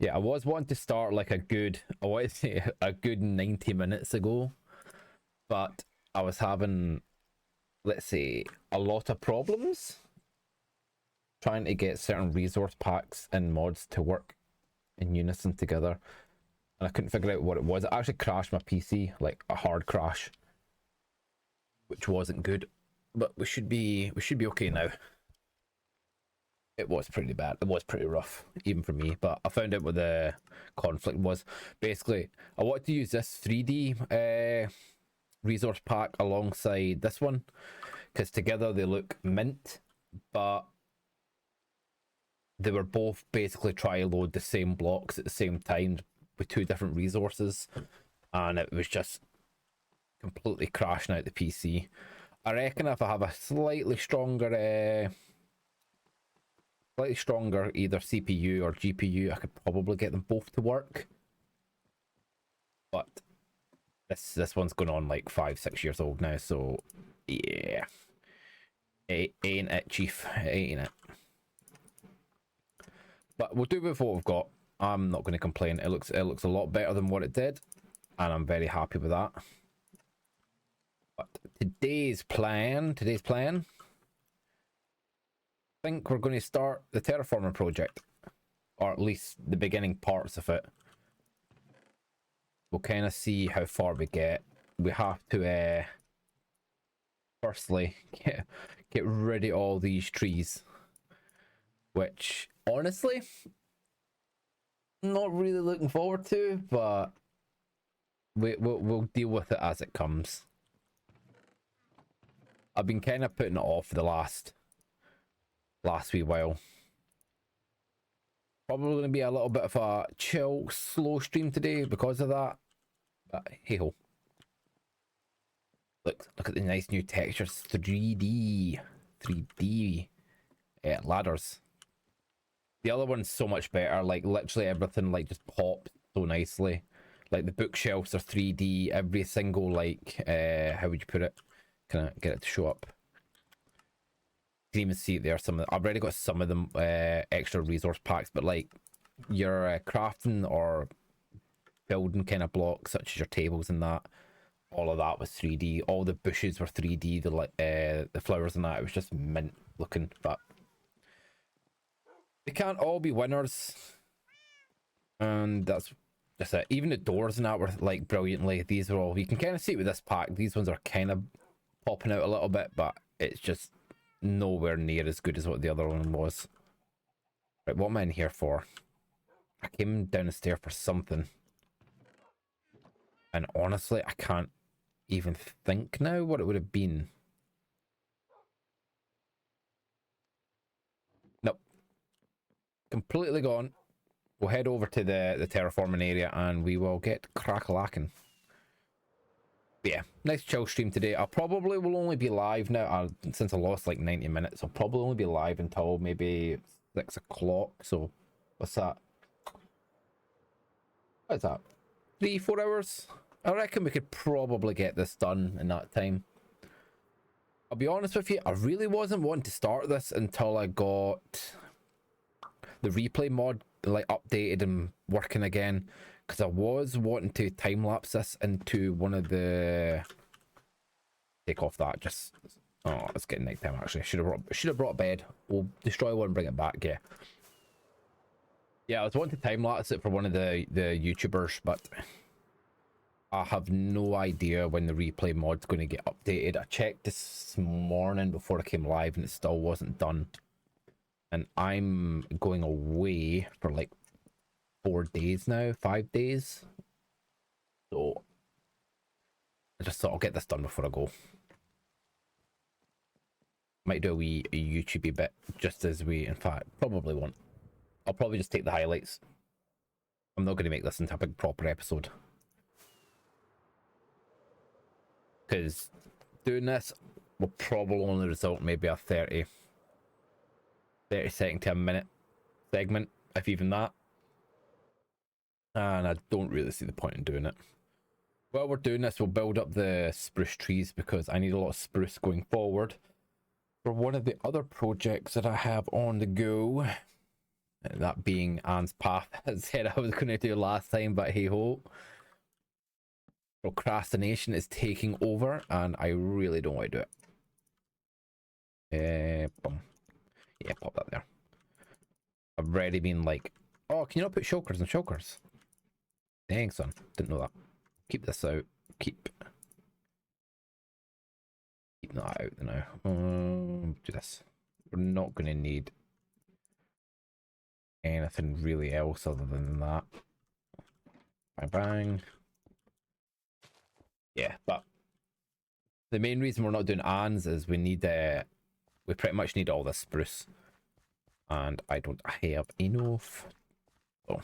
Yeah, I was wanting to start like I want to say a good 90 minutes ago, but I was having, let's say, a lot of problems trying to get certain resource packs and mods to work in unison together. And I couldn't figure out what it was. It actually crashed my PC, like a hard crash, which wasn't good. But we should be okay now. It was pretty bad. It was pretty rough, even for me. But I found out what the conflict was. Basically, I wanted to use this 3D resource pack alongside this one because together they look mint, but they were both basically trying to load the same blocks at the same time with two different resources, and it was just completely crashing out the PC. I reckon if I have a slightly stronger either CPU or GPU, I could probably get them both to work. But this one's going on like 5-6 years old now, so yeah, it ain't it, chief. It ain't it. But we'll do with what we've got. I'm not going to complain. It looks a lot better than what it did, and I'm very happy with that. But today's plan, I think we're going to start the terraforming project, or at least the beginning parts of it. We'll kind of see how far we get. We have to firstly get rid of all these trees, which honestly not really looking forward to, but we'll deal with it as it comes. I've been kind of putting it off for the last wee while. Probably going to be a little bit of a chill, slow stream today because of that. But hey ho. Look at the nice new textures. 3D ladders. The other one's so much better. Like literally everything like just pops so nicely. Like the bookshelves are 3D. Every single like how would you put it? Can I get it to show up? You can even see there some of I've already got some of them extra resource packs, but like your crafting or building kind of blocks such as your tables and that, all of that was 3D. All the bushes were 3D. The flowers and that, it was just mint looking. But they can't all be winners, and that's just it. Even the doors and that were like brilliantly. These are all you can kind of see with this pack. These ones are kind of popping out a little bit, but it's just nowhere near as good as what the other one was. Right, what am I in here for? I came down the stair for something, and honestly I can't even think now what it would have been. Nope, completely gone. We'll head over to the terraforming area and we will get crack-a-lacking. Yeah, nice chill stream today. I probably will only be live now since I lost like 90 minutes. I'll probably only be live until maybe 6 o'clock. So what's that? What's that? 3-4 hours? I reckon we could probably get this done in that time. I'll be honest with you, I really wasn't wanting to start this until I got the replay mod like updated and working again, because I was wanting to time lapse this into one of the take off that just oh it's getting nighttime actually. Should have brought a bed. We'll destroy one and bring it back. Yeah, I was wanting to time lapse it for one of the YouTubers, but I have no idea when the replay mod's going to get updated. I checked this morning before I came live and it still wasn't done. And I'm going away for like 4 days now, 5 days. So I just thought I'll get this done before I go. Might do a wee YouTube bit just as we, in fact, probably won't. I'll probably just take the highlights. I'm not going to make this into a big proper episode, because doing this will probably only result in maybe a 30 second to a minute segment, if even that. And I don't really see the point in doing it. While we're doing this, we'll build up the spruce trees because I need a lot of spruce going forward for one of the other projects that I have on the go. That being Anne's path, I said I was going to do last time, but hey ho. Procrastination is taking over, and I really don't want to do it. Boom. Yeah, pop that there. I've already been like, oh, can you not put shulkers and shulkers? Dang, son. Didn't know that. Keep this out. Keep that out now. Do this. We're not going to need anything really else other than that. Bang, bang. Yeah, but the main reason we're not doing Anne's is we need we pretty much need all this spruce, and I don't have enough. Oh.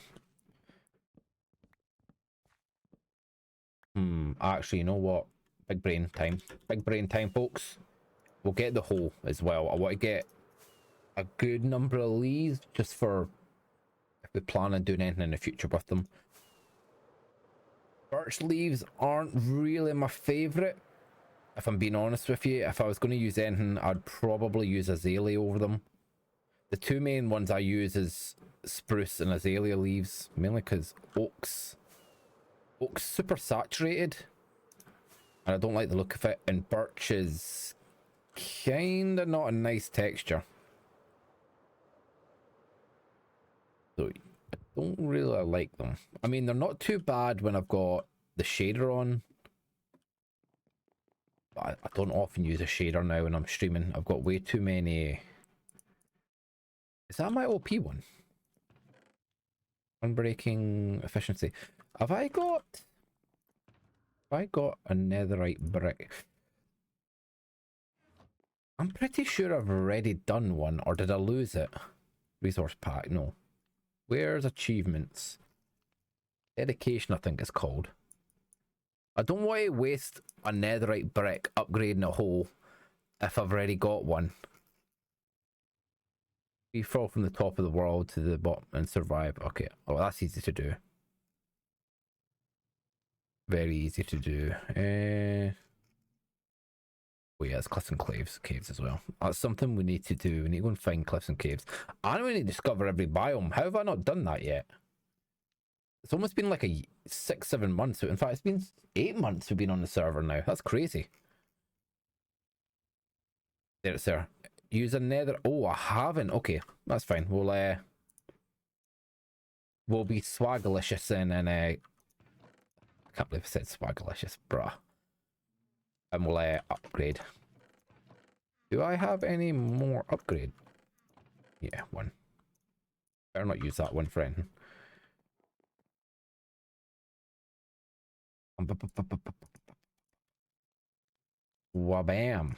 Actually, you know what? Big brain time. Big brain time, folks. We'll get the whole as well. I want to get a good number of leaves just for if we plan on doing anything in the future with them. Birch leaves aren't really my favorite, if I'm being honest with you. If I was going to use anything, I'd probably use azalea over them. The two main ones I use is spruce and azalea leaves, mainly because oak's super saturated and I don't like the look of it, and birch is kinda not a nice texture, so I don't really like them. I mean, they're not too bad when I've got the shader on, but I don't often use a shader now when I'm streaming. I've got way too many. Is that my OP one? Unbreaking efficiency. Have I got a netherite brick? I'm pretty sure I've already done one, or did I lose it? Resource pack, no. Where's achievements? Dedication, I think it's called. I don't want to waste a netherite brick upgrading a hole if I've already got one. We fall from the top of the world to the bottom and survive. Okay, oh, that's easy to do. Very easy to do. Oh yeah, it's cliffs and caves as well. That's something we need to do. We need to go and find cliffs and caves. And we need to discover every biome. How have I not done that yet? It's almost been like 6-7 months. In fact, it's been 8 months we've been on the server now. That's crazy. There it's there. Use a nether. Oh, I haven't. Okay, that's fine. We'll be swagalicious and I can't believe I said swagalicious, bruh. And we'll upgrade. Do I have any more upgrade? Yeah, one. Better not use that one for anything. Wabam.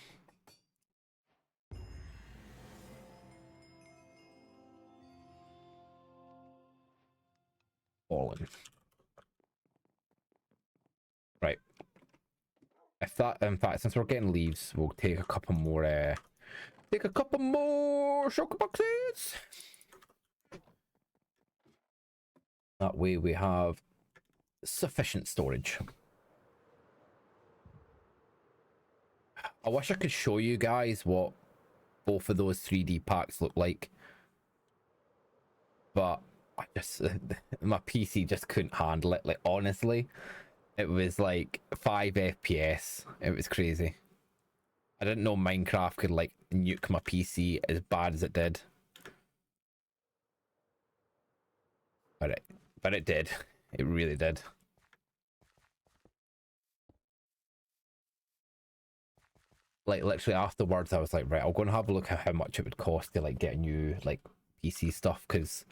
Fallen. Right. If that, in fact, since we're getting leaves, we'll take a couple more shulker boxes. That way we have sufficient storage. I wish I could show you guys what both of those 3D packs look like, but I just my PC just couldn't handle it. Like, honestly, it was like 5 FPS. It was crazy. I didn't know Minecraft could like nuke my PC as bad as it did, but it did. It really did. Like, literally afterwards, I was like, right, I'll go and have a look at how much it would cost to like get a new like PC stuff, because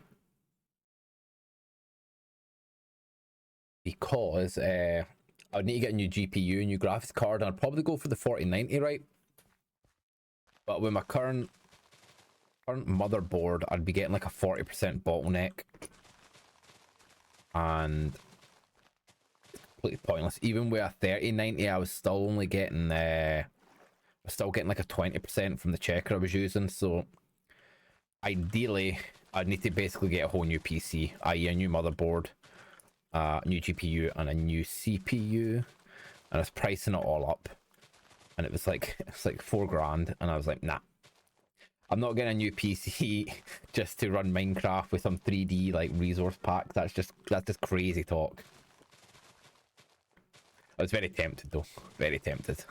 I'd need to get a new GPU, a new graphics card, and I'd probably go for the 4090, right? But with my current motherboard, I'd be getting like a 40% bottleneck, and completely pointless. Even with a 3090, I was still only getting like a 20% from the checker I was using. So ideally, I'd need to basically get a whole new PC, i.e. a new motherboard, new GPU, and a new CPU. And I was pricing it all up, and it was like $4 grand, and I was like, nah. I'm not getting a new PC just to run Minecraft with some 3D like resource packs. That's just crazy talk. I was very tempted though. Very tempted.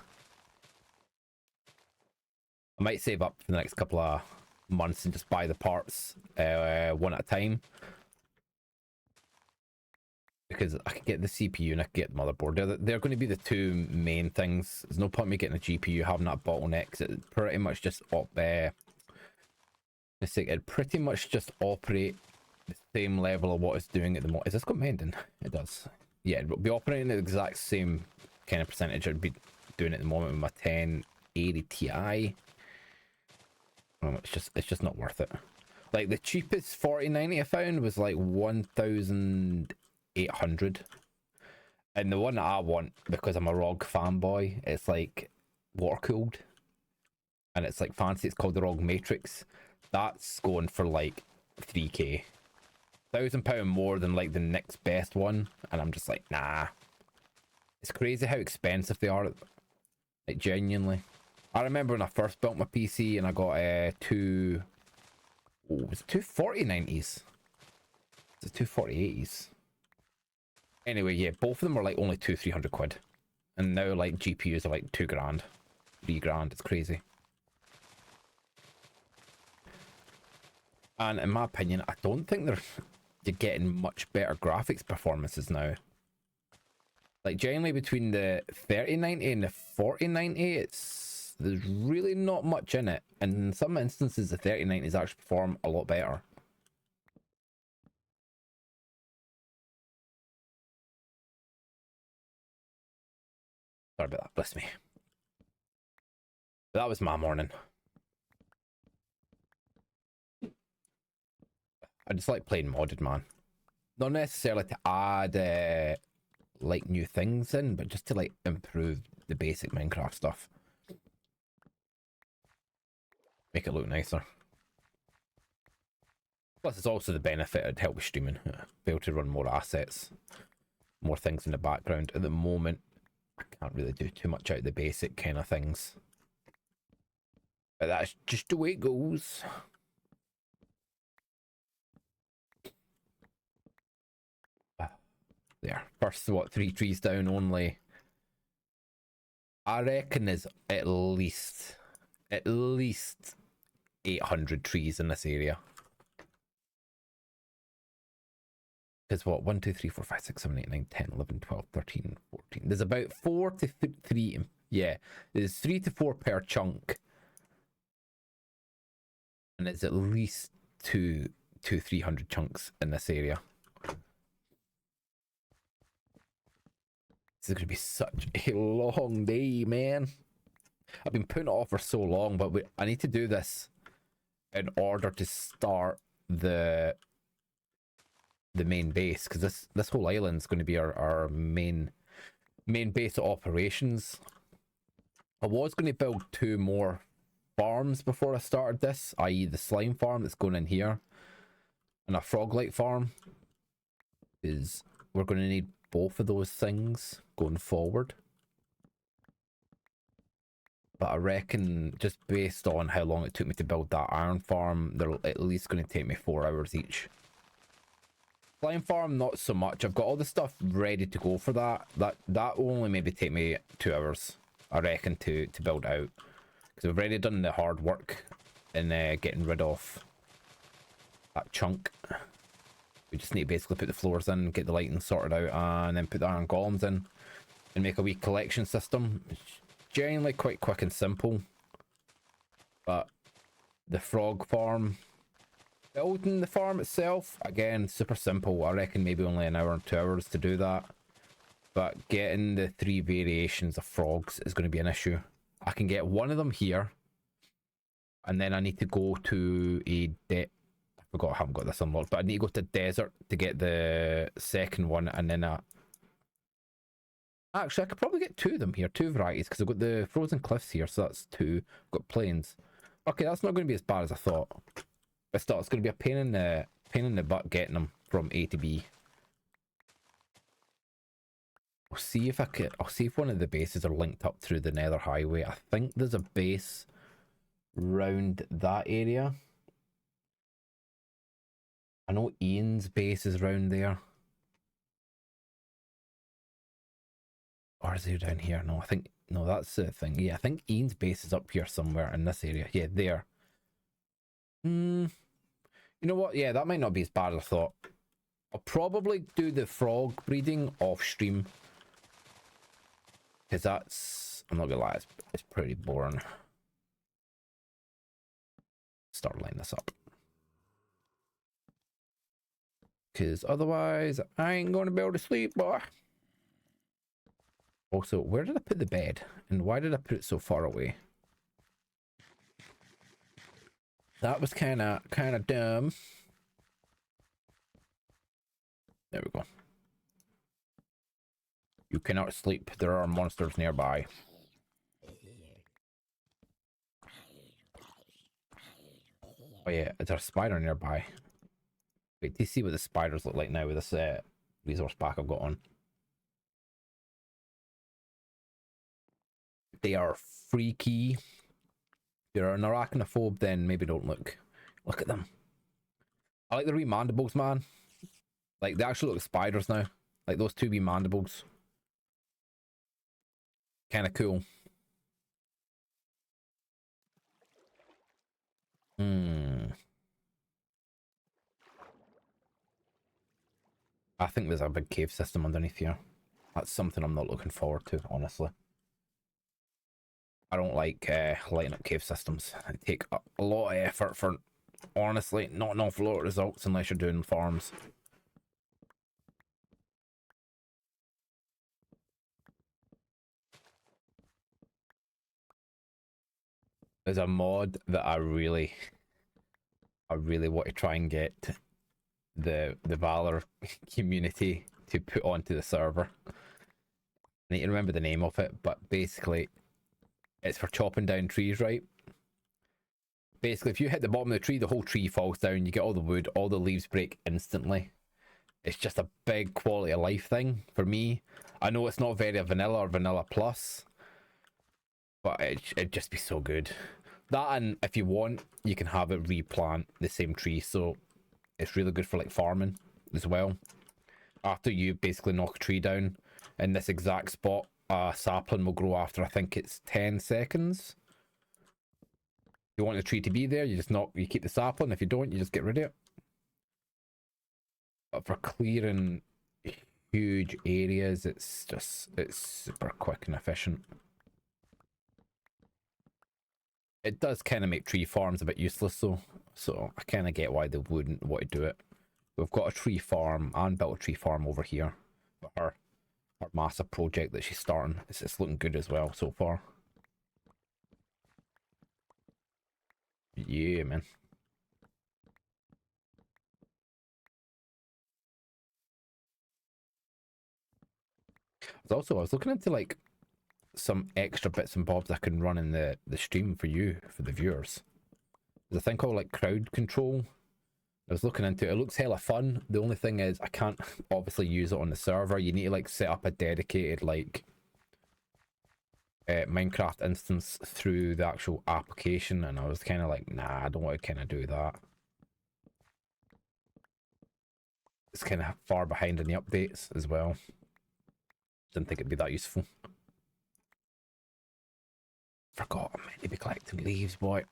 I might save up for the next couple of months and just buy the parts one at a time. Because I can get the CPU and I can get the motherboard. They're going to be the two main things. There's no point in me getting a GPU having that bottleneck. It pretty much just it pretty much just operate the same level of what it's doing at the moment. Is this got mending? It does. Yeah, it'll be operating at the exact same kind of percentage I'd be doing at the moment with my 1080 Ti. It's just not worth it. Like the cheapest 4090 I found was like 1,800, and the one that I want, because I'm a ROG fanboy, it's like water cooled and it's like fancy. It's called the ROG Matrix. That's going for like 3k, £1,000 more than like the next best one, and I'm just like, nah. It's crazy how expensive they are, like genuinely. I remember when I first built my PC and I got two 4090s? It's 24080s. Anyway, yeah, both of them were like only 200-300 quid, and now like GPUs are like 2 grand, 3 grand. It's crazy. And in my opinion, I don't think you're getting much better graphics performances now. Like generally between the 3090 and the 4090, there's really not much in it, and in some instances the 3090s actually perform a lot better. Sorry about that, bless me. That was my morning. I just like playing modded, man. Not necessarily to add like new things in, but just to like improve the basic Minecraft stuff. Make it look nicer. Plus it's also the benefit it'd help with streaming. Be able to run more assets, more things in the background. At the moment, I can't really do too much out of the basic kind of things. But that's just the way it goes. There. First, what, 3 trees down only. I reckon there's at least 800 trees in this area. Because what, 1, 2, 3, 4, 5, 6, 7, 8, 9, 10, 11, 12, 13, 14. There's about 4 to 3. Yeah, there's 3 to 4 per chunk. And it's at least 300 chunks in this area. This is going to be such a long day, man. I've been putting it off for so long, but I need to do this in order to start the main base, because this whole island is going to be our main base of operations. I was going to build 2 more farms before I started this, i.e. the slime farm that's going in here and a frog-like farm, is we're going to need both of those things going forward. But I reckon, just based on how long it took me to build that iron farm, they're at least going to take me 4 hours each. Slime farm, not so much. I've got all the stuff ready to go for that. That will only maybe take me 2 hours, I reckon, to build out. Because I've already done the hard work in getting rid of that chunk. We just need to basically put the floors in, get the lighting sorted out, and then put the iron golems in and make a wee collection system. It's generally quite quick and simple. But the frog farm, building the farm itself, again, super simple. I reckon maybe only 1 hour or 2 hours to do that. But getting the 3 variations of frogs is going to be an issue. I can get one of them here, and then I need to go to I forgot, I haven't got this unlocked, but I need to go to desert to get the second one, and then actually I could probably get 2 of them here, 2 varieties, because I've got the frozen cliffs here, so that's 2. I've got plains. Okay, that's not going to be as bad as I thought, but still, it's going to be a pain in the butt getting them from A to B. I'll see if one of the bases are linked up through the Nether Highway. I think there's a base round that area. I know Ian's base is round there. Or is he down here? No, I think... No, that's the thing. Yeah, I think Ian's base is up here somewhere in this area. Yeah, there. You know what? Yeah, that might not be as bad as I thought. I'll probably do the frog breeding off stream. Because that's... I'm not gonna lie, it's pretty boring. Start lining this up. Because otherwise, I ain't going to be able to sleep, boy. Also, where did I put the bed? And why did I put it so far away? That was kind of dumb. There we go. You cannot sleep. There are monsters nearby. Oh yeah, is there a spider nearby? Wait, do you see what the spiders look like now with this resource pack I've got on? They are freaky. If you're an arachnophobe, then maybe don't look. Look at them. I like the wee mandibles, man. Like, they actually look like spiders now. Like those two wee mandibles. Kind of cool. I think there's a big cave system underneath here. That's something I'm not looking forward to, honestly. I don't like lighting up cave systems. They take a lot of effort for, honestly, not an awful lot of results unless you're doing farms. There's a mod that I really want to try and get the Valor community to put onto the server. I need to remember the name of it, but basically it's for chopping down trees, right? Basically, if you hit the bottom of the tree, the whole tree falls down, you get all the wood, all the leaves break instantly. It's just a big quality of life thing for me. I know it's not very vanilla or vanilla plus, but it'd just be so good. That, and if you want, you can have it replant the same tree, so it's really good for like farming as well. After you basically knock a tree down in this exact spot, a sapling will grow after, I think it's 10 seconds. If you want the tree to be there, you keep the sapling. If you don't, you just get rid of it. But for clearing huge areas, it's super quick and efficient. It does kind of make tree farms a bit useless though, so I kind of get why they wouldn't want to do it. We've got a tree farm and built a tree farm over here. But her massive project that she's starting, it's looking good as well so far. Yeah, man. I was looking into like some extra bits and bobs I can run in the stream for you, for the viewers. There's a thing called like crowd control. I was looking into it. It looks hella fun. The only thing is I can't obviously use it on the server. You need to like set up a dedicated like Minecraft instance through the actual application, and I was kind of like, nah, I don't want to kind of do that. It's kind of far behind in the updates as well. Didn't think it'd be that useful. Forgot I'm meant to be collecting leaves, boy.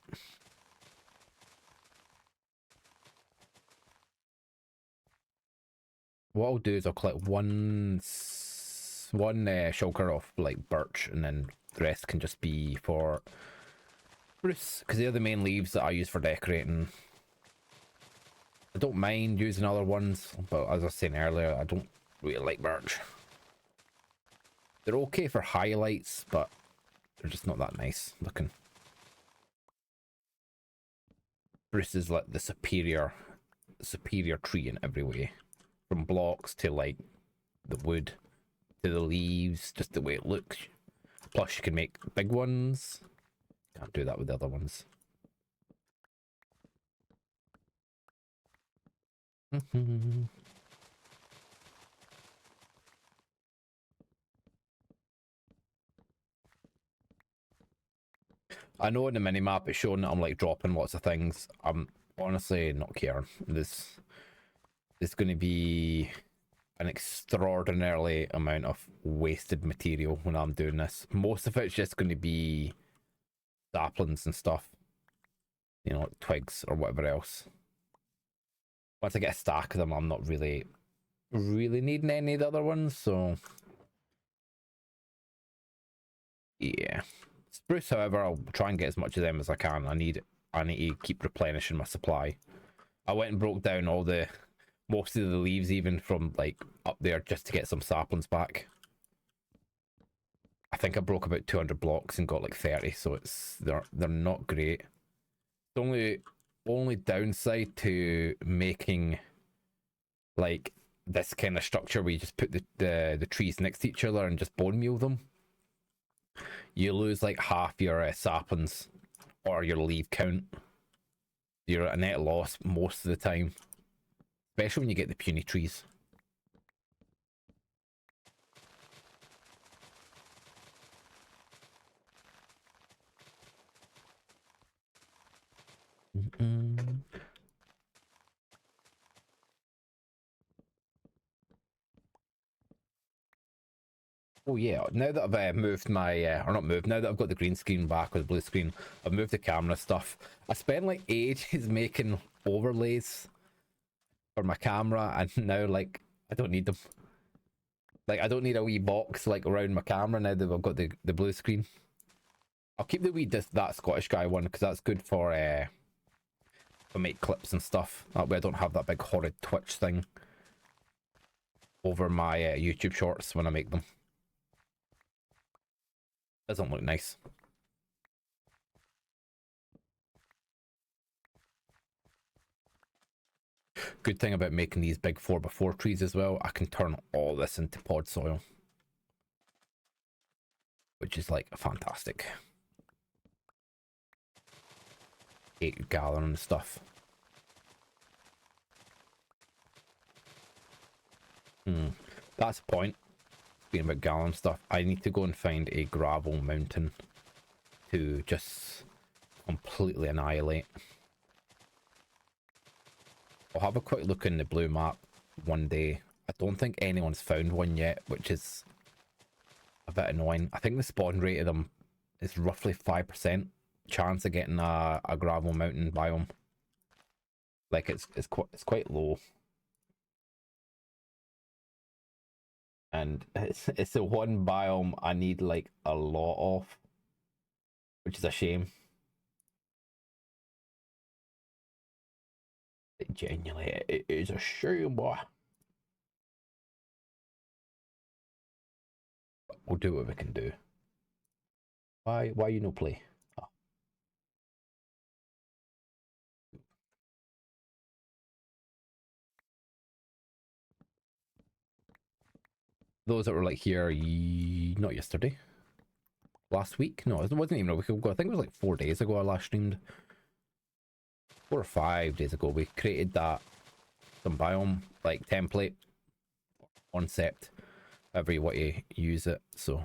What I'll do is I'll collect one shulker of like birch, and then the rest can just be for spruce, because they're the main leaves that I use for decorating. I don't mind using other ones, but as I was saying earlier, I don't really like birch. They're okay for highlights, but they're just not that nice looking. Spruce is like the superior tree in every way, from blocks to like the wood to the leaves, just the way it looks. Plus you can make big ones. Can't do that with the other ones. I know in the minimap it's showing that I'm like dropping lots of things. I'm honestly not caring. This is going to be an extraordinarily amount of wasted material when I'm doing this. Most of it's just going to be saplings and stuff, you know, like twigs or whatever else. Once I get a stack of them, I'm not really needing any of the other ones, so yeah. Spruce, however, I'll try and get as much of them as I can. I need to keep replenishing my supply. I went and broke down all the most of the leaves even from like up there just to get some saplings back. I think I broke about 200 blocks and got like 30, so they're not great. The only downside to making like this kind of structure where you just put the trees next to each other and just bone meal them, you lose like half your saplings or your leaf count. You're at a net loss most of the time, especially when you get the puny trees. Oh yeah, now that I've moved my, or not moved, now that I've got the green screen back or the blue screen, I've moved the camera stuff. I spent like ages making overlays for my camera, and now like I don't need them. Like I don't need a wee box like around my camera now that I've got the blue screen. I'll keep the wee Dattscottishguy one because that's good for make clips and stuff. That way I don't have that big horrid Twitch thing over my YouTube shorts when I make them. Doesn't look nice. Good thing about making these big 4x4 trees as well, I can turn all this into pod soil, which is like fantastic. Hate gathering and stuff. That's the point. Speaking about gathering stuff, I need to go and find a gravel mountain to just completely annihilate. I'll have a quick look in the blue map one day. I don't think anyone's found one yet, which is a bit annoying. I think the spawn rate of them is roughly 5% chance of getting a gravel mountain biome. Like it's quite low. And it's the one biome I need like a lot of, which is a shame. Genuinely, it is a shame, boy. We'll do what we can do. Why you no play? Oh. Those that were like here, not yesterday, last week. No, it wasn't even a week ago. I think it was like 4 days ago I last streamed. 4 or 5 days ago, we created that some biome like template concept, however you want to use it. So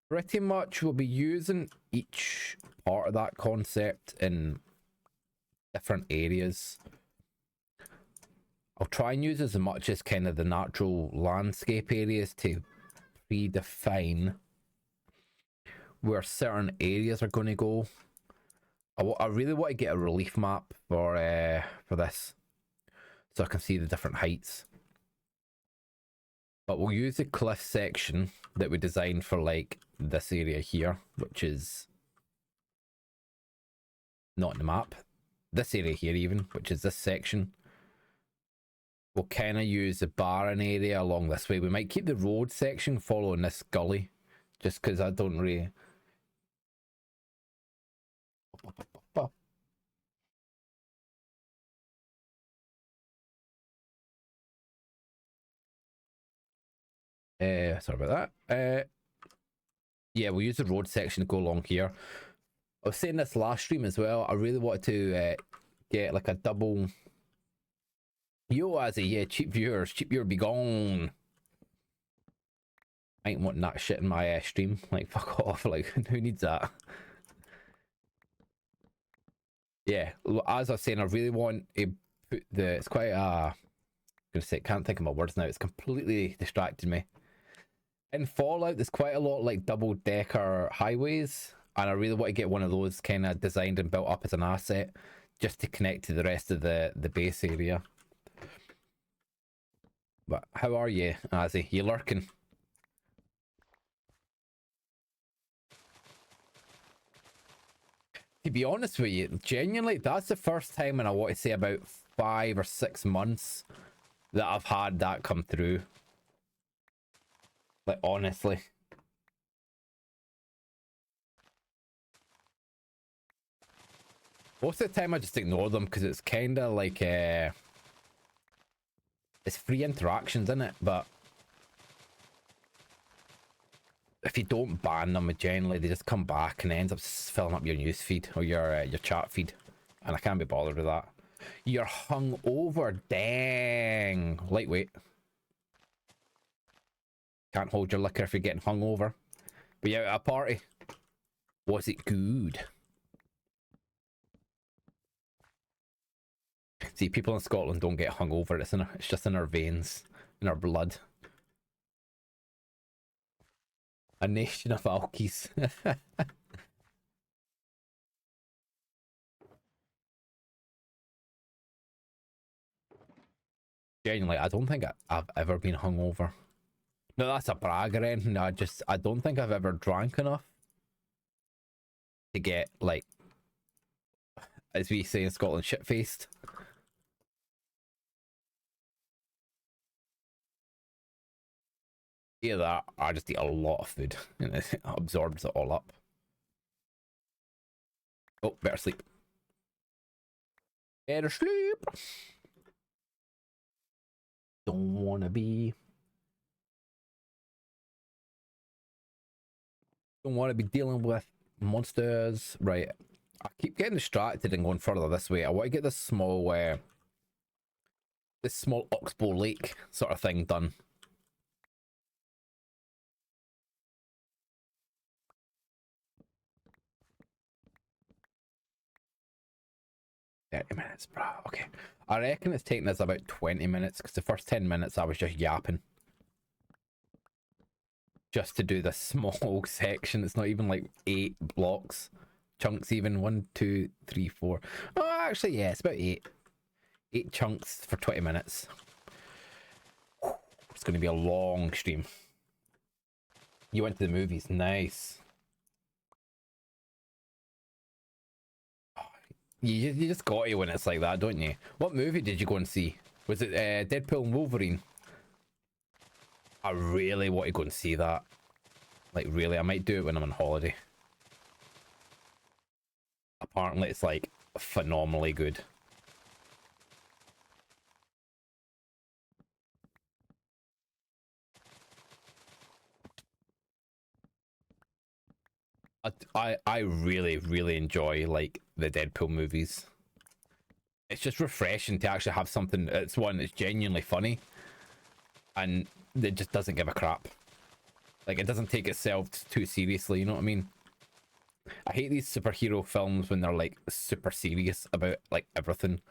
pretty much we'll be using each part of that concept in different areas. I'll try and use as much as kind of the natural landscape areas to predefine where certain areas are going to go. I really want to get a relief map for this, so I can see the different heights. But we'll use the cliff section that we designed for like this area here, which is not in the map. This area here even, which is this section. We'll kind of use the barren area along this way. We might keep the road section following this gully, just because I don't really... sorry about that. Yeah, we'll use the road section to go along here. I was saying this last stream as well. I really wanted to get like a double... Yo, Azzy, yeah, cheap viewer be gone. I ain't wanting that shit in my stream. Like, fuck off. Like, who needs that? Yeah, as I was saying, I really want to put the. It's quite gonna say, can't think of my words now. It's completely distracted me. In Fallout, there's quite a lot like double decker highways, and I really want to get one of those kind of designed and built up as an asset, just to connect to the rest of the base area. But how are you, Azzy? You lurking? To be honest with you, genuinely, that's the first time in I want to say about 5 or 6 months that I've had that come through. Like honestly. Most of the time I just ignore them because it's kind of like it's free interactions in it, but if you don't ban them, generally they just come back and it ends up filling up your news feed or your chat feed, and I can't be bothered with that. You're hung over, dang. Lightweight. Can't hold your liquor if you're getting hung over. But yeah, at a party. Was it good? See, people in Scotland don't get hungover. It's just in our veins, in our blood. A nation of alkies. Genuinely, I don't think I've ever been hungover. No, that's a brag or anything. I don't think I've ever drank enough to get, like, as we say in Scotland, shit faced. Either that, I just eat a lot of food and it absorbs it all up. Oh, better sleep. Better sleep. Don't wanna be. Don't want to be dealing with monsters. Right. I keep getting distracted and going further this way. I want to get this small oxbow lake sort of thing done. $30, bro. Okay. I reckon it's taking us about 20 minutes because the first 10 minutes I was just yapping. Just to do this small section. It's not even like 8 blocks. Chunks even. 1, 2, 3, 4. Oh, actually, yeah, it's about 8. 8 chunks for 20 minutes. It's going to be a long stream. You went to the movies. Nice. You just got to when it's like that, don't you? What movie did you go and see? Was it Deadpool and Wolverine? I really want to go and see that. Like, really, I might do it when I'm on holiday. Apparently, it's like phenomenally good. I really, really enjoy like the Deadpool movies. It's just refreshing to actually have something. It's one that's genuinely funny, and it just doesn't give a crap. Like, it doesn't take itself too seriously. You know what I mean? I hate these superhero films when they're like super serious about like everything.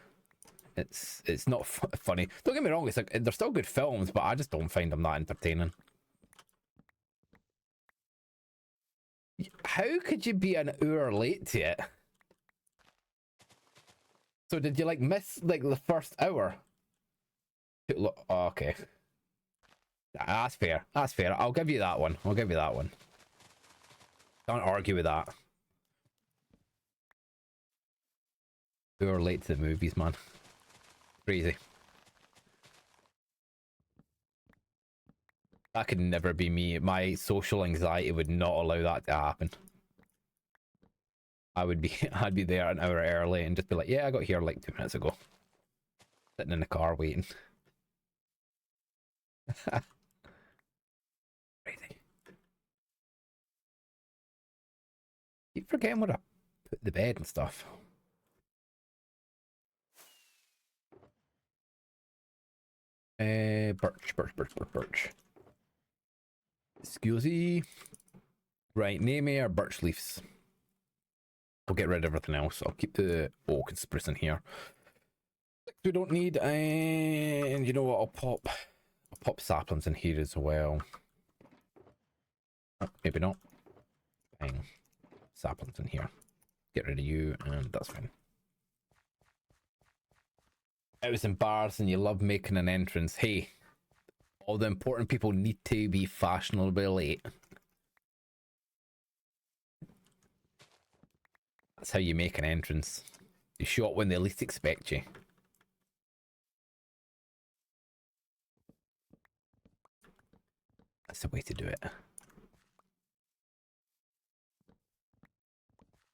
It's not funny. Don't get me wrong. It's like they're still good films, but I just don't find them that entertaining. How could you be an hour late to it? So did you like miss like the first hour? Oh, okay. That's fair. That's fair. I'll give you that one. I'll give you that one. Don't argue with that. We were late to the movies, man. Crazy. That could never be me. My social anxiety would not allow that to happen. I'd be there an hour early and just be like, yeah, I got here like 2 minutes ago. Sitting in the car waiting. Crazy. Keep forgetting where I put the bed and stuff. Birch. Excusey. Right, name me our birch leaves. We'll get rid of everything else. I'll keep the oak and spruce in here. We don't need, and you know what? I'll pop saplings in here as well. Oh, maybe not. Bang. Saplings in here. Get rid of you, and that's fine. It was embarrassing. You love making an entrance. Hey, all the important people need to be fashionably late. That's how you make an entrance. You show up when they least expect you. That's the way to do it.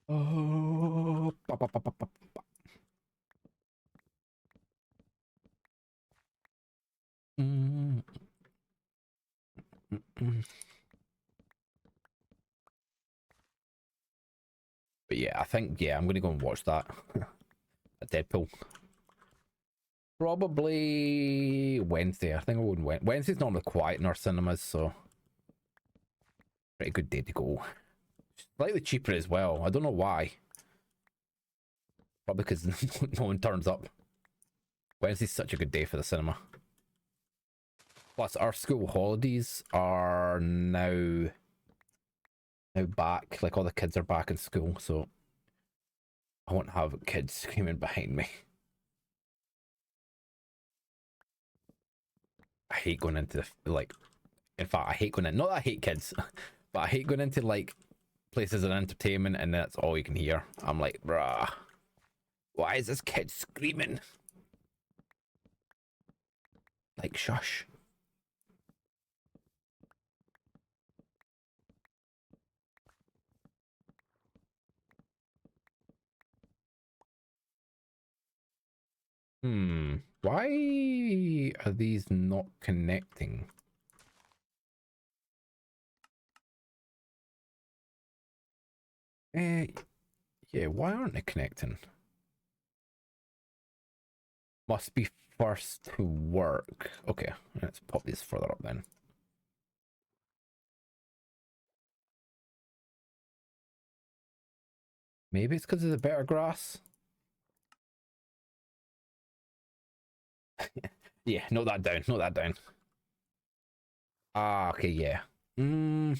Oh, Mm. But yeah, I think, yeah, I'm going to go and watch that. A Deadpool. Probably Wednesday. I think I would. Wednesday's normally quiet in our cinemas, so pretty good day to go. Slightly cheaper as well. I don't know why. Probably because no one turns up. Wednesday's such a good day for the cinema. Plus, our school holidays are now back. Like, all the kids are back in school, so I won't have kids screaming behind me. I hate going into like, in fact, I hate going in. Not that I hate kids, but I hate going into like places of entertainment and that's all you can hear. I'm like, bruh, why is this kid screaming? Like, shush. Why are these not connecting? Yeah, why aren't they connecting? Must be first to work. Okay, let's pop these further up then. Maybe it's because of the better grass. Yeah, note that down. Note that down. Ah, okay, yeah. Then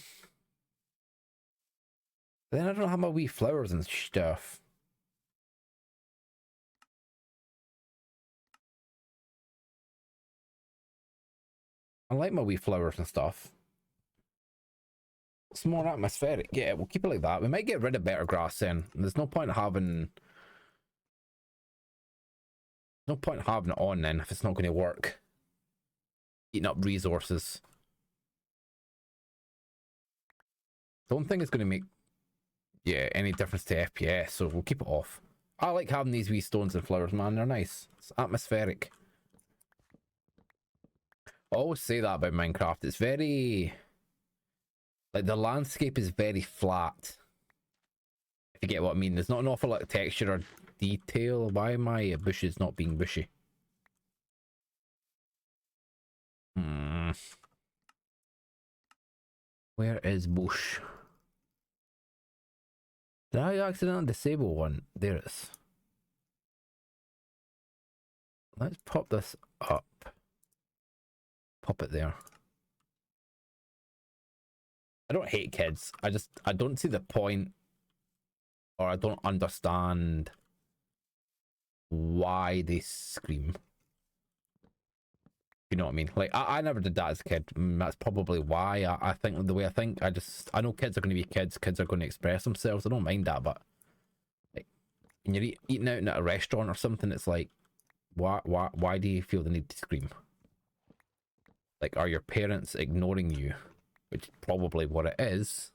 I don't have my wee flowers and stuff. I like my wee flowers and stuff. It's more atmospheric. Yeah, we'll keep it like that. We might get rid of better grass then. There's no point having it on then if it's not going to work. Eating up resources. Don't think it's going to make any difference to FPS, so we'll keep it off. I like having these wee stones and flowers, man. They're nice. It's atmospheric. I always say that about Minecraft. It's very, like, the landscape is very flat. If you get what I mean. There's not an awful lot of texture or detail. Why am my bushes not being bushy? Where is bush? Did I accidentally disable one? There it is. Let's pop this up. Pop it there. I don't hate kids. I don't see the point, or I don't understand why they scream. You know what I mean? Like, I never did that as a kid. That's probably why I think the way I think. I know kids are going to be kids. Kids are going to express themselves. I don't mind that, but like, when you're eating out at a restaurant or something, it's like, why do you feel the need to scream? Like, are your parents ignoring you? Which is probably what it is.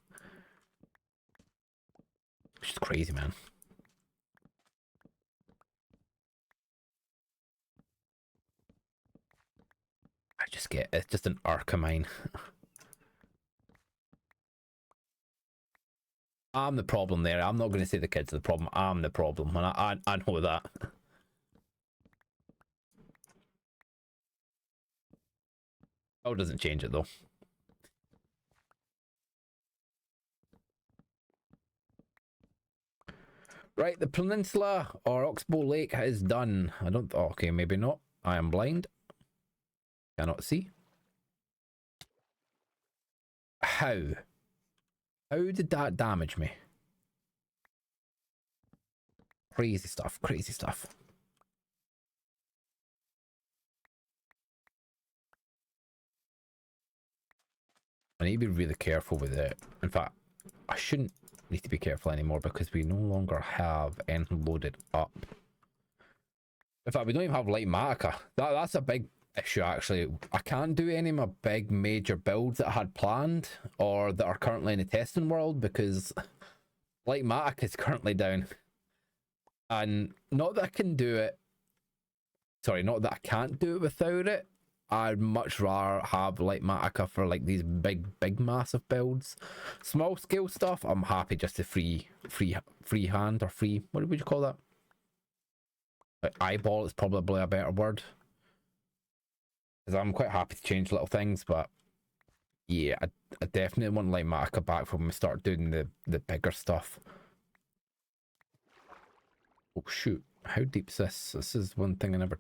Which is crazy, man. It's just an arc of mine. I'm the problem there. I'm not going to say the kids are the problem. I'm the problem, and I know that. Oh, it doesn't change it though. Right, the peninsula or Oxbow Lake is done. I don't. Oh, okay, maybe not. I am blind. Cannot see. How? How did that damage me? Crazy stuff. Crazy stuff. I need to be really careful with it. In fact, I shouldn't need to be careful anymore because we no longer have anything loaded up. In fact, we don't even have light matica. That's a big issue, actually. I can't do any of my big major builds that I had planned or that are currently in the testing world because light matica is currently down. And not that I can do it. Sorry, not that I can't do it without it. I'd much rather have light matica for like these big massive builds. Small scale stuff, I'm happy just to freehand or free. What would you call that? Like eyeball is probably a better word. Because I'm quite happy to change little things, but yeah, I definitely want light matica back for when we start doing the bigger stuff. Oh shoot, how deep's this? This is one thing I never.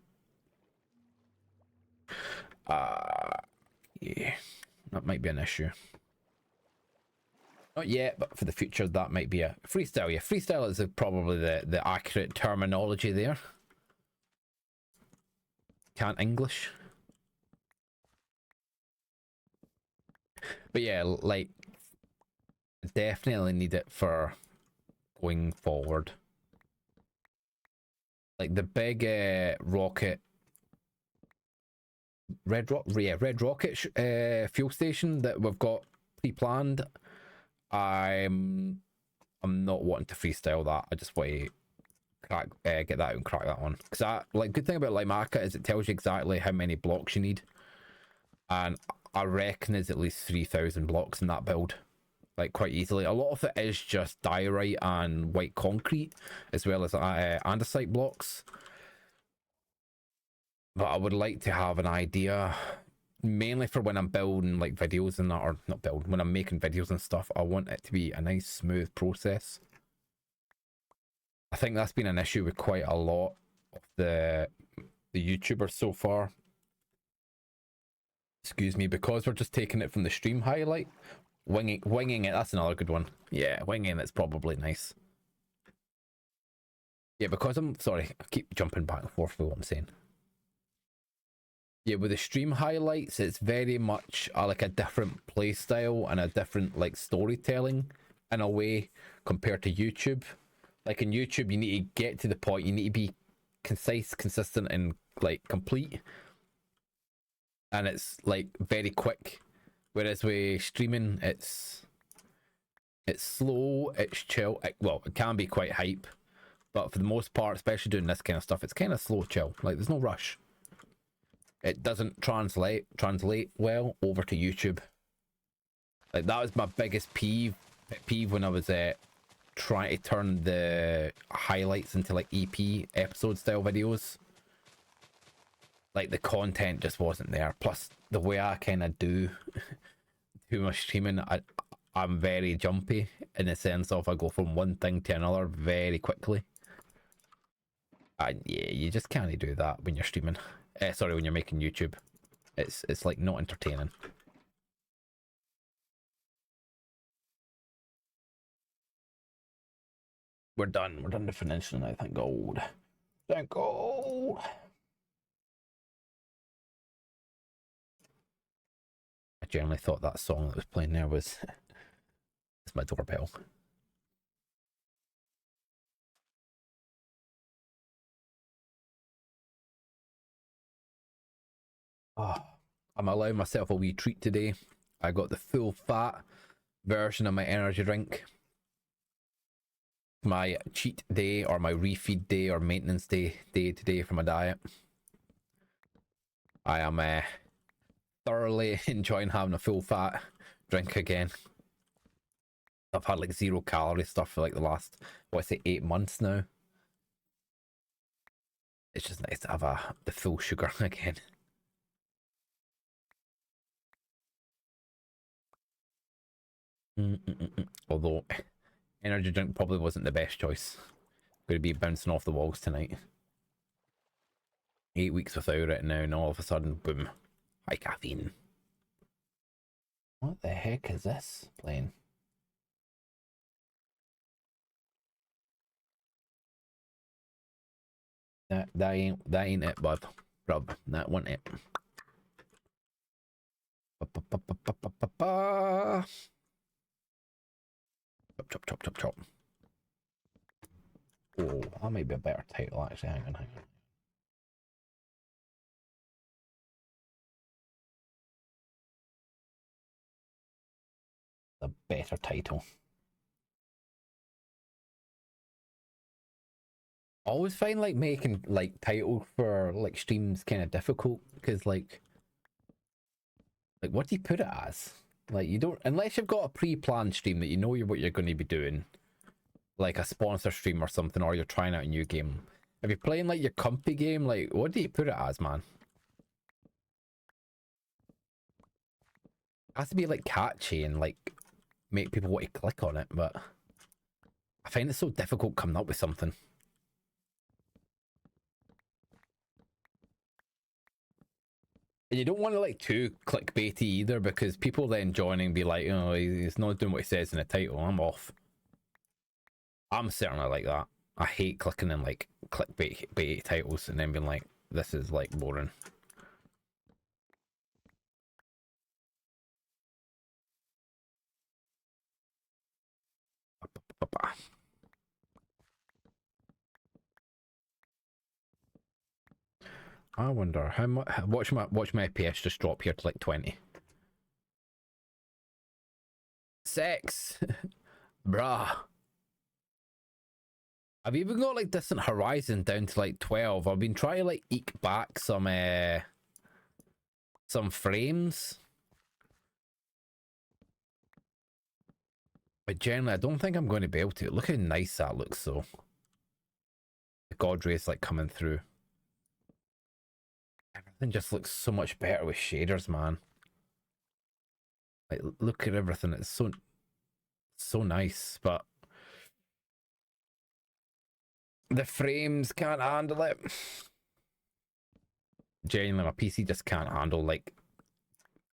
Yeah, that might be an issue. Not yet, but for the future, that might be a freestyle. Yeah, freestyle is probably the accurate terminology there. Can't English. But yeah, like, definitely need it for going forward. Like the big rocket, red rocket fuel station that we've got pre-planned. I'm not wanting to freestyle that. I just want to crack get that out and crack that one, because that, like, good thing about light matica is it tells you exactly how many blocks you need, and I reckon there's at least 3,000 blocks in that build, like, quite easily. A lot of it is just diorite and white concrete, as well as andesite blocks. But I would like to have an idea, mainly for when I'm building like videos and that, or not building, when I'm making videos and stuff. I want it to be a nice smooth process. I think that's been an issue with quite a lot of the YouTubers so far. Excuse me, because we're just taking it from the stream highlight. Winging it, that's another good one. Yeah, winging it's probably nice. Yeah, because I'm sorry, I keep jumping back and forth with what I'm saying. Yeah, with the stream highlights, it's very much like a different play style and a different like storytelling in a way compared to YouTube. Like in YouTube, you need to get to the point. You need to be concise, consistent, and like complete. And it's like very quick. Whereas with streaming, it's slow, it's chill. Well, it can be quite hype, but for the most part, especially doing this kind of stuff, it's kind of slow, chill. Like there's no rush. It doesn't translate well over to YouTube. Like that was my biggest peeve when I was trying to turn the highlights into like EP episode style videos. Like the content just wasn't there. Plus the way I kind of do my streaming, I'm very jumpy in the sense of I go from one thing to another very quickly. And yeah, you just can't do that when you're streaming. Sorry, when you're making YouTube. It's like not entertaining. We're done. We're done to finishing now, thank God. Thank God. I generally thought that song that was playing there was it's my doorbell. Oh, I'm allowing myself a wee treat today. I got the full fat version of my energy drink. My cheat day or my refeed day or maintenance day today for my diet. I am thoroughly enjoying having a full fat drink again. I've had like 0 calorie stuff for like the last, what, I say 8 months now. It's just nice to have the full sugar again. Although energy drink probably wasn't the best choice. Gonna be bouncing off the walls tonight. 8 weeks without it now, and all of a sudden, boom. High caffeine. What the heck is this playing? That ain't it, bud. Rub, that wasn't it. Chop, chop, chop, chop. Oh, that might be a better title, actually. Hang on. A better title. I always find like making like titles for like streams kind of difficult because like what do you put it as? Like you don't, unless you've got a pre-planned stream that you know what you're going to be doing, like a sponsor stream or something, or you're trying out a new game. If you're playing like your comfy game, like what do you put it as, man? It has to be like catchy and like make people want to click on it, but I find it so difficult coming up with something. And you don't want to like too clickbaity either, because people then joining be like, oh, he's not doing what he says in the title. I'm off. I'm certainly like that. I hate clicking in like clickbait titles and then being like, this is like boring. I wonder how much. Watch my FPS just drop here to like 20. Sex, bruh. I've even got like Distant Horizon down to like 12. I've been trying to like eke back some frames, but generally I don't think I'm going to be able to. Look how nice that looks though. The God rays like coming through. Everything just looks so much better with shaders, man. Like look at everything. It's so nice, but the frames can't handle it. Genuinely, my PC just can't handle like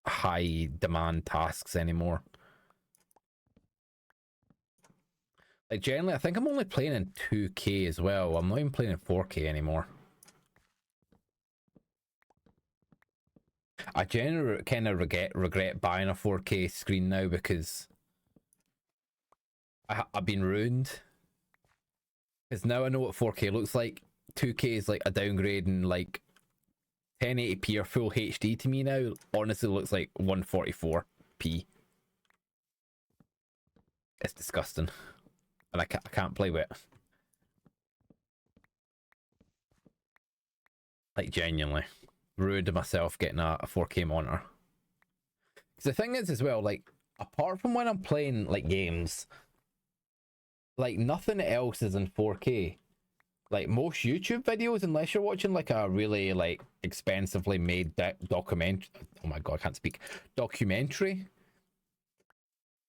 high demand tasks anymore. Like generally, I think I'm only playing in 2K as well. I'm not even playing in 4K anymore. I generally kind of regret buying a 4K screen now because I've been ruined. Because now I know what 4K looks like. 2K is like a downgrade, and like 1080p or full HD to me now honestly looks like 144p. It's disgusting, and I can't play with it. Like genuinely ruined myself getting a 4K monitor. Because the thing is as well, like apart from when I'm playing like games, like nothing else is in 4K. Like most YouTube videos, unless you're watching like a really like expensively made documentary, oh my god, I can't speak, documentary,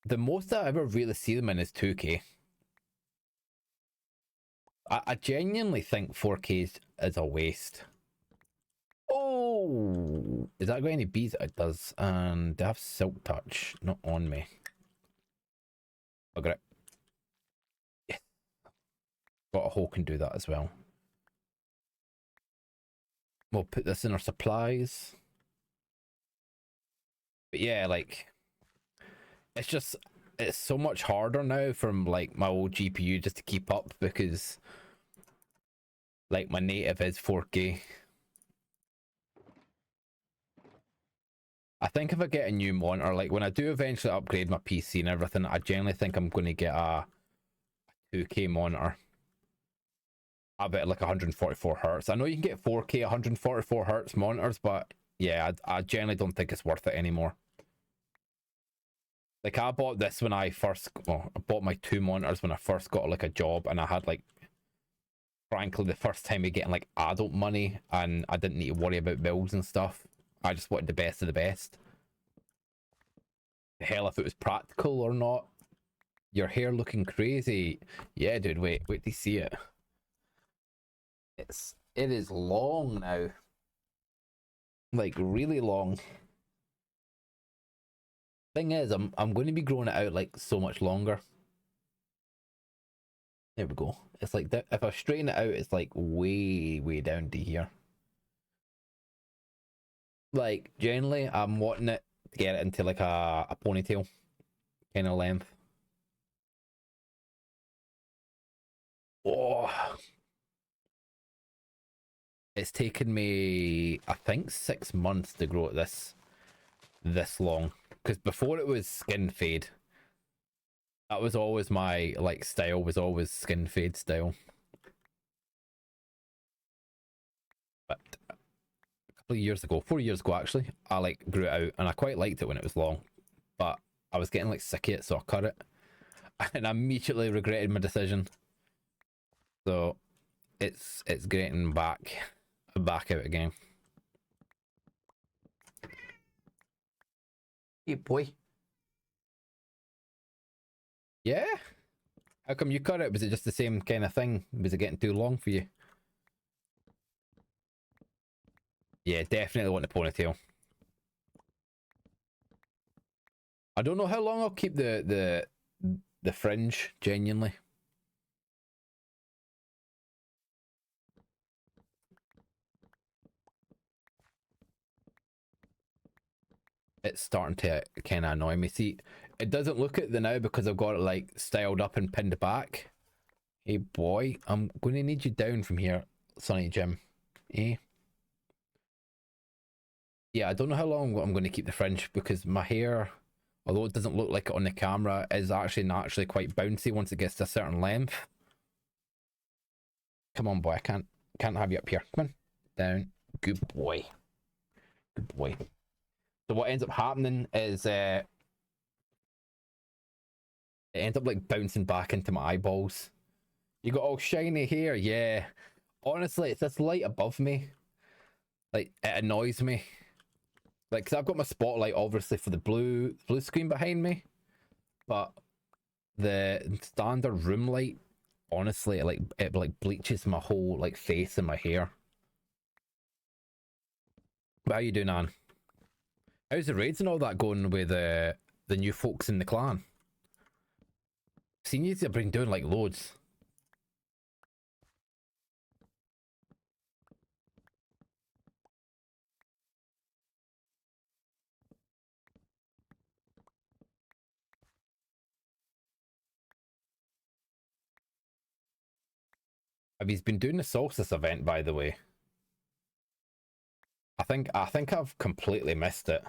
the most I ever really see them in is 2K. I genuinely think 4K is a waste. Oh, is that got any bees? It does. And they have Silk Touch, not on me. I got it. Yes. Got a hole can do that as well. We'll put this in our supplies. But yeah, like it's so much harder now from like my old GPU just to keep up, because like my native is 4K. I think if I get a new monitor, like when I do eventually upgrade my PC and everything, I generally think I'm going to get a 2K monitor. I bet like 144 hertz. I know you can get 4K 144 hertz monitors, but yeah, I generally don't think it's worth it anymore. Like I bought this when I bought my 2 monitors when I first got like a job, and I had like, frankly, the first time of getting like adult money, and I didn't need to worry about bills and stuff. I just wanted the best of the best. The hell if it was practical or not. Your hair looking crazy. Yeah, dude, wait till you see it. It is long now. Like really long. Thing is, I'm going to be growing it out like so much longer. There we go. It's like that. If I straighten it out, it's like way down to here. Like generally, I'm wanting it to get it into like a ponytail kind of length. Oh, it's taken me I think 6 months to grow it this long. Because before it was skin fade. That was always my like style. Was always skin fade style. But a couple of years ago, 4 years ago actually, I like grew it out and I quite liked it when it was long. But I was getting like sick of it, so I cut it, and I immediately regretted my decision. So it's getting back out again. Hey boy. Yeah. How come you cut it? Was it just the same kind of thing? Was it getting too long for you? Yeah, definitely want a ponytail. I don't know how long I'll keep the fringe, genuinely. It's starting to kind of annoy me. See, it doesn't look at the now because I've got it like styled up and pinned back. Hey boy, I'm going to need you down from here, Sonny Jim. Eh? Yeah, I don't know how long I'm going to keep the fringe because my hair, although it doesn't look like it on the camera, is actually naturally quite bouncy once it gets to a certain length. Come on, boy, I can't have you up here. Come on, down. Good boy. Good boy. So what ends up happening is it ends up like bouncing back into my eyeballs. You got all shiny hair, yeah. Honestly, it's this light above me. Like it annoys me. Like, cause I've got my spotlight obviously for the blue screen behind me, but the standard room light, honestly, it bleaches my whole like face and my hair. But how you doing, Anne? How's the raids and all that going with the new folks in the clan? Seen you have been doing like loads. Have you been doing the solstice event, by the way? I think I've completely missed it.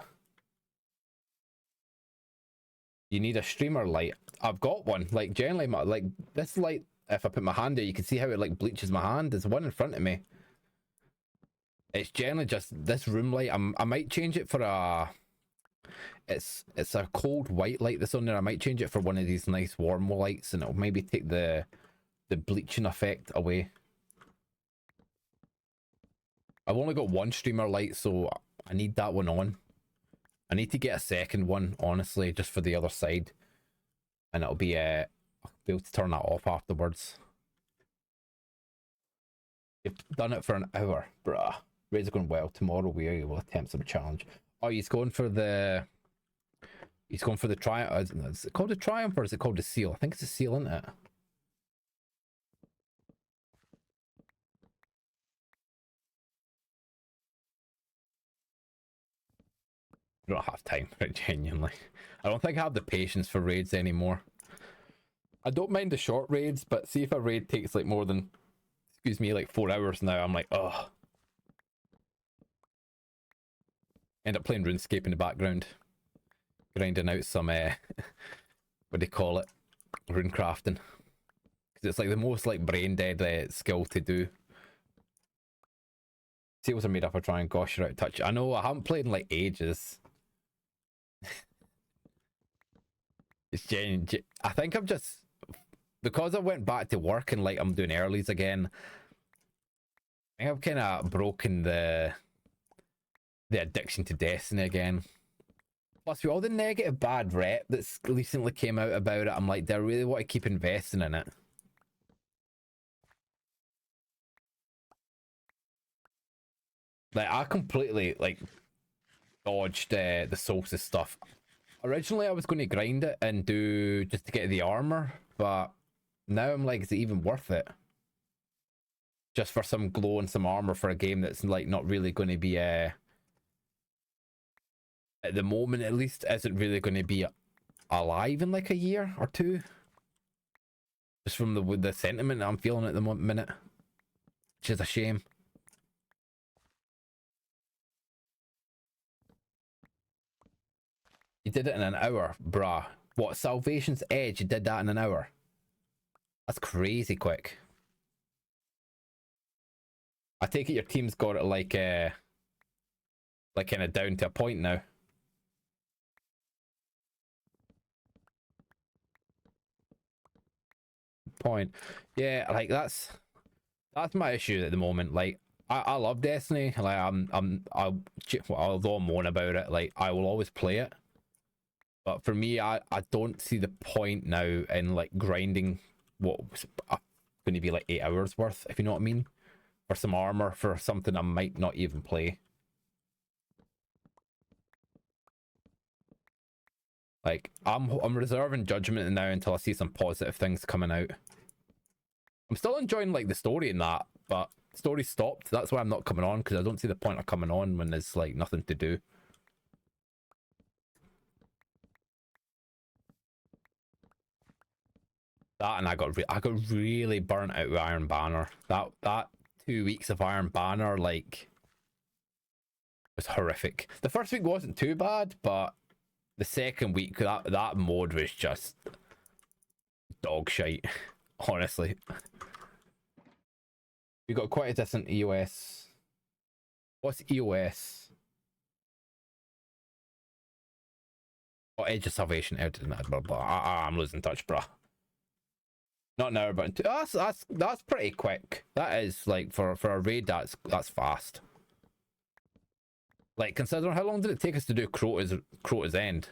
You need a streamer light. I've got one. Like generally, like this light. If I put my hand there, you can see how it like bleaches my hand. There's one in front of me. It's generally just this room light. I might change it for a. It's a cold white light that's on there. I might change it for one of these nice warm lights, and it'll maybe take the bleaching effect away. I've only got one streamer light, so I need that one on. I need to get a second one, honestly, just for the other side, and it'll be I'll be able to turn that off afterwards. You've done it for an hour, bruh. Raids are going well. Tomorrow we will attempt some challenge. Oh, he's going for the triumph. Is it called a triumph or is it called a seal? I think it's a seal, isn't it? I don't have time, genuinely. I don't think I have the patience for raids anymore. I don't mind the short raids, but see if a raid takes like more than, excuse me, like 4 hours now, I'm like, oh. End up playing RuneScape in the background. Grinding out some, what do you call it? Rune crafting. Because it's like the most like brain dead skill to do. Seals are made up of trying gosh you're out of touch. I know, I haven't played in like ages. It's I think I'm just, because I went back to work and like I'm doing earlies again, I think I've kind of broken the addiction to Destiny again. Plus, with all the negative bad rep that's recently came out about it, I'm like, do I really want to keep investing in it? Like I completely like dodged the solstice stuff. Originally I was going to grind it and do just to get the armor, but now I'm like, is it even worth it? Just for some glow and some armor for a game that's like not really going to be at the moment at least isn't really going to be alive in like a year or two. Just from the sentiment I'm feeling at the minute, which is a shame. You did it in an hour, bruh. What, Salvation's Edge? You did that in an hour? That's crazy quick. I take it your team's got it like kind of down to a point now. Point. Yeah, like that's my issue at the moment. Like I love Destiny. Like although I'm moan about it, like I will always play it. But for me, I don't see the point now in like grinding what was going to be like 8 hours worth, if you know what I mean, for some armor for something I might not even play. Like I'm reserving judgment now until I see some positive things coming out. I'm still enjoying like the story in that, but story stopped. That's why I'm not coming on, because I don't see the point of coming on when there's like nothing to do. That, and I got really burnt out with Iron Banner. That 2 weeks of Iron Banner like was horrific. The first week wasn't too bad, but the second week that mode was just dog shite. Honestly, we got quite a decent EOS. What's EOS? Oh, Edge of Salvation. I'm losing touch, bro. Not an hour, but that's pretty quick. That is like for a raid. That's fast. Like considering how long did it take us to do Crota's End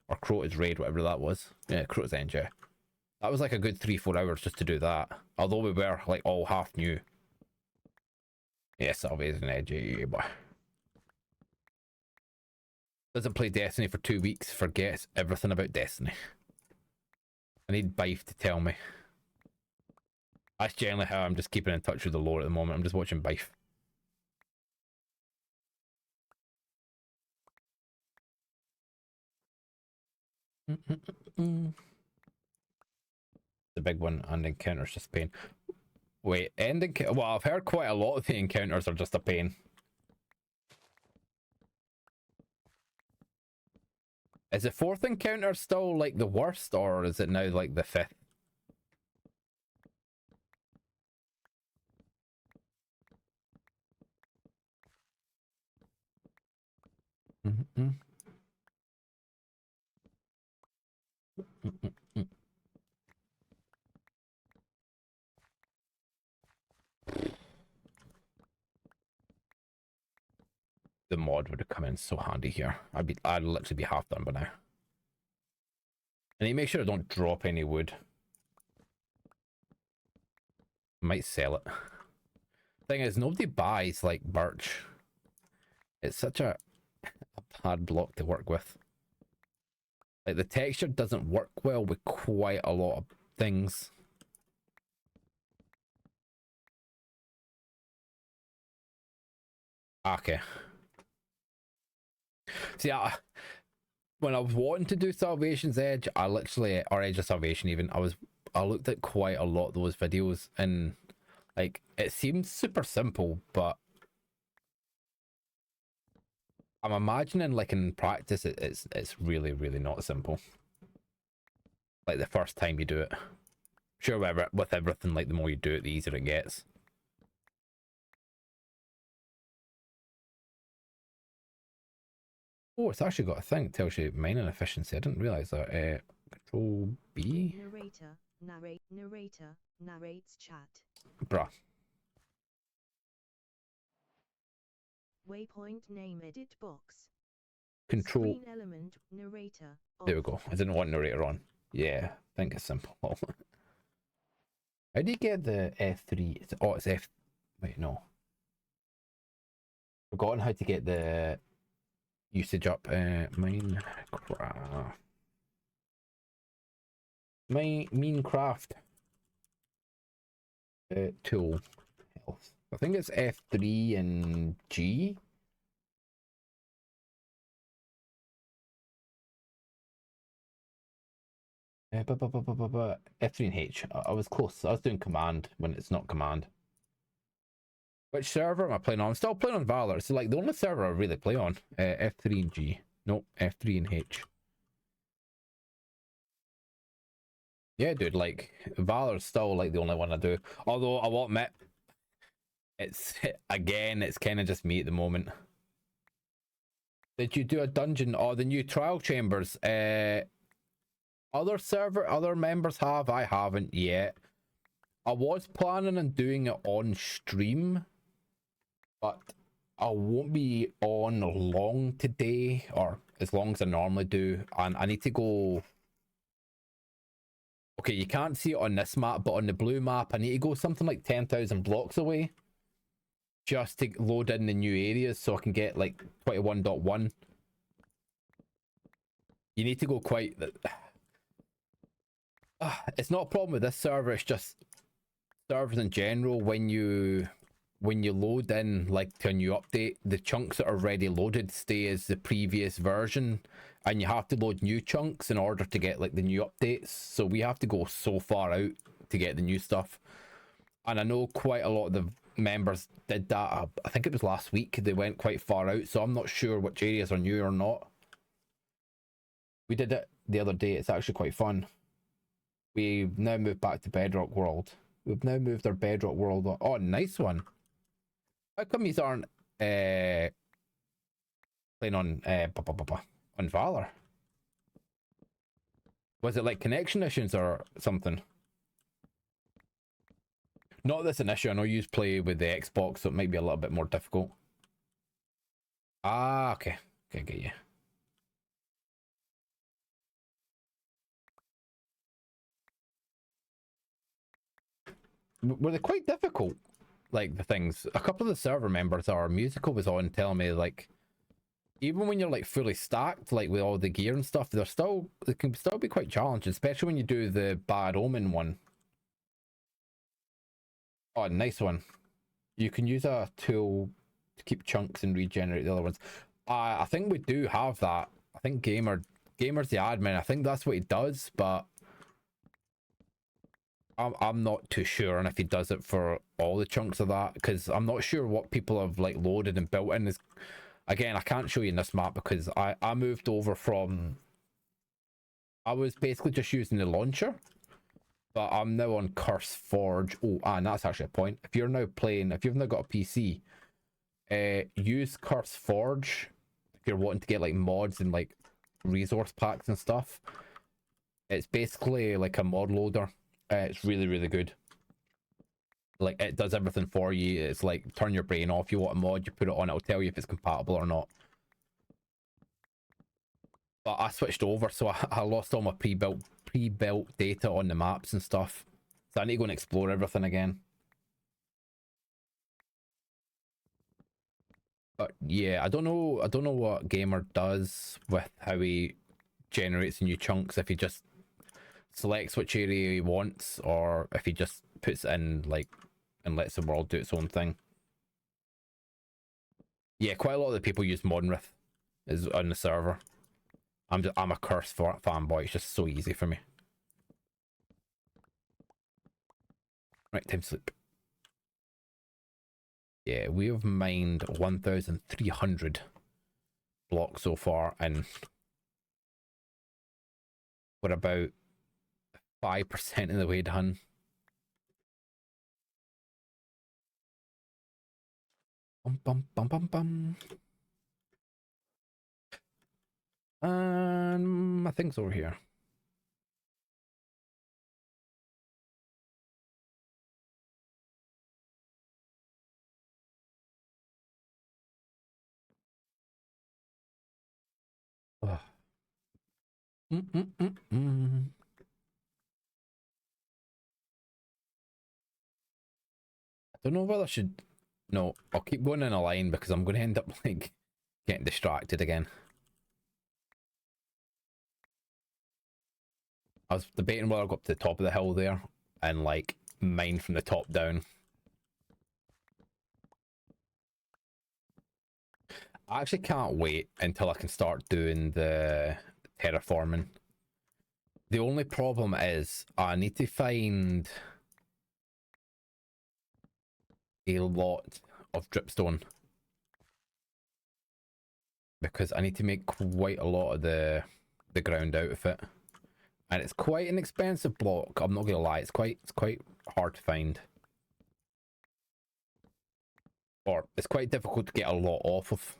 or Crota's Raid, whatever that was. Yeah, Crota's End. Yeah, that was like a good 3-4 hours just to do that. Although we were like all half new. Yeah, Salvation Edge, yeah, boy. Doesn't play Destiny for 2 weeks, forgets everything about Destiny. I need Bife to tell me. That's generally how I'm just keeping in touch with the lore at the moment. I'm just watching Bife. The big one, and encounters just pain. Wait, well, I've heard quite a lot of the encounters are just a pain. Is the 4th encounter still like the worst, or is it now like the 5th? The mod would have come in so handy here. I'd literally be half done by now. And you make sure I don't drop any wood. Might sell it. Thing is, nobody buys like birch. It's such a hard block to work with. Like the texture doesn't work well with quite a lot of things. Okay. See, when I was wanting to do Salvation's Edge, I literally, or Edge of Salvation even, I looked at quite a lot of those videos, and like it seems super simple, but I'm imagining like in practice it's really not simple. Like the first time you do it. Sure, with everything, like the more you do it, the easier it gets. Oh, it's actually got a thing that tells you mining efficiency. I didn't realize that. Control B. Narrator narrates chat. Bruh. Waypoint name edit box. Control. Screen element narrator. Off. There we go. I didn't want narrator on. Yeah, I think it's simple. How do you get the F3? Oh, it's F. Wait, no. Forgotten how to get the usage up. Minecraft tool health. I think it's F3 and G. F3 and H. I was close. I was doing command when it's not command. Which server am I playing on? I'm still playing on Valor. It's like the only server I really play on. F3 and G. Nope, F3 and H. Yeah, dude, like Valor's still like the only one I do. Although I won't admit, it's again, it's kind of just me at the moment. Did you do a dungeon or the new trial chambers? Other members have. I haven't yet. I was planning on doing it on stream, but I won't be on long today, or as long as I normally do. And I need to go. Okay, you can't see it on this map, but on the blue map, I need to go something like 10,000 blocks away just to load in the new areas so I can get like 21.1. You need to go quite. It's not a problem with this server, it's just servers in general. When you load in like to a new update, the chunks that are already loaded stay as the previous version, and you have to load new chunks in order to get like the new updates. So we have to go so far out to get the new stuff, and I know quite a lot of the members did that. I think it was last week they went quite far out, so I'm not sure which areas are new or not. We did it the other day. It's actually quite fun. We've now moved back to Bedrock World. We've now moved our Bedrock World on. Oh, nice one. How come these aren't playing on Valor? Was it like connection issues or something? Not this an issue. I know you play with the Xbox, so it might be a little bit more difficult. Ah, okay. Okay, get you. Were they quite difficult? Like the things. A couple of the server members, our musical was on telling me like, even when you're like fully stacked, like with all the gear and stuff, they can still be quite challenging, especially when you do the Bad Omen one. Oh, nice one. You can use a tool to keep chunks and regenerate the other ones. I think we do have that. I think Gamer's the admin. I think that's what he does, but I'm not too sure on if he does it for all the chunks of that, because I'm not sure what people have like loaded and built in. Again, I can't show you in this map because I moved over from. I was basically just using the launcher, but I'm now on Curse Forge. Oh, and that's actually a point. If you've now got a PC, use Curse Forge if you're wanting to get like mods and like resource packs and stuff. It's basically like a mod loader. It's really, really good. Like, it does everything for you. It's like, turn your brain off. You want a mod, you put it on, it'll tell you if it's compatible or not. But I switched over, so I lost all my pre-built data on the maps and stuff. So I need to go and explore everything again. But yeah, I don't know what Gamer does with how he generates new chunks, if he just selects which area he wants, or if he just puts in like and lets the world do its own thing. Yeah, quite a lot of the people use Modernrith is on the server. I'm a Curse fanboy. It's just so easy for me. Right, time to sleep. Yeah, we have mined 1,300 blocks so far, and we're about 5% of the way done. Bum, bum, bum, bum, bum. My thing's over here. Ugh. I don't know whether I should No, I'll keep going in a line because I'm going to end up like getting distracted again. I was debating whether I go up to the top of the hill there and like mine from the top down. I actually can't wait until I can start doing the terraforming. The only problem is I need to find a lot of dripstone because I need to make quite a lot of the ground out of it, and it's quite an expensive block. I'm not gonna lie, it's quite hard to find, or it's quite difficult to get a lot off of.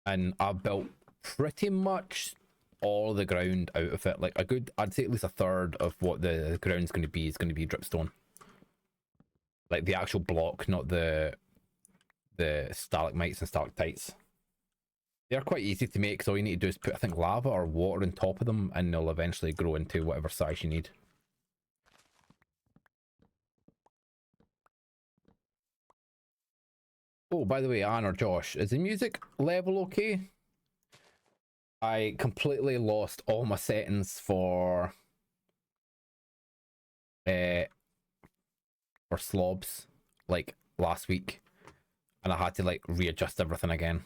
And I've built pretty much all the ground out of it. Like a good, I'd say at least a third of what the ground's going to be is going to be dripstone. Like the actual block, not the stalagmites and stalactites. They're quite easy to make, so all you need to do is put, I think, lava or water on top of them, and they'll eventually grow into whatever size you need. Oh, by the way, Anne or Josh, is the music level okay? I completely lost all my settings for slobs like last week, and I had to like readjust everything again.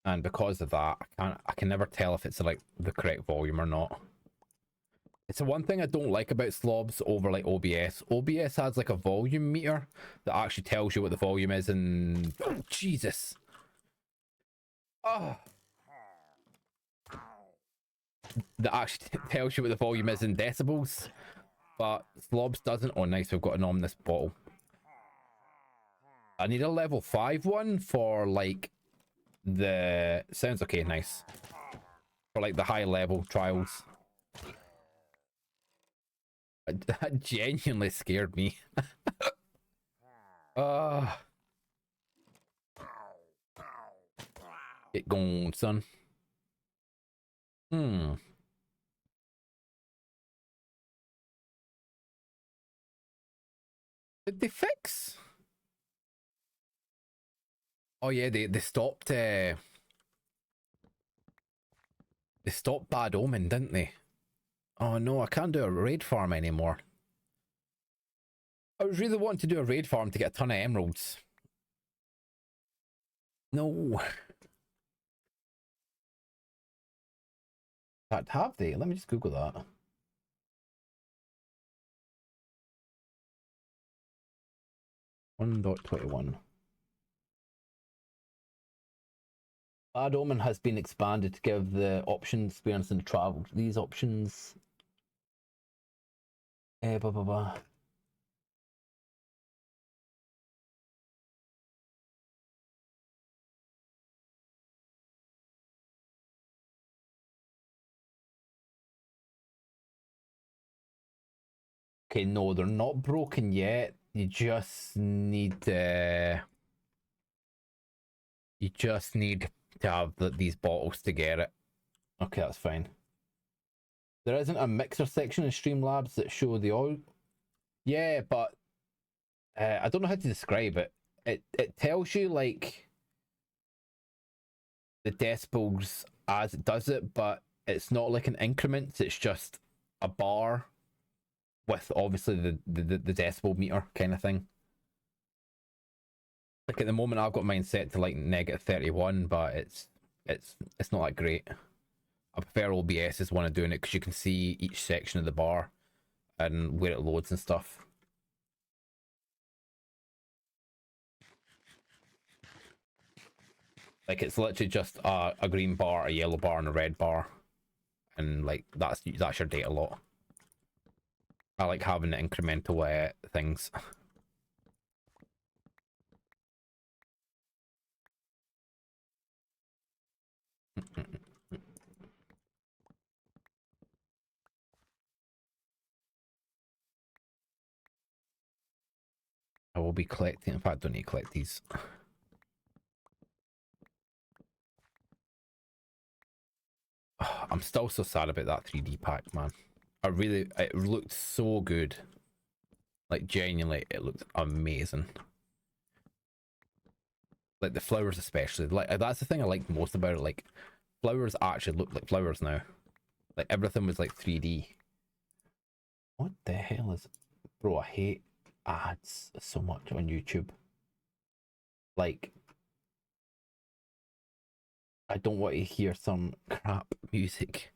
And because of that, I can never tell if it's like the correct volume or not. It's the one thing I don't like about slobs over like OBS. OBS has like a volume meter that actually tells you what the volume is, and oh, Jesus. Oh. That actually tells you what the volume is in decibels, but slobs doesn't. Oh, nice, we've got an ominous bottle. I need a level 5 one for like the sounds okay, nice. For like the high level trials. That genuinely scared me. uh Get going, son. Did they fix? Oh yeah, they stopped they stopped Bad Omen, didn't they? Oh no, I can't do a raid farm anymore. I was really wanting to do a raid farm to get a ton of emeralds. No. In fact, have they? Let me just Google that. One 1.21. Bad Omen has been expanded to give the options experience and travel. These options. Blah blah blah. Okay, no, they're not broken yet. You just need to have these bottles to get it. Okay, that's fine. There isn't a mixer section in Streamlabs that show the oil. Yeah, but I don't know how to describe it. It tells you like the decibels as it does it, but it's not like an increment. It's just a bar with obviously the decibel meter kind of thing. Like at the moment, I've got mine set to like -31, but it's not that great. I prefer OBS's one of doing it because you can see each section of the bar and where it loads and stuff. Like it's literally just a green bar, a yellow bar, and a red bar, and like that's your data lot. I like having incremental things. I will be collecting. In fact, I don't need to collect these. I'm still so sad about that 3D pack, man. it looked so good. Like genuinely, it looked amazing. Like the flowers especially. Like that's the thing I liked most about it. Like flowers actually look like flowers now. Like everything was like 3D. What the hell is, bro? I hate ads so much on YouTube. Like I don't want to hear some crap music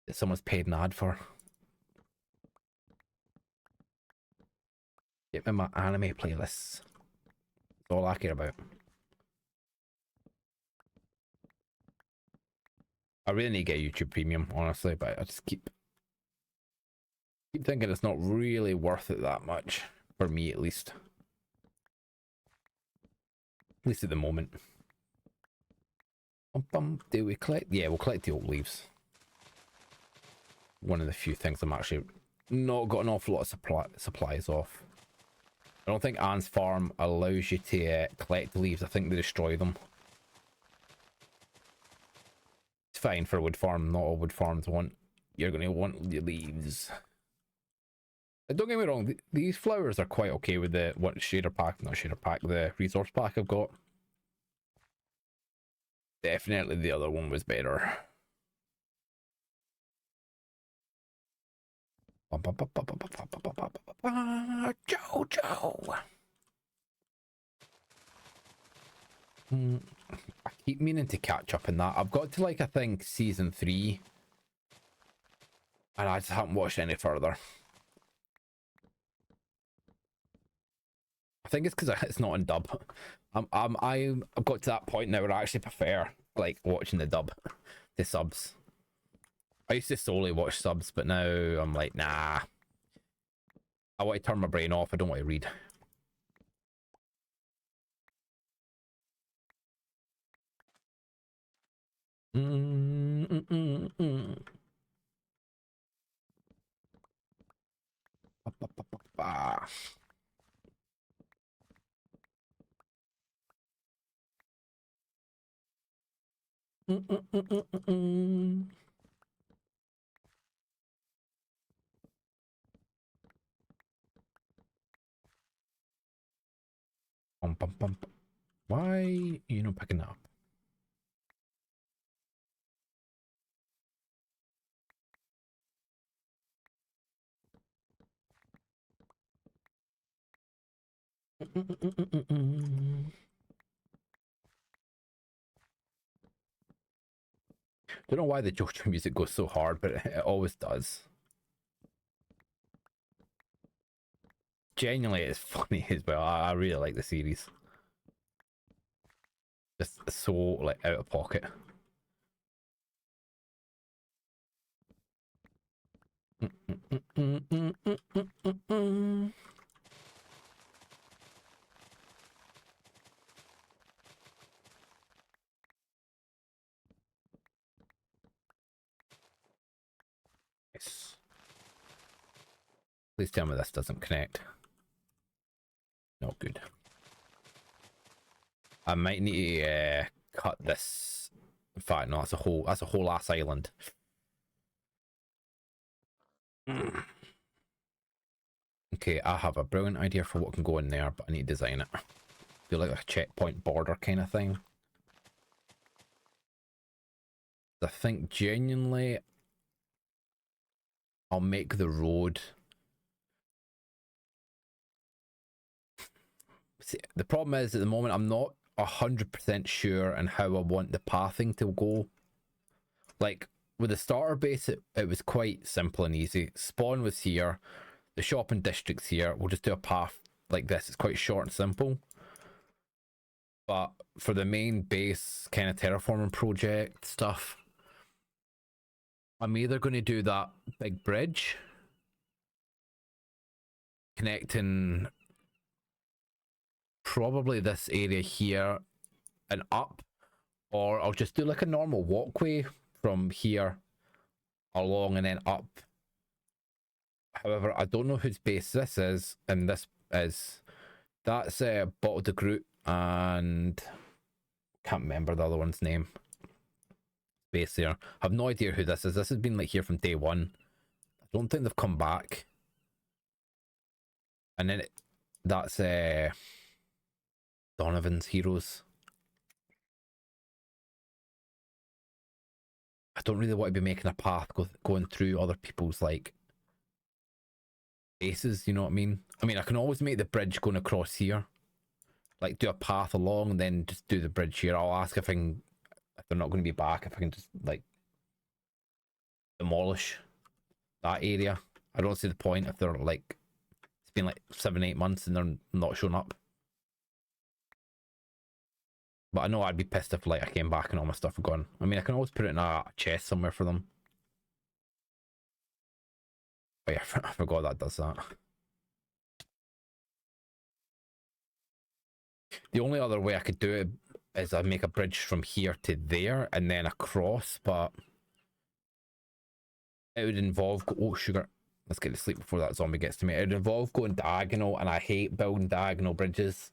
that someone's paid an ad for. Get me my anime playlists. That's all I care about. I really need to get YouTube Premium, honestly, but I just keep thinking it's not really worth it that much for me, at least. At least at the moment. Do we collect? Yeah, we'll collect the oak leaves. One of the few things I'm actually not got an awful lot of supplies off. I don't think Anne's farm allows you to collect leaves. I think they destroy them. It's fine for a wood farm. Not all wood farms want. You're going to want the leaves. Don't get me wrong. These flowers are quite okay with the shader pack, not shader pack. The resource pack I've got. Definitely the other one was better. Jojo. I keep meaning to catch up in that. I've got to like I think season 3, and I just haven't watched any further. I think it's because it's not in dub. I've got to that point now where I actually prefer like watching the dub to subs. I used to solely watch subs, but now I'm like, nah. I want to turn my brain off. I don't want to read. Why you not picking up? Don't know why the JoJo music goes so hard, but it always does. Genuinely, it's funny as well. I really like the series. Just so like out of pocket. Nice. Please tell me this doesn't connect. Not good. I might need to cut this. In fact, no, that's a whole ass island. Okay, I have a brilliant idea for what can go in there, but I need to design it. Do like a checkpoint border kind of thing. I think genuinely I'll make the road. See, the problem is at the moment I'm not 100% sure on how I want the pathing to go. Like with the starter base, it was quite simple and easy. Spawn was here, the shopping district's here. We'll just do a path like this. It's quite short and simple. But for the main base kind of terraforming project stuff, I'm either going to do that big bridge connecting probably this area here and up, or I'll just do like a normal walkway from here along and then up. However, I don't know whose base this is, and this is, that's Bottle de Groot, and can't remember the other one's name. base there. I have no idea who this is. This has been like here from day one. I don't think they've come back. And then that's Donovan's Heroes. I don't really want to be making a path going through other people's like bases, you know what I mean? I mean, I can always make the bridge going across here. Like do a path along and then just do the bridge here. I'll ask if they're not going to be back, if I can just like demolish that area. I don't see the point if they're like, it's been like 7-8 months and they're not showing up. But I know I'd be pissed if like I came back and all my stuff were gone. I mean, I can always put it in a chest somewhere for them. Oh yeah, I forgot that does that. The only other way I could do it is I make a bridge from here to there and then across, but it would involve... Oh, sugar. Let's get to sleep before that zombie gets to me. It would involve going diagonal, and I hate building diagonal bridges.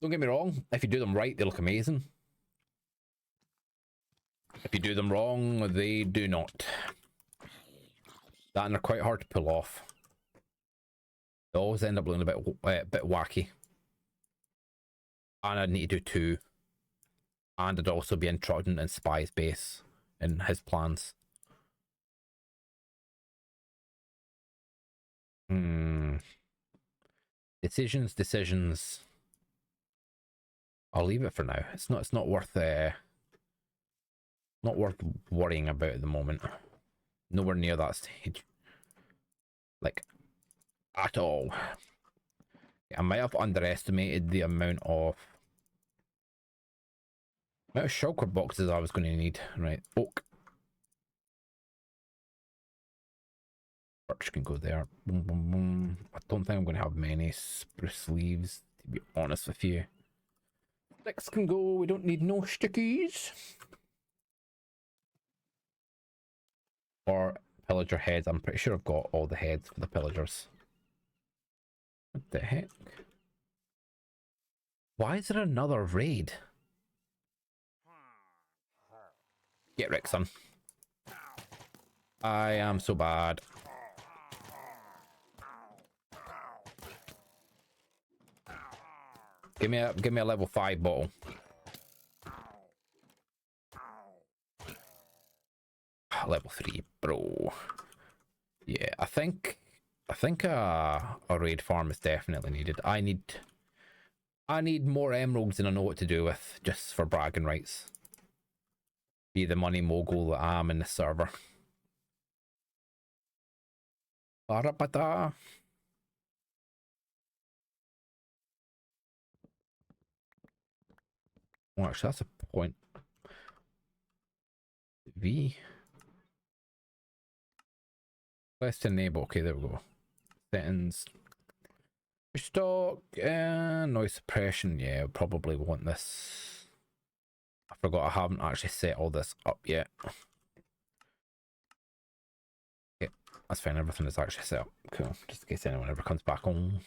Don't get me wrong, if you do them right, they look amazing. If you do them wrong, they do not. That and they're quite hard to pull off. They always end up looking a bit wacky. And I'd need to do 2. And I'd also be intruding in Spy's base in his plans. Decisions. I'll leave it for now. It's not worth worrying about at the moment. Nowhere near that stage. Like at all. I might have underestimated the amount of shulker boxes I was going to need. Right, oak. Birch can go there. Boom, boom, boom. I don't think I'm going to have many spruce leaves, to be honest with you. Sticks can go. We don't need no stickies. Or pillager heads. I'm pretty sure I've got all the heads for the pillagers. What the heck? Why is there another raid? Get wrecked, son. I am so bad. Give me a level 5 bottle. Level 3, bro. Yeah, I think a raid farm is definitely needed. I need more emeralds than I know what to do with, just for bragging rights. Be the money mogul that I am in the server. Barabada. Oh, actually, that's a point. V. Let's enable. Okay, there we go. Settings. Stock and noise suppression. Yeah, I'll probably want this. I forgot I haven't actually set all this up yet. Okay, that's fine. Everything is actually set up. Cool. Just in case anyone ever comes back on.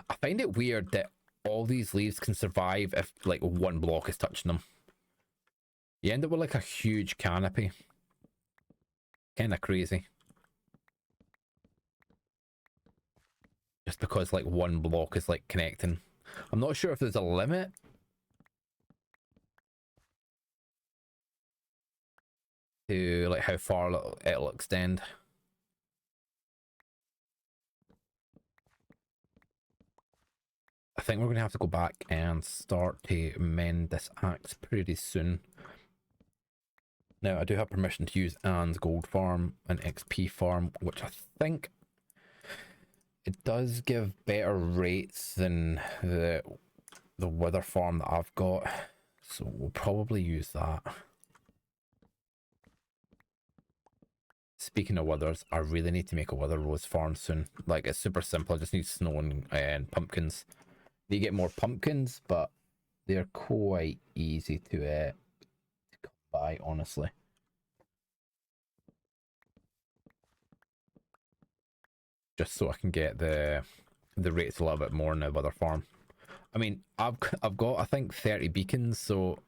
I find it weird that all these leaves can survive if like one block is touching them. You end up with like a huge canopy. Kind of crazy. Just because like one block is like connecting. I'm not sure if there's a limit. To like how far it'll extend. I think we're going to have to go back and start to mend this axe pretty soon. Now, I do have permission to use Anne's gold farm and XP farm, which I think it does give better rates than the wither farm that I've got. So we'll probably use that. Speaking of withers, I really need to make a wither rose farm soon. Like, it's super simple. I just need snow and pumpkins. You get more pumpkins, but they're quite easy to come by, honestly. Just so I can get the rates a little bit more in the wither farm. I mean, I've got I think 30 beacons, so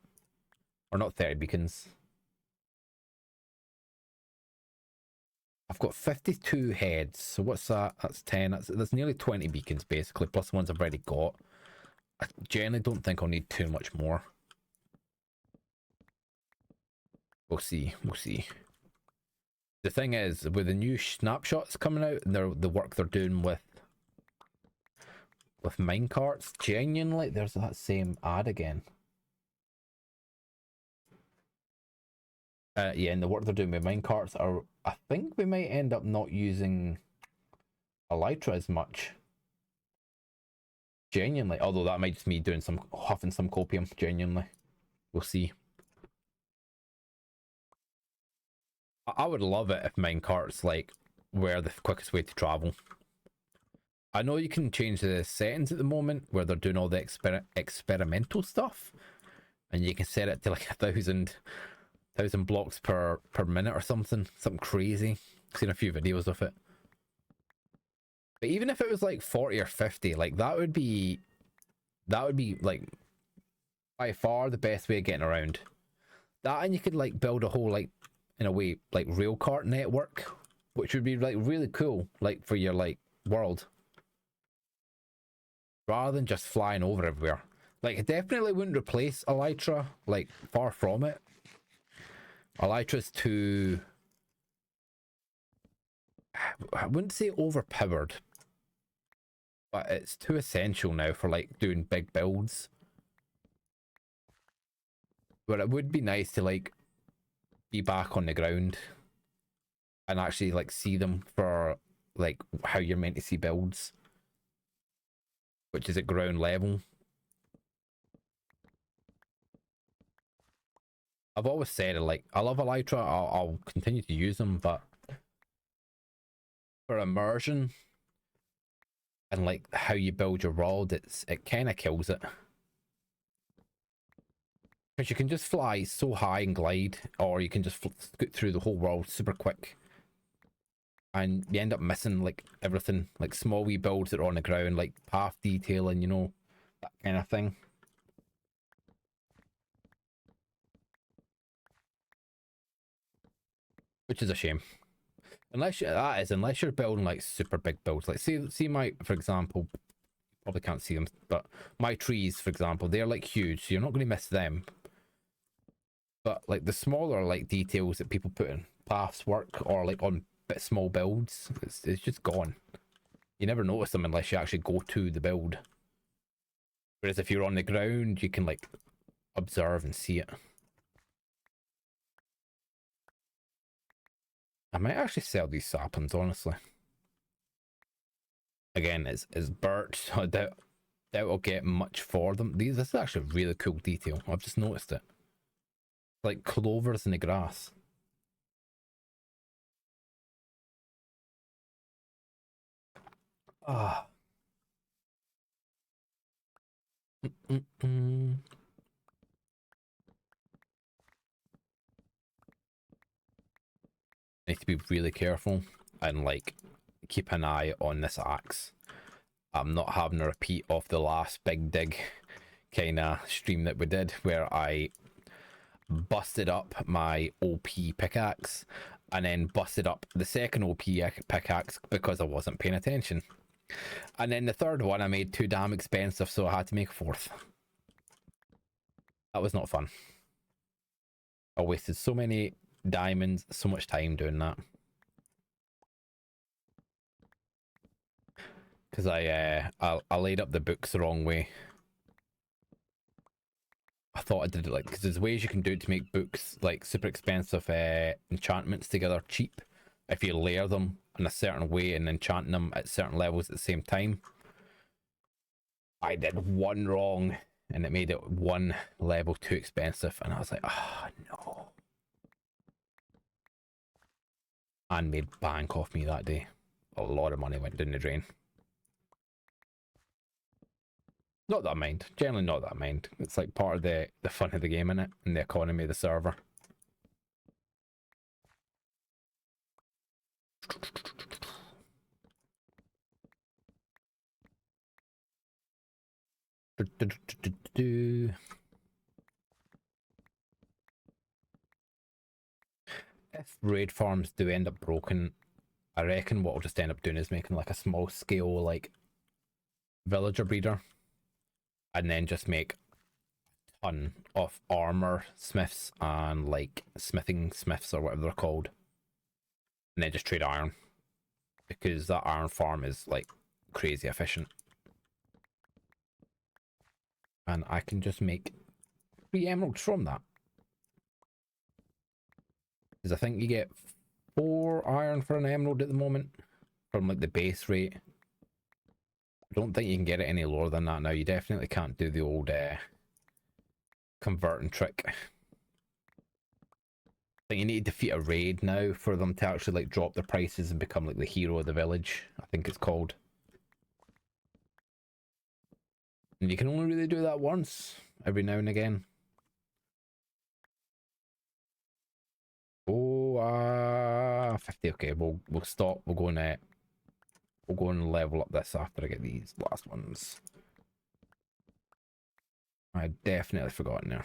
or not 30 beacons. I've got 52 heads, so what's that? That's 10. That's nearly 20 beacons basically, plus the ones I've already got. I generally don't think I'll need too much more. We'll see. We'll see. The thing is, with the new snapshots coming out, and the work they're doing with minecarts, genuinely, there's that same ad again. Yeah, and the work they're doing with minecarts are, I think we might end up not using elytra as much. Genuinely, although that might just me doing some huffing some copium. Genuinely, we'll see. I would love it if minecarts like were the quickest way to travel. I know you can change the settings at the moment where they're doing all the experimental stuff, and you can set it to like 1,000 blocks per minute or something crazy. I've seen a few videos of it. But even if it was like 40 or 50, like that would be like by far the best way of getting around. That, and you could like build a whole like, in a way, like rail cart network, which would be like really cool, like for your like world, rather than just flying over everywhere. Like, it definitely wouldn't replace elytra, like far from it. Elytra's too, I wouldn't say overpowered, but it's too essential now for like doing big builds. But it would be nice to like be back on the ground and actually like see them for like how you're meant to see builds, which is at ground level. I've always said it, like I love elytra. I'll continue to use them, but for immersion and like how you build your world, it kind of kills it. Because you can just fly so high and glide, or you can just scoot through the whole world super quick, and you end up missing like everything, like small wee builds that are on the ground, like path detailing, you know, that kind of thing. Which is a shame. Unless you're building like super big builds, like see my, for example, probably can't see them, but my trees, for example, they're like huge, so you're not going to miss them. But like the smaller like details that people put in paths work or like on small builds, it's just gone. You never notice them unless you actually go to the build. Whereas if you're on the ground, you can like observe and see it. I might actually sell these saplings, honestly. Again, it's birch, so I doubt I'll get much for them. This is actually a really cool detail. I've just noticed it. Like clovers in the grass. Ah. Need to be really careful and like keep an eye on this axe. I'm not having a repeat of the last big dig kind of stream that we did where I busted up my OP pickaxe and then busted up the second OP pickaxe because I wasn't paying attention. And then the third one I made too damn expensive, so I had to make a fourth. That was not fun. I wasted so many diamonds, so much time doing that. Because I laid up the books the wrong way. I thought I did it like, because there's ways you can do it to make books like super expensive enchantments together cheap if you layer them in a certain way and enchant them at certain levels at the same time. I did one wrong and it made it one level too expensive, and I was like, ah, oh, no. And made bank off me that day. A lot of money went down the drain. Not that I mind. Generally not that I mind. It's like part of the fun of the game, in it, and the economy of the server. If raid farms do end up broken, I reckon what I'll just end up doing is making like a small scale like villager breeder, and then just make a ton of armor smiths and like smithing smiths or whatever they're called, and then just trade iron, because that iron farm is like crazy efficient, and I can just make 3 emeralds from that. Because I think you get 4 iron for an emerald at the moment from like the base rate. I don't think you can get it any lower than that now. You definitely can't do the old converting trick. I think you need to defeat a raid now for them to actually like drop the prices and become like the hero of the village, I think it's called. And you can only really do that once every now and again. Oh, 50. Okay, we'll stop. We'll go and level up this after I get these last ones. I definitely forgotten there.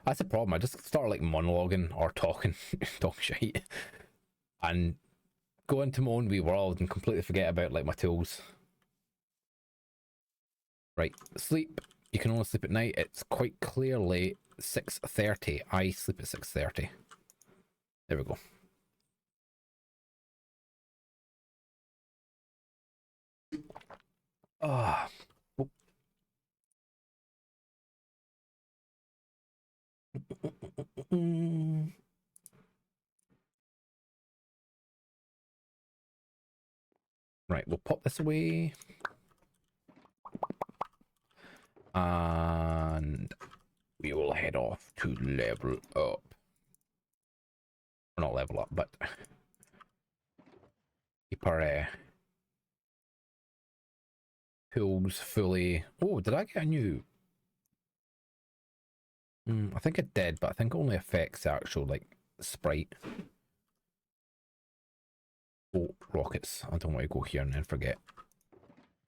That's the problem. I just start like monologuing or talking shit, and go into my own wee world and completely forget about like my tools. Right, sleep. You can only sleep at night. It's quite clearly 6:30. I sleep at 6:30. There we go. Ah. Oh. Right, we'll pop this away. And we will head off to level up. Or not level up, but keep our tools fully. Oh, did I get a new? I think it did, but I think it only affects the actual like sprite. Oh, rockets. I don't want to go here and then forget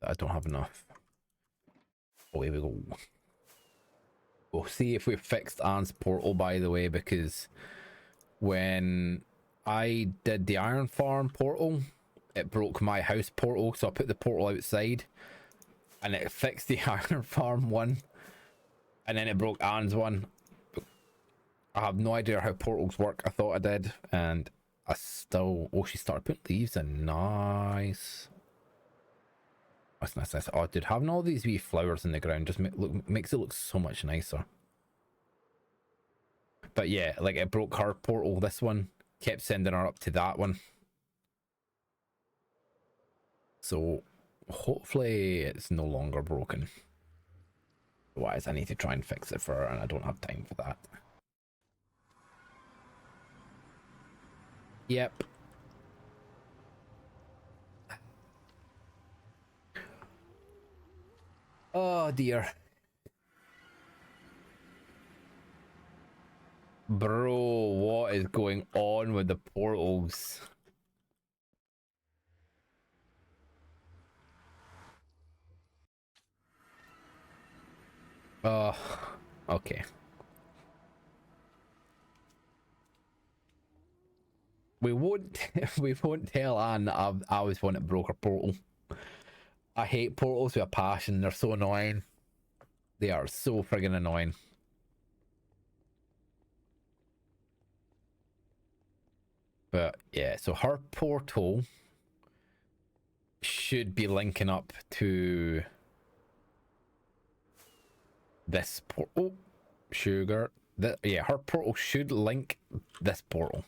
that I don't have enough. Oh, here we go. We'll see if we've fixed Anne's portal, by the way, because when I did the iron farm portal, it broke my house portal, so I put the portal outside and it fixed the iron farm one, and then it broke Anne's one. I have no idea how portals work. I thought I did, and I still... Oh, she started putting leaves in. Nice. That's nice. Oh, dude, having all these wee flowers in the ground just makes it look so much nicer. But yeah, like it broke her portal, this one. Kept sending her up to that one. So hopefully it's no longer broken. Otherwise I need to try and fix it for her, and I don't have time for that. Yep. Oh dear. Bro, what is going on with the portals? Oh, okay. We won't we won't tell Anne that I was one that broke her portal. I hate portals with a passion. They're so annoying. They are so friggin' annoying. But yeah, so her portal should be linking up to this portal. Oh, sugar. Yeah, her portal should link this portal.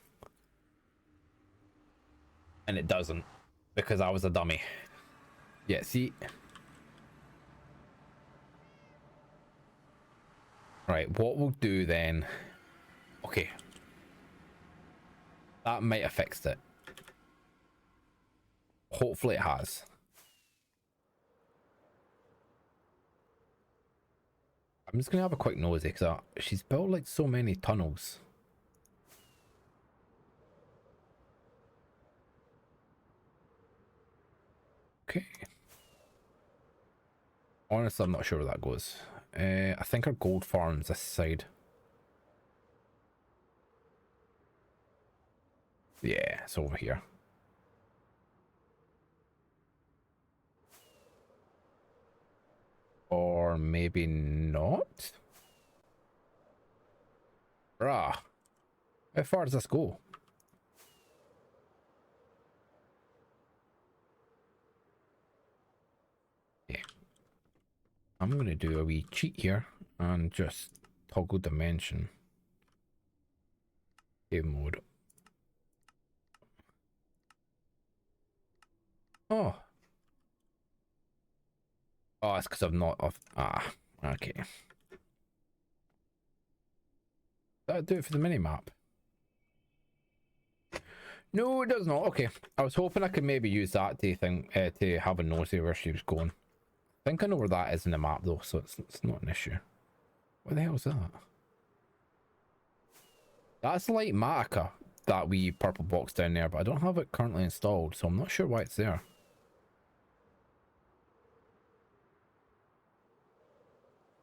And it doesn't, because I was a dummy. Yeah, see? Right, what we'll do then... Okay. That might have fixed it. Hopefully it has. I'm just gonna have a quick nosy, because she's built like so many tunnels. Okay. Honestly, I'm not sure where that goes. I think our gold farm's this side. Yeah, it's over here. Or maybe not? Bruh. How far does this go? Yeah. I'm gonna do a wee cheat here and just toggle dimension. Game mode. Oh. Oh, it's because I'm not off. Ah, okay. That'll do it for the mini map. No, it does not. Okay. I was hoping I could maybe use that to have a nosy where she was going. I think I know where that is in the map though, so it's not an issue. What the hell is that? That's like Matica, that wee purple box down there, but I don't have it currently installed, so I'm not sure why it's there.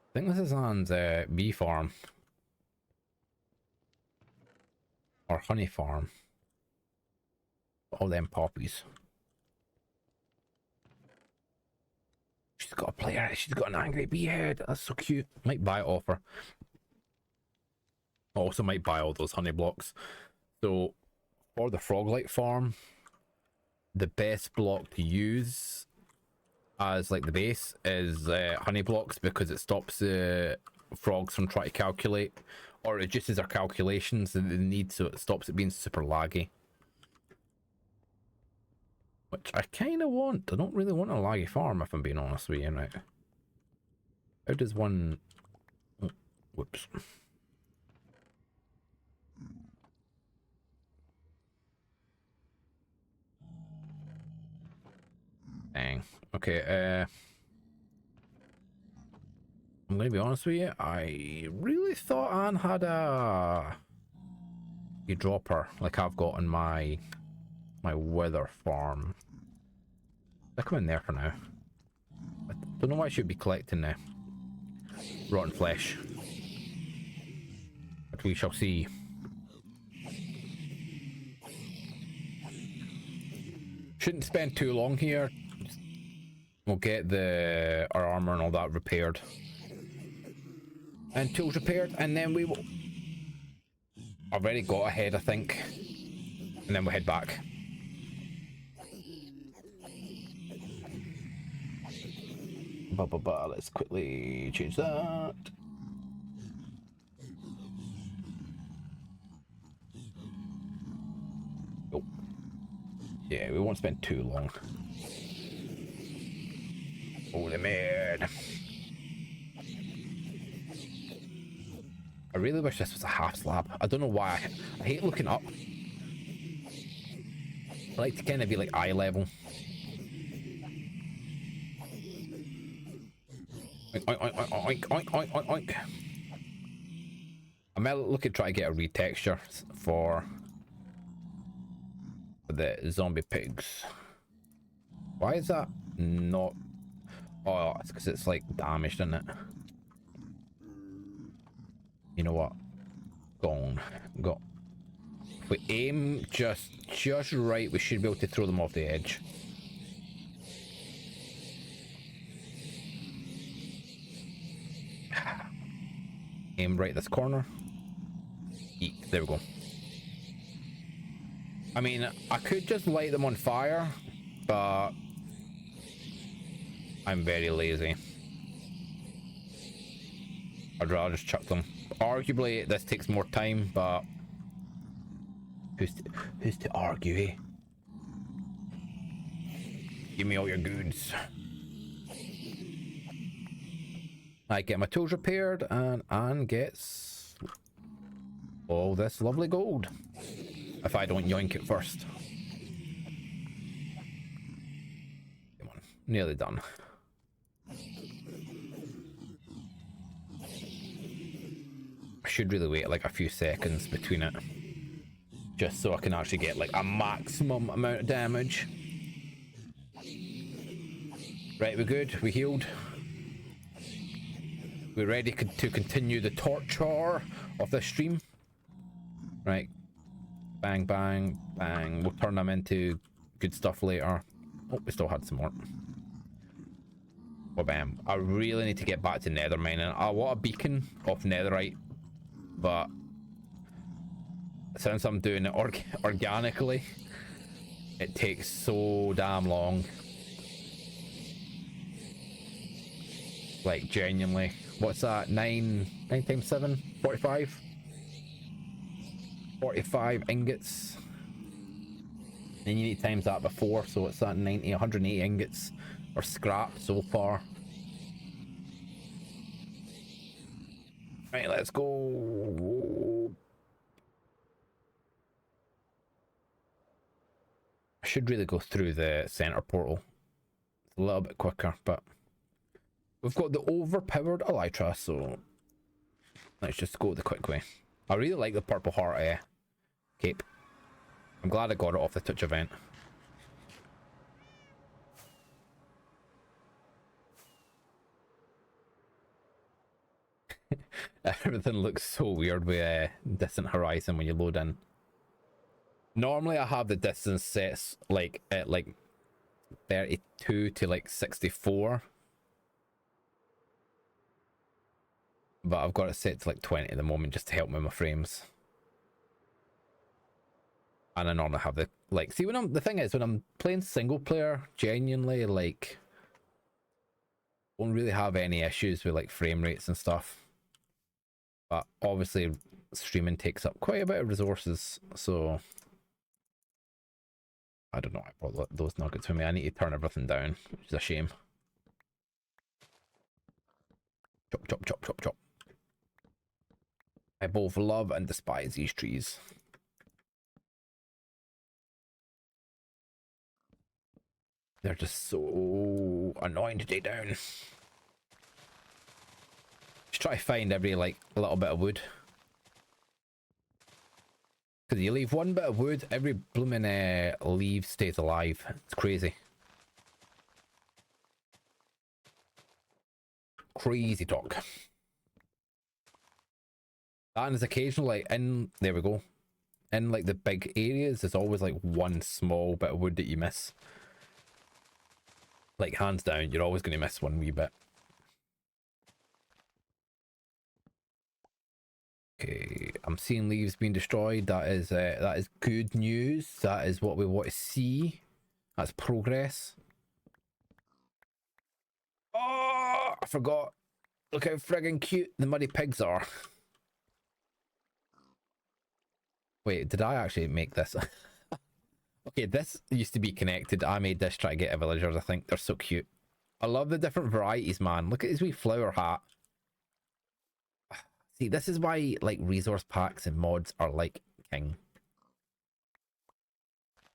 I think this is Anne's bee farm. Or honey farm. All them poppies. She's got a player. She's got an angry bee head. That's so cute. Might buy it off her. Also might buy all those honey blocks. So for the froglight farm, the best block to use as like the base is honey blocks, because it stops the frogs from trying to calculate, or it reduces their calculations that they need, so it stops it being super laggy. Which I kind of want. I don't really want a laggy farm, if I'm being honest with you, right? How does one... Oh, whoops. Dang. Okay, I'm gonna be honest with you, I really thought Anne had a dropper like I've got on my wither farm. I come in there for now. I don't know why I should be collecting the rotten flesh, but we shall see. Shouldn't spend too long here. We'll get our armor and all that repaired, and tools repaired, and then we will... I've already got ahead, I think, and then we'll head back. Let's quickly change that. Oh. Yeah, we won't spend too long. Holy man. I really wish this was a half slab. I don't know why. I hate looking up. I like to kind of be like eye level. Oink, oink, oink, oink, oink, oink, oink, oink. I might look at trying to get a retexture for the zombie pigs. Why is that not... Oh, it's because it's like damaged, isn't it? You know what? Go. If we aim just right, we should be able to throw them off the edge. Aim right this corner. Eek, there we go. I mean, I could just light them on fire, but I'm very lazy. I'd rather just chuck them. Arguably, this takes more time, but who's to argue, eh? Give me all your goods. I get my tools repaired, and Anne gets all this lovely gold. If I don't yoink it first. Come on, nearly done. I should really wait like a few seconds between it, just so I can actually get like a maximum amount of damage. Right, we're good. We healed. We're ready to continue the torture of this stream. Right. Bang, bang, bang. We'll turn them into good stuff later. Oh, we still had some more. Well, bam. I really need to get back to nether mining. I want a beacon of netherite, but since I'm doing it organically, it takes so damn long. Like, genuinely. What's that? 9 times 7? 45? 45 ingots. Then you need times that before, so it's that 90, 180 ingots or scrap so far. Right, let's go. I should really go through the center portal. It's a little bit quicker, but we've got the overpowered elytra, so let's just go the quick way. I really like the purple heart cape. I'm glad I got it off the touch event. Everything looks so weird with distant horizon when you load in. Normally I have the distance sets like at like 32 to like 64. But I've got it set to like 20 at the moment just to help me with my frames. And I normally have the like, see, when the thing is, when I'm playing single player, genuinely like don't really have any issues with like frame rates and stuff. But obviously streaming takes up quite a bit of resources, so I don't know. I brought those nuggets with me. I need to turn everything down, which is a shame. Chop, chop, chop, chop, chop. I both love and despise these trees. They're just so annoying to take down. Just try to find every like a little bit of wood. Because you leave one bit of wood, every blooming leaf stays alive. It's crazy. Crazy talk. That and is occasionally like in, there we go. In like the big areas, there's always like one small bit of wood that you miss. Like hands down, you're always going to miss one wee bit. Okay, I'm seeing leaves being destroyed. That is good news. That is what we want to see. That's progress. Oh, I forgot. Look how friggin' cute the muddy pigs are. Wait, did I actually make this? Okay, this used to be connected. I made this try to get a villagers, I think. They're so cute. I love the different varieties, man. Look at his wee flower hat. See, this is why like resource packs and mods are like king.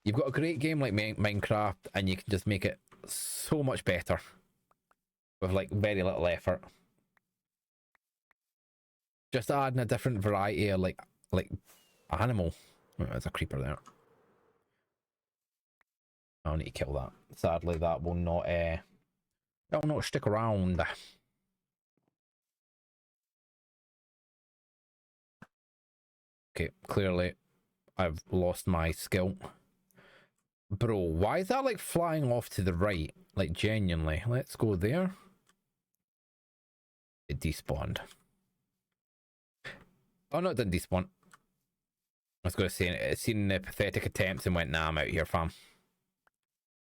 You've got a great game like Minecraft and you can just make it so much better with like very little effort. Just adding a different variety of like animal. Oh, there's a creeper there. I'll need to kill that. Sadly, that will not stick around. Okay, clearly I've lost my skill. Bro, why is that like flying off to the right? Like genuinely. Let's go there. It despawned. Oh no, it didn't despawn. I was going to say, it's seen the pathetic attempts and went, nah, I'm out here, fam.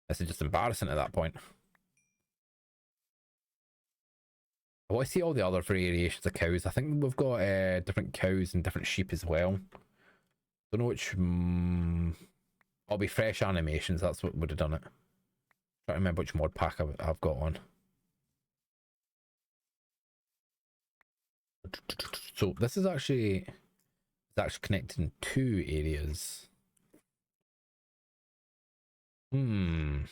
This is just embarrassing at that point. I want to see all the other variations of cows. I think we've got different cows and different sheep as well. Don't know which... I'll be fresh animations. That's what would have done it. Try to remember which mod pack I've got on. So this is actually... It's actually connected in 2 areas. I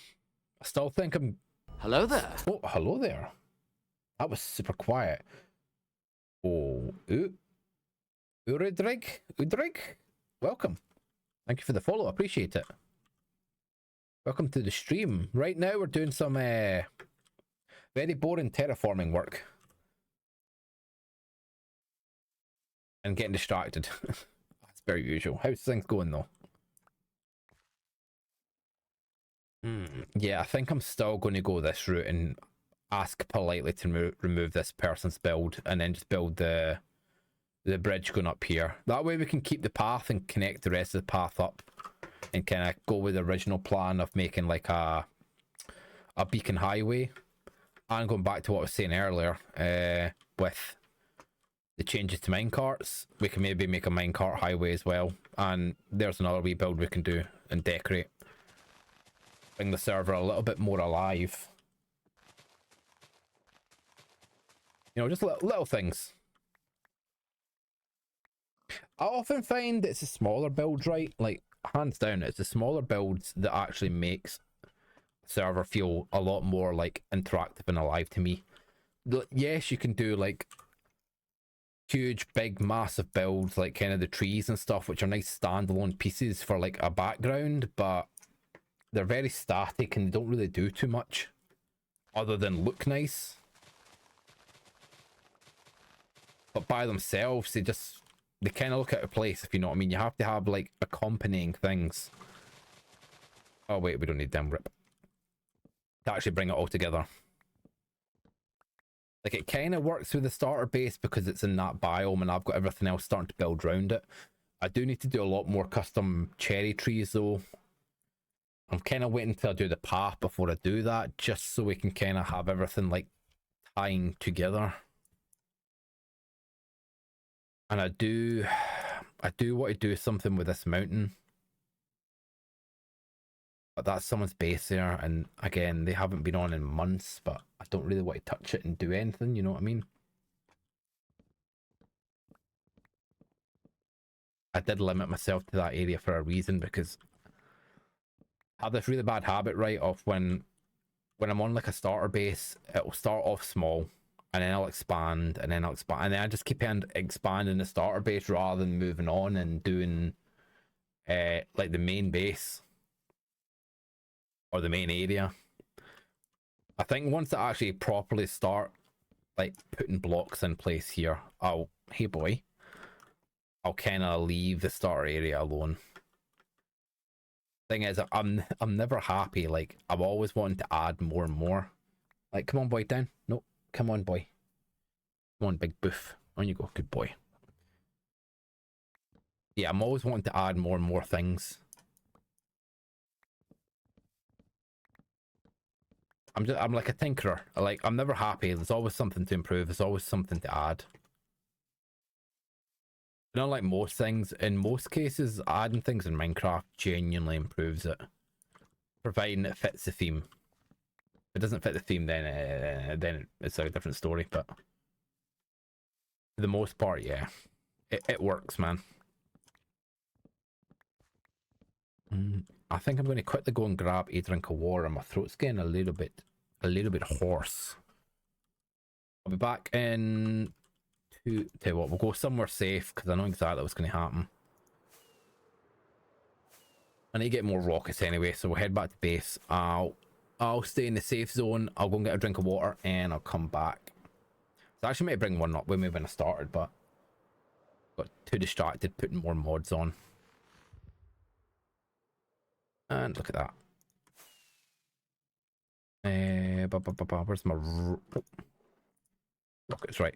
still think I'm... Hello there. Oh, hello there. That was super quiet. Oh, Udrig, welcome. Thank you for the follow. Appreciate it. Welcome to the stream. Right now we're doing some very boring terraforming work. and getting distracted. That's very usual. How's things going though? Yeah, I think I'm still going to go this route and ask politely to remove this person's build, and then just build the bridge going up here. That way we can keep the path and connect the rest of the path up, and kind of go with the original plan of making like a beacon highway. And going back to what I was saying earlier, with the changes to minecarts, we can maybe make a minecart highway as well. And there's another wee build we can do and decorate. Bring the server a little bit more alive. You know, just little things. I often find it's the smaller builds, right? Like, hands down, it's the smaller builds that actually makes the server feel a lot more like interactive and alive to me. Yes, you can do like huge, big, massive builds, like kind of the trees and stuff, which are nice standalone pieces for like a background, but they're very static and they don't really do too much other than look nice. But by themselves, they kind of look out of place, if you know what I mean. You have to have like accompanying things. Oh wait, we don't need them, rip. To actually bring it all together. Like, it kind of works with the starter base because it's in that biome and I've got everything else starting to build around it. I do need to do a lot more custom cherry trees though. I'm kind of waiting till I do the path before I do that, just so we can kind of have everything like tying together. And I do want to do something with this mountain. But that's someone's base there, and again, they haven't been on in months, but I don't really want to touch it and do anything, you know what I mean? I did limit myself to that area for a reason, because I have this really bad habit, right, of when I'm on like a starter base, it'll start off small, and then I'll expand, and then I'll expand, and then I just keep expanding the starter base rather than moving on and doing like the main base or the main area. I think once I actually properly start like putting blocks in place here, hey boy, I'll kind of leave the starter area alone. Thing is, I'm never happy. Like, I'm always wanting to add more and more. Like, come on, boy, down. No, come on, boy. Come on, big boof. On you go, good boy. Yeah, I'm always wanting to add more and more things. I'm like a tinkerer. Like, I'm never happy. There's always something to improve. There's always something to add. And unlike most things, in most cases, adding things in Minecraft genuinely improves it, providing it fits the theme. If it doesn't fit the theme, then it's a different story. But for the most part, yeah, it works, man. I think I'm going to quickly go and grab a drink of water. My throat's getting a little bit hoarse. I'll be back in tell you what, we'll go somewhere safe because I know exactly what's going to happen. I need to get more rockets anyway, so we'll head back to base. I'll stay in the safe zone. I'll go and get a drink of water and I'll come back. So I actually might bring one up with me when I started, but got too distracted putting more mods on. And look at that. Where's my rockets? Right.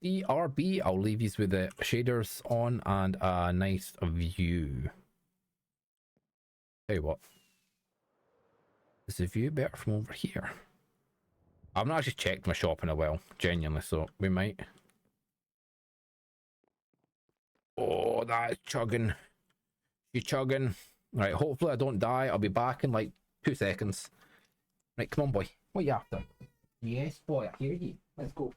ERB. I'll leave these with the shaders on and a nice view. Tell you what. Is the view better from over here? I've not actually checked my shop in a while, genuinely, so we might. Oh, that's chugging. She's chugging. Right, hopefully I don't die. I'll be back in like 2 seconds. Right, come on, boy. What are you after? Yes, boy, I hear you. Let's go.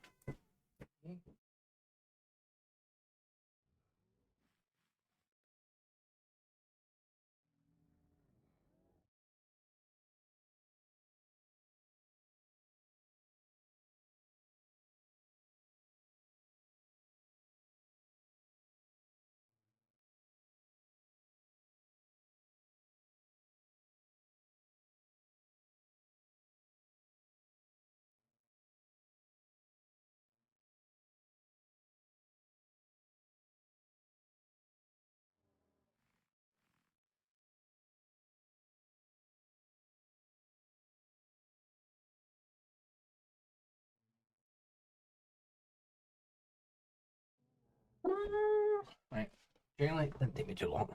Right. Generally, didn't take me too long.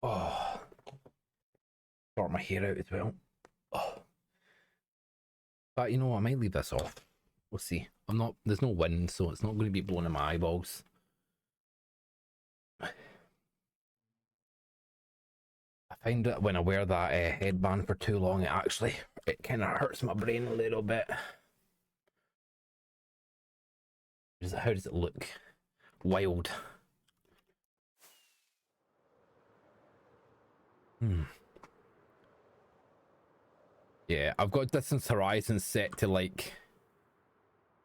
Oh, sort my hair out as well. Oh. But you know what? I might leave this off. We'll see. I'm not. There's no wind, so it's not going to be blowing in my eyeballs. I find that when I wear that headband for too long, it kind of hurts my brain a little bit. How does it look? Wild. Yeah, I've got distance horizon set to like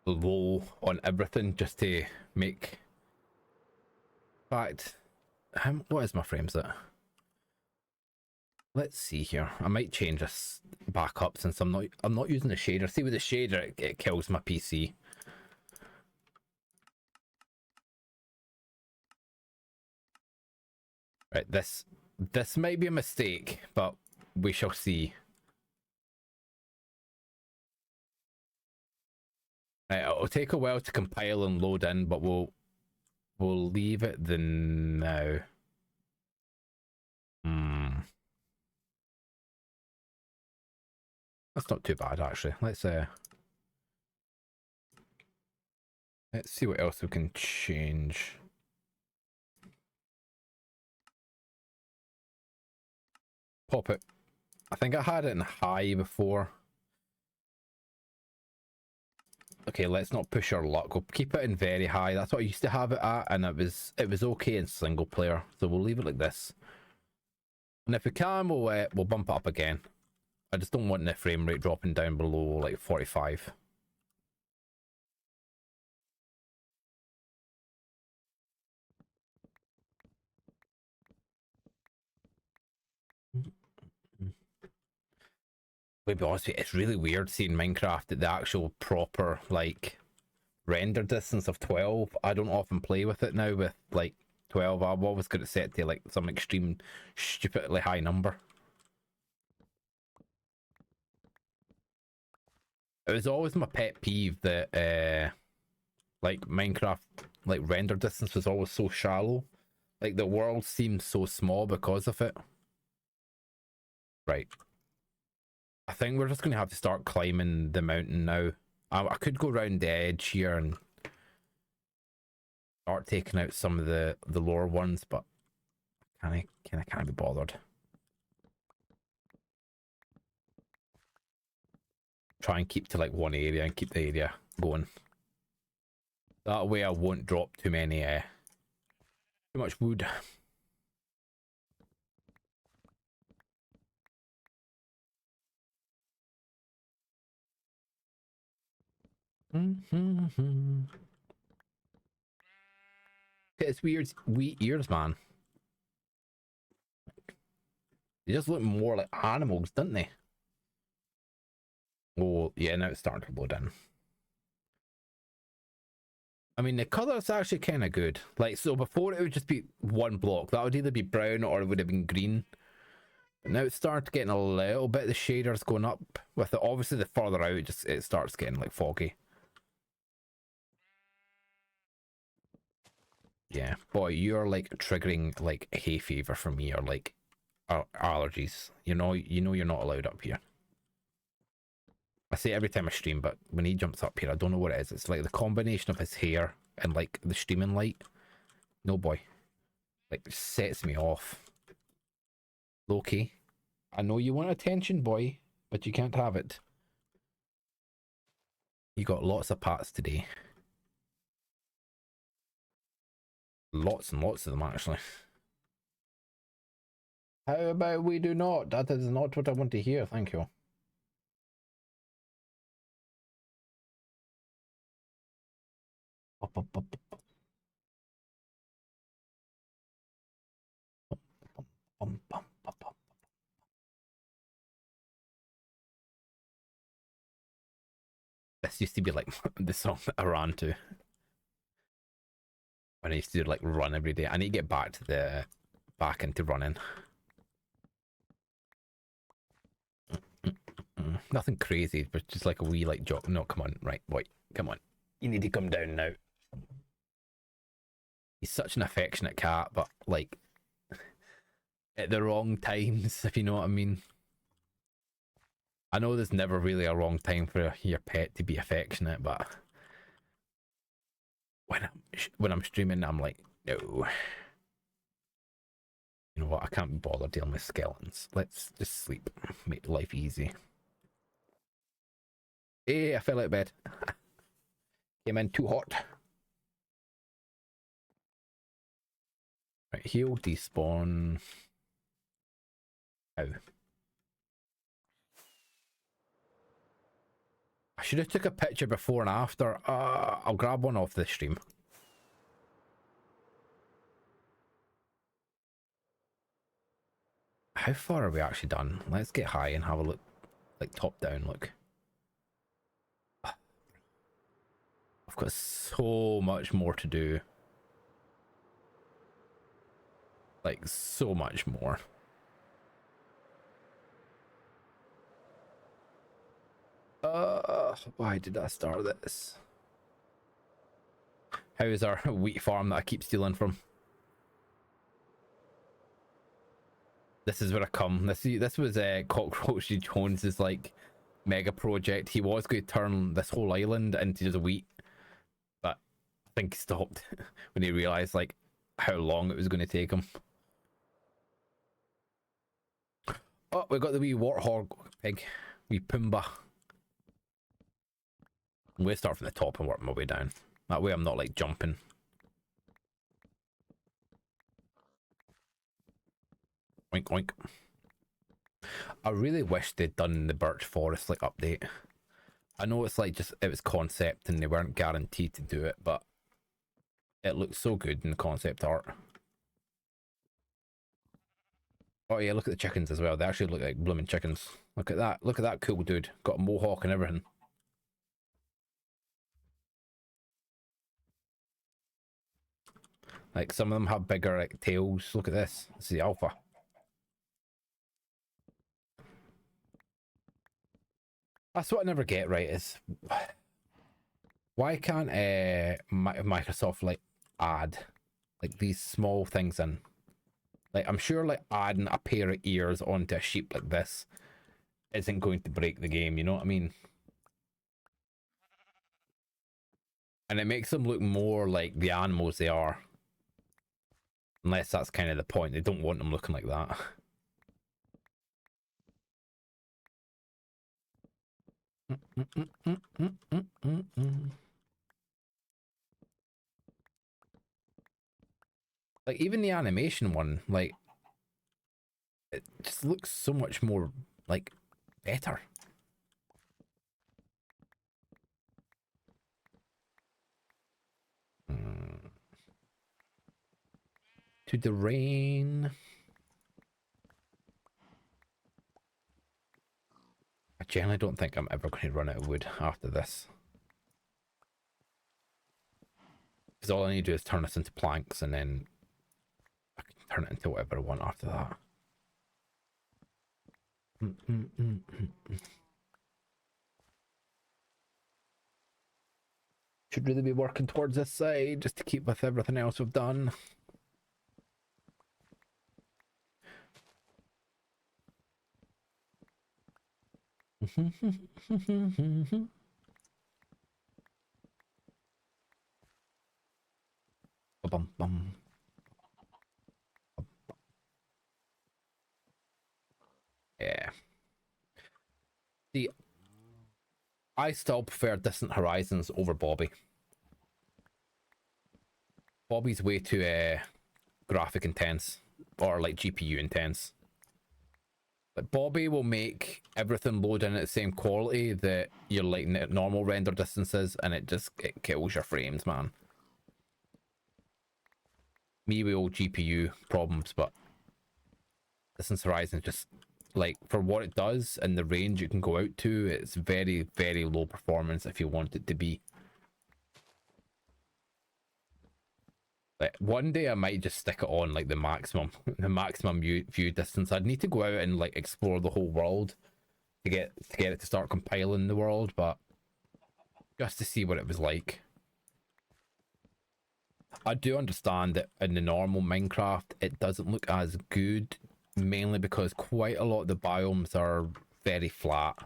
low on everything just to make. In fact, what is my frame set? Let's see here. I might change this back up since I'm not using the shader. See, with the shader, it kills my PC. Right, this might be a mistake, but we shall see. Right, it'll take a while to compile and load in, but we'll leave it the now. That's not too bad actually. Let's see what else we can change. Pop it. I think I had it in high before. Okay, let's not push our luck. We'll keep it in very high. That's what I used to have it at, and it was okay in single player. So we'll leave it like this. And if we can, we'll bump it up again. I just don't want the frame rate dropping down below like 45. To be honest with you, it's really weird seeing Minecraft at the actual proper like render distance of 12. I don't often play with it now with like 12. I've always got it set to like some extreme stupidly high number. It was always my pet peeve that like Minecraft like render distance was always so shallow. Like the world seems so small because of it. Right. I think we're just going to have to start climbing the mountain now. I could go around the edge here and start taking out some of the lower ones, but I can't be bothered. Try and keep to like one area and keep the area going. That way I won't drop too much wood. It's weird wheat ears, man. They just look more like animals, don't they? Oh, yeah, now it's starting to load in. I mean, the colour's actually kind of good. Like, so before it would just be one block. That would either be brown or it would have been green. But now it's starting getting a little bit, the shaders going up with it. Obviously, the further out, it starts getting, like, foggy. Yeah, boy, you're, like, triggering, like, hay fever for me or, like, allergies. You know you're not allowed up here. I say it every time I stream, but when he jumps up here, I don't know what it is. It's like the combination of his hair and like the streaming light. No boy. Like sets me off. Loki, I know you want attention, boy, but you can't have it. You got lots of pats today. Lots and lots of them actually. How about we do not? That is not what I want to hear, thank you. Up, up, up, up. Bum, bum, bum, bum. This used to be like the song that I ran to when I used to like run every day. I need to get back into running. Nothing crazy, but just like a wee like jog. No, come on, right, boy, come on. You need to come down now. He's such an affectionate cat, but like at the wrong times, if you know what I mean. I know there's never really a wrong time for your pet to be affectionate, but when I'm streaming, I'm like, no. You know what? I can't be bothered dealing with skeletons. Let's just sleep. Make life easy. Hey, I fell out of bed. Came in too hot. Right, heal, despawn. Ow. I should have took a picture before and after. I'll grab one off the stream. How far are we actually done? Let's get high and have a look. Like top down look. I've got so much more to do. Like so much more. Why did I start this? How is our wheat farm that I keep stealing from? This is where I come. This was Cockroach Jones's like mega project. He was going to turn this whole island into just wheat, but I think he stopped when he realized like how long it was going to take him. Oh, we got the wee warthog pig, wee Pumbaa. I'm going to start from the top and work my way down. That way I'm not like jumping. Oink oink. I really wish they'd done the birch forest like update. I know it's like just it was concept and they weren't guaranteed to do it, but it looks so good in the concept art. Oh yeah, look at the chickens as well. They actually look like blooming chickens. Look at that. Look at that cool dude. Got a mohawk and everything. Like some of them have bigger like tails. Look at this. This is the alpha. That's what I never get right is why can't Microsoft like add like these small things in? Like I'm sure like adding a pair of ears onto a sheep like this isn't going to break the game, you know what I mean? And it makes them look more like the animals they are. Unless that's kind of the point. They don't want them looking like that. Like even the animation one, like it just looks so much more like better. To the rain. I generally don't think I'm ever going to run out of wood after this. Because all I need to do is turn this into planks and then I can turn it into whatever I want after that. Should really be working towards this side just to keep with everything else we've done. Bum. Yeah. See, I still prefer Distant Horizons over Bobby. Bobby's way too graphic intense or like GPU intense. Like Bobby will make everything load in at the same quality that your like normal render distances, and it kills your frames, man. Me with old GPU problems, but Distance Horizon just like for what it does and the range it can go out to, it's very, very low performance if you want it to be. Like one day I might just stick it on like the maximum view distance. I'd need to go out and like explore the whole world to get it to start compiling the world, but just to see what it was like. I do understand that in the normal Minecraft, it doesn't look as good, mainly because quite a lot of the biomes are very flat.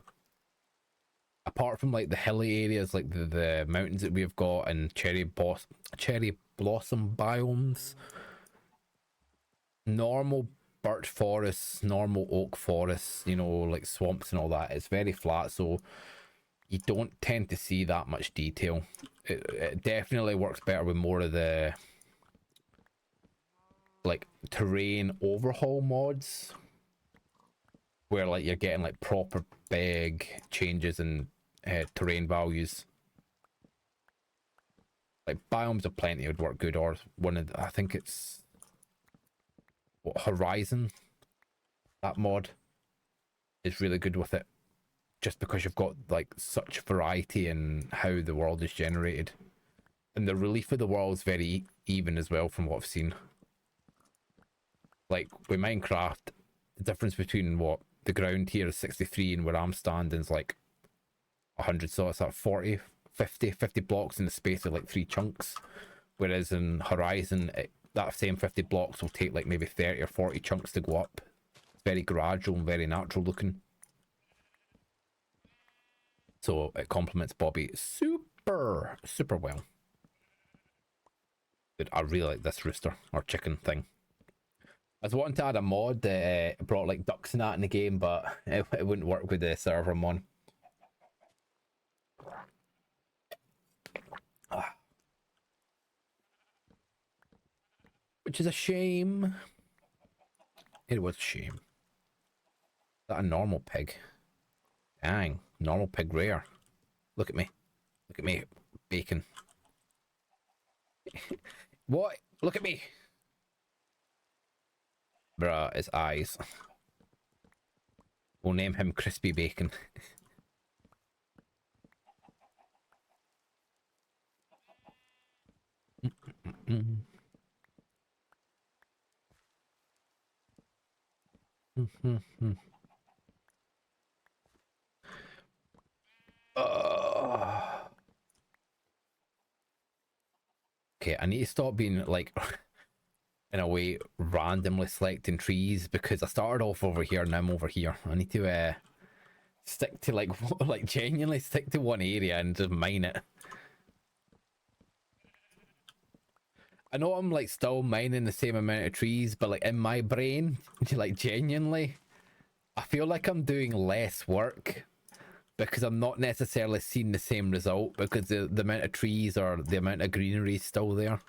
Apart from like the hilly areas, like the mountains that we've got and cherry blossom biomes, normal birch forests, normal oak forests, you know, like swamps and all that, it's very flat, so you don't tend to see that much detail. It definitely works better with more of the like terrain overhaul mods, where like you're getting like proper big changes in terrain values. Like biomes of plenty would work good, or one of I think it's what, Horizon, that mod is really good with it, just because you've got like such variety in how the world is generated, and the relief of the world is very even as well from what I've seen. Like with Minecraft, the difference between what the ground here is 63 and where I'm standing is like 100, so it's like 40, 50 blocks in the space of like 3 chunks, whereas in Horizon that same 50 blocks will take like maybe 30 or 40 chunks to go up. It's very gradual and very natural looking, so it complements Bobby super well. Dude, I really like this rooster or chicken thing. I was wanting to add a mod that brought like ducks and that in the game, but it wouldn't work with the server I'm on. Which is a shame. It was a shame. Is that a normal pig? Dang, normal pig rare. Look at me. Look at me. Bacon. What? Look at me. Bruh, his eyes. We'll name him Crispy Bacon. Okay, I need to stop being like, in a way, randomly selecting trees, because I started off over here and I'm over here. I need to stick to like like genuinely stick to one area and just mine it. I know I'm like still mining the same amount of trees, but like in my brain, like genuinely, I feel like I'm doing less work because I'm not necessarily seeing the same result, because the amount of trees or the amount of greenery is still there.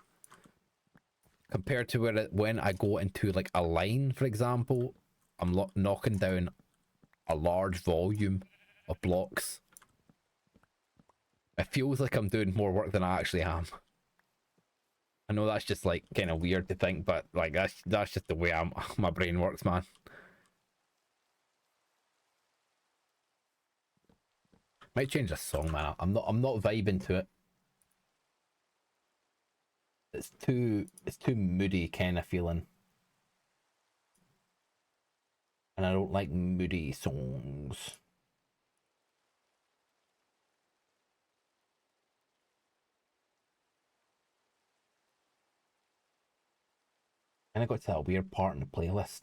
Compared to when I go into like a line, for example, I'm knocking down a large volume of blocks. It feels like I'm doing more work than I actually am. I know that's just like kind of weird to think, but like that's just the way my brain works, man. Might change this song, man. I'm not vibing to it. It's too moody kind of feeling, and I don't like moody songs. And I got to that weird part in the playlist.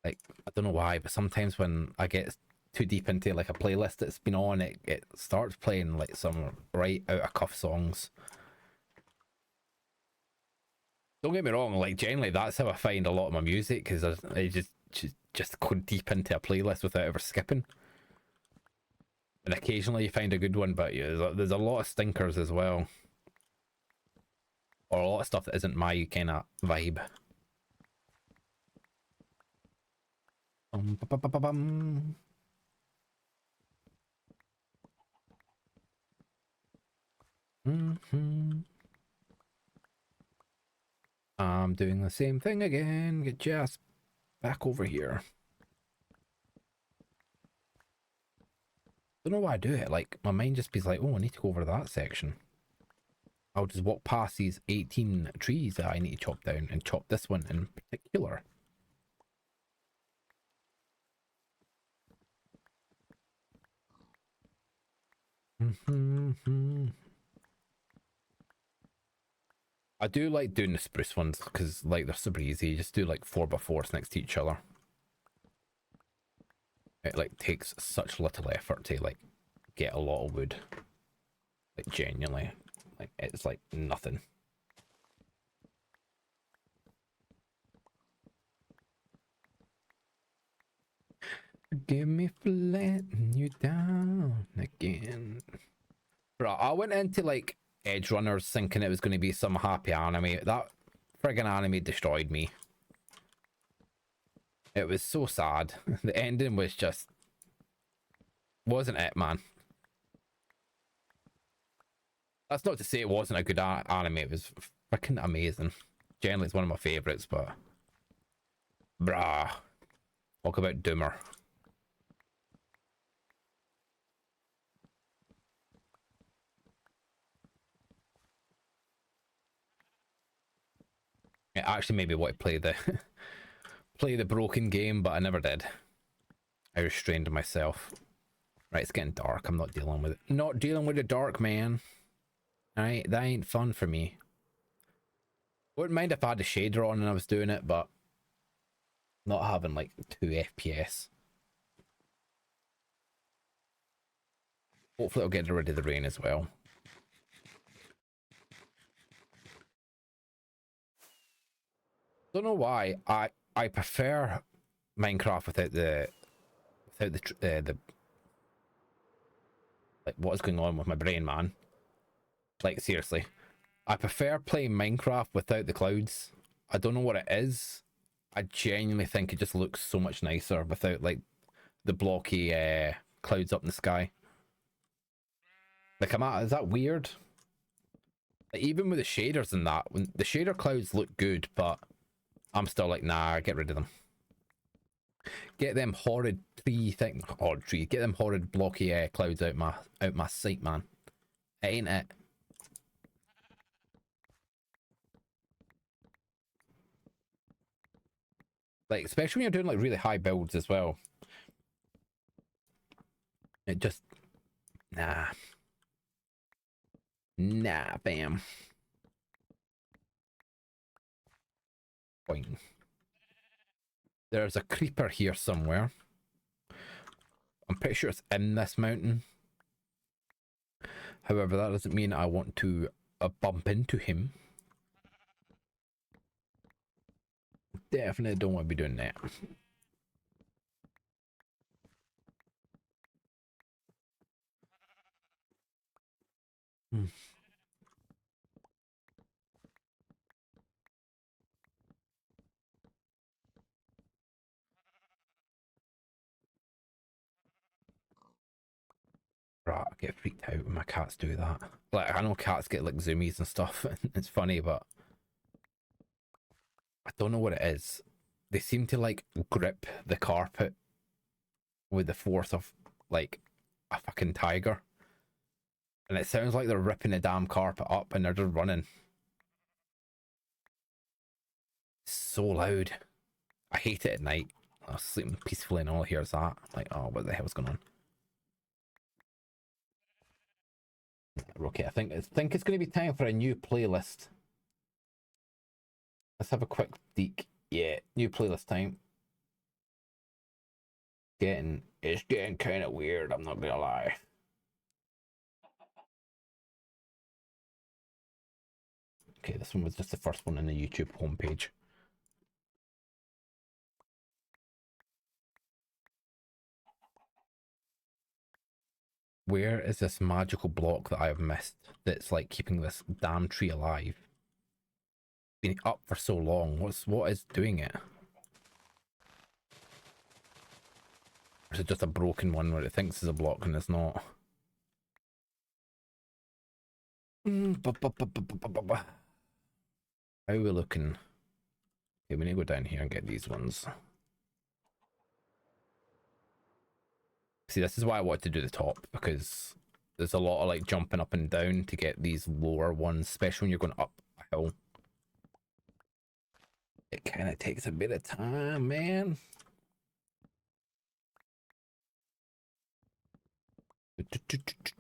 Like, I don't know why, but sometimes when I get too deep into like a playlist that's been on, it starts playing like some right out of cuff songs. Don't get me wrong, like generally that's how I find a lot of my music, because I just go deep into a playlist without ever skipping. And occasionally you find a good one, but yeah, there's a lot of stinkers as well, or a lot of stuff that isn't my kind of vibe. Ba, ba, ba, bum. Mhm. I'm doing the same thing again. Get just back over here. Don't know why I do it. Like my mind just be like, oh, I need to go over that section. I'll just walk past these 18 trees that I need to chop down and chop this one in particular. I do like doing the spruce ones because like they're super easy. You just do like 4x4s next to each other. It like takes such little effort to like get a lot of wood. Like genuinely, like it's like nothing. Forgive me for letting you down again. Bro, I went into like Edge Runners thinking it was going to be some happy anime. That friggin' anime destroyed me. It was so sad. The ending was just wasn't it, man. That's not to say it wasn't a good anime. It was freaking amazing. Generally, it's one of my favorites, but brah, talk about Doomer. It actually made me want to play the play the broken game, but I never did. I restrained myself. Right, it's getting dark. I'm not dealing with it. Not dealing with the dark, man. Alright, that ain't fun for me. Wouldn't mind if I had a shader on and I was doing it, but not having like 2 FPS. Hopefully, I'll get rid of the rain as well. Don't know why I prefer Minecraft without the like what is going on with my brain, man. Like seriously, I prefer playing Minecraft without the clouds. I don't know what it is. I genuinely think it just looks so much nicer without like the blocky clouds up in the sky. Like is that weird? Like, even with the shaders and that, when the shader clouds look good, but I'm still like, nah, get rid of them. Get them horrid tree. Get them horrid blocky clouds out my sight, man. It ain't it. Like especially when you're doing like really high builds as well. It just nah, nah, bam. Point. There's a creeper here somewhere. I'm pretty sure it's in this mountain. However, that doesn't mean I want to bump into him. Definitely don't want to be doing that. Hmm. Right, I get freaked out when my cats do that. Like, I know cats get like zoomies and stuff. It's funny, but I don't know what it is. They seem to like grip the carpet with the force of like a fucking tiger. And it sounds like they're ripping the damn carpet up and they're just running. It's so loud. I hate it at night. I was sleeping peacefully and all I hear is that. I'm like, oh, what the hell's going on? Okay, I think it's going to be time for a new playlist. Let's have a quick peek. Yeah, new playlist time. It's getting kind of weird. I'm not gonna lie. Okay, this one was just the first one in the YouTube homepage. Where is this magical block that I have missed that's like keeping this damn tree alive? Been up for so long. What is doing it? Or is it just a broken one where it thinks it's a block and it's not? How are we looking? Okay, we need to go down here and get these ones. See, this is why I wanted to do the top, because there's a lot of like jumping up and down to get these lower ones, especially when you're going up a hill. It kind of takes a bit of time, man.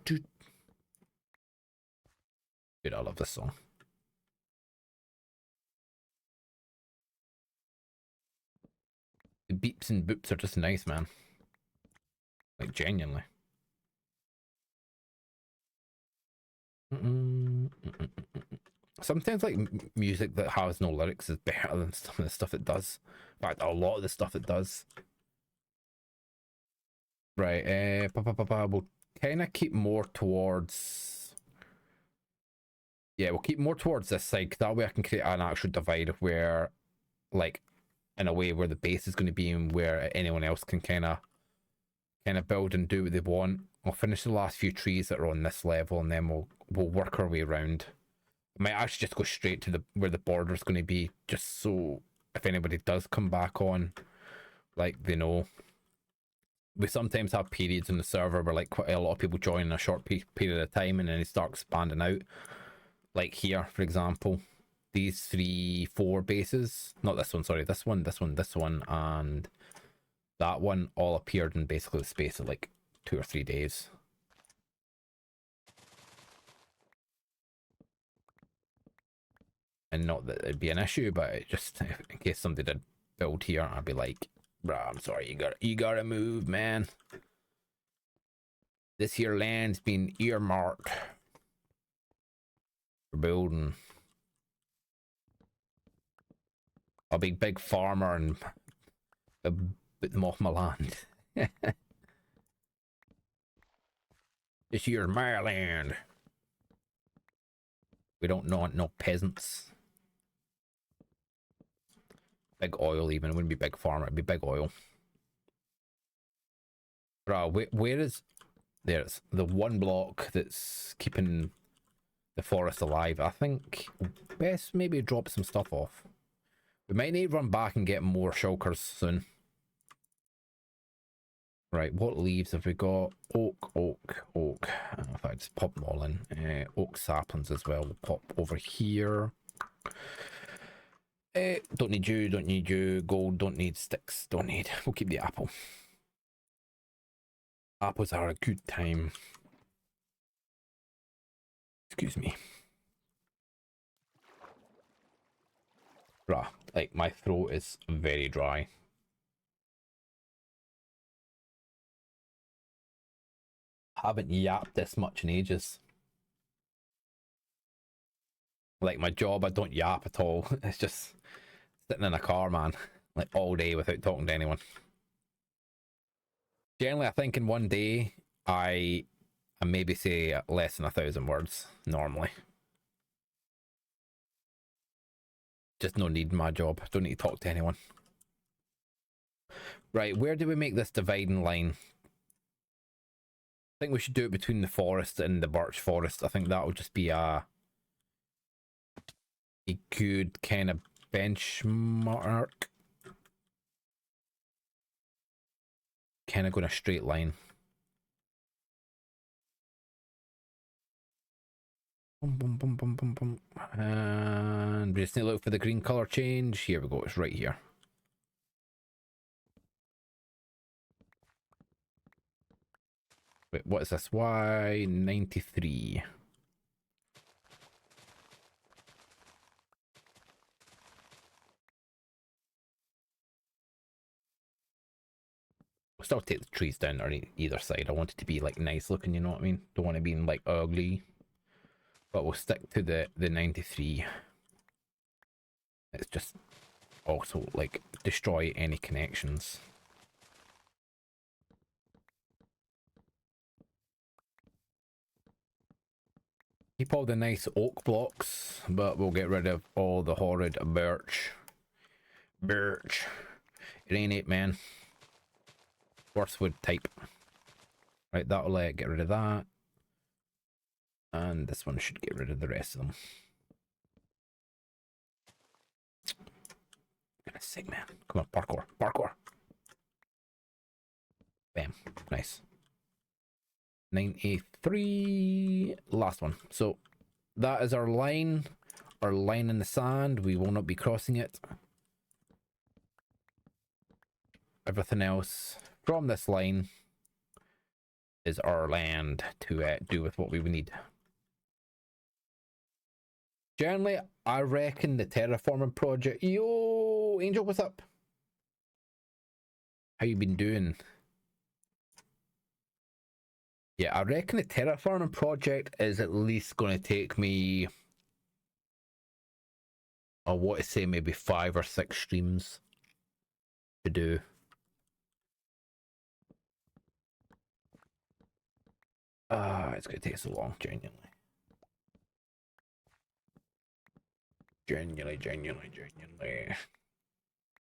Dude, I love this song. The beeps and boops are just nice, man. Like, genuinely. Sometimes, like, music that has no lyrics is better than some of the stuff it does. In fact, a lot of the stuff it does. Right, we'll kind of keep more towards... Yeah, we'll keep more towards this side, because that way I can create an actual divide where, like, in a way where the base is going to be and where anyone else can kind of build and do what they want. I'll finish the last few trees that are on this level, and then we'll work our way around. I might actually just go straight to where the border is going to be, just so if anybody does come back on, like, they know. We sometimes have periods in the server where, like, quite a lot of people join in a short period of time, and then they start expanding out. Like here, for example, these 4 bases, not this one, sorry, this one, and that one all appeared in basically the space of like 2 or 3 days. And not that it'd be an issue, but it just in case somebody did build here, I'd be like, bruh, I'm sorry, you gotta move, man. This here land's been earmarked for building. I'll be big farmer and put them off my land. This here's my land. We don't want no peasants. Big oil even, it wouldn't be big farmer, it'd be big oil. Bruh, where is... There's the one block that's keeping the forest alive. I think best maybe drop some stuff off. We might need to run back and get more shulkers soon. Right, what leaves have we got? Oak. If I just pop them all in. Oak saplings as well. We'll pop over here. Don't need you. Gold, don't need. Sticks, don't need. We'll keep the apple. Apples are a good time. Excuse me. Bruh, like my throat is very dry. Haven't yapped this much in ages. Like my job, I don't yap at all. It's just sitting in a car, man, like all day without talking to anyone. Generally, I think in one day, I maybe say less than 1,000 words normally. Just no need in my job. Don't need to talk to anyone. Right, where do we make this dividing line? I think we should do it between the forest and the birch forest. I think that would just be a good kind of benchmark. Kind of going a straight line. And we just need to look for the green color change. Here we go, it's right here. Wait, what is this? Y93. I'll still take the trees down on either side. I want it to be like nice looking, you know what I mean? Don't want it being like ugly. But we'll stick to the 93. It's just also like destroy any connections. Keep all the nice oak blocks, but we'll get rid of all the horrid birch. Birch. It ain't it, man. Worst wood type. Right, that'll get rid of that. And this one should get rid of the rest of them. Goodness sake, man. Come on, parkour. Parkour. Bam. Nice. 93. Last one. So that is our line. Our line in the sand. We will not be crossing it. Everything else from this line is our land to do with what we would need. Generally, I reckon the terraforming project... Yo, Angel, what's up? How you been doing? Yeah, I reckon the terraforming project is at least going to take me, I want to say maybe 5 or 6 streams to do. It's going to take so long, genuinely. Genuinely.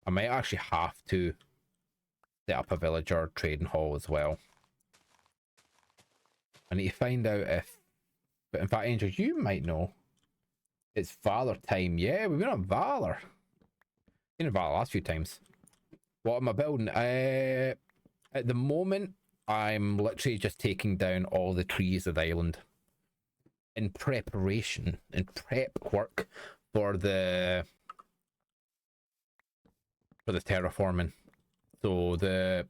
I might actually have to set up a villager trading hall as well. I need to find out if, but in fact, Angel, you might know. It's Valor time. Yeah, we've been on Valor. Been on Valor last few times. What am I building? At the moment, I'm literally just taking down all the trees of the island in preparation, in prep work for the terraforming. So the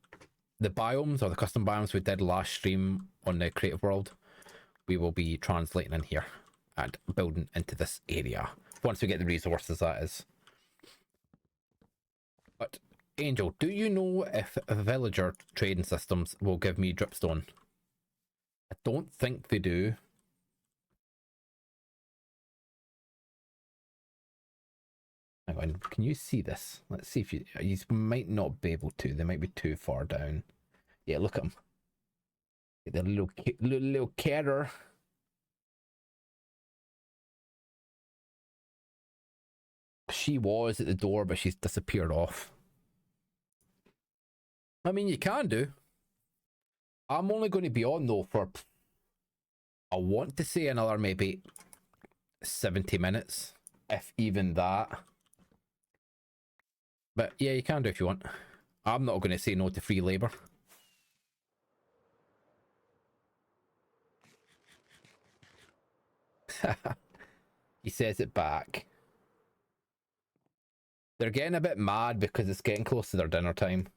biomes or the custom biomes we did last stream on the creative world, we will be translating in here and building into this area once we get the resources, that is. But Angel, do you know if villager trading systems will give me dripstone? I don't think they do. Hang on, can you see this? Let's see if you might not be able to. They might be too far down. Yeah, look at them. The little catter. She was at the door, but she's disappeared off. I mean, you can do. I'm only going to be on though for, I want to say, another maybe 70 minutes, if even that. But yeah, you can do if you want. I'm not going to say no to free labor. He says it back. They're getting a bit mad because it's getting close to their dinner time.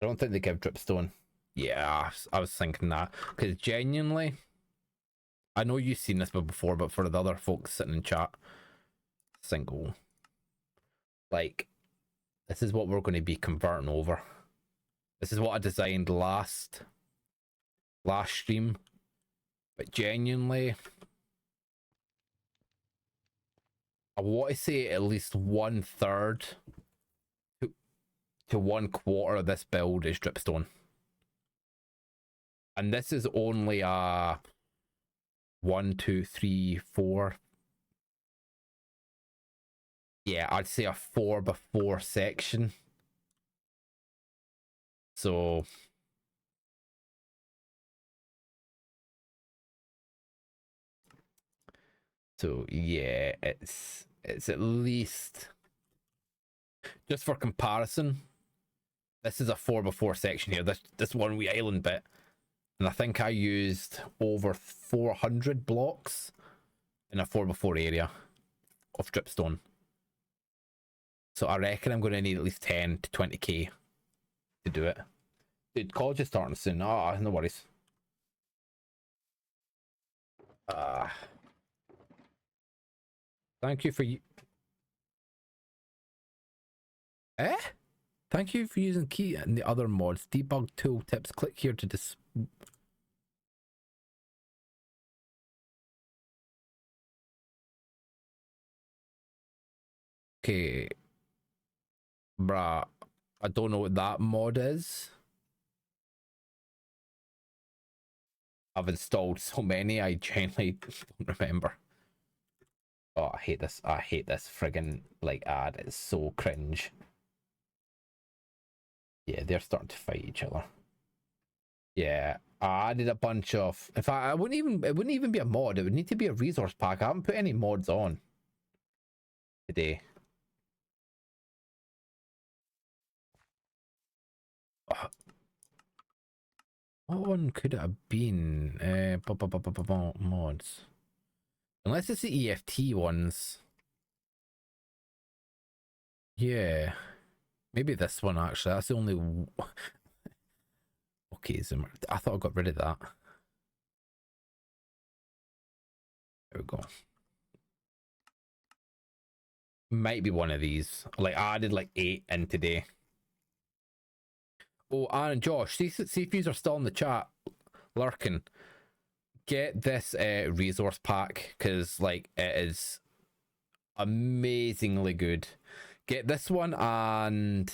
I don't think they give dripstone. Yeah, I was thinking that. Because genuinely, I know you've seen this before, but for the other folks sitting in chat, single. Like, this is what we're going to be converting over. This is what I designed last stream. But genuinely, I want to say at least 1/3 to 1/4 of this build is dripstone. And this is only a 1, 2, 3, 4. Yeah, I'd say a 4x4 section. So yeah, it's at least, just for comparison, this is a 4x4 section here. This one wee island bit, and I think I used over 400 blocks in a 4x4 area of dripstone. So I reckon I'm going to need at least 10 to 20k to do it. Dude, college is starting soon. No worries. Thank you for you. Thank you for using key and the other mods. Debug tool tips. Click here to Okay. Bruh. I don't know what that mod is. I've installed so many, I genuinely don't remember. Oh, I hate this. I hate this friggin' like ad. It's so cringe. Yeah, they're starting to fight each other. Yeah, I added a bunch of. In fact, it wouldn't even be a mod. It would need to be a resource pack. I haven't put any mods on today. What one could it have been? Mods. Unless it's the EFT ones. Yeah. Maybe this one actually. That's the only. Okay, Zimmer. I thought I got rid of that. There we go. Might be one of these. Like I added like 8 in today. Oh, Aaron, Josh, see if you are still in the chat lurking. Get this resource pack because like it is amazingly good. Get this one and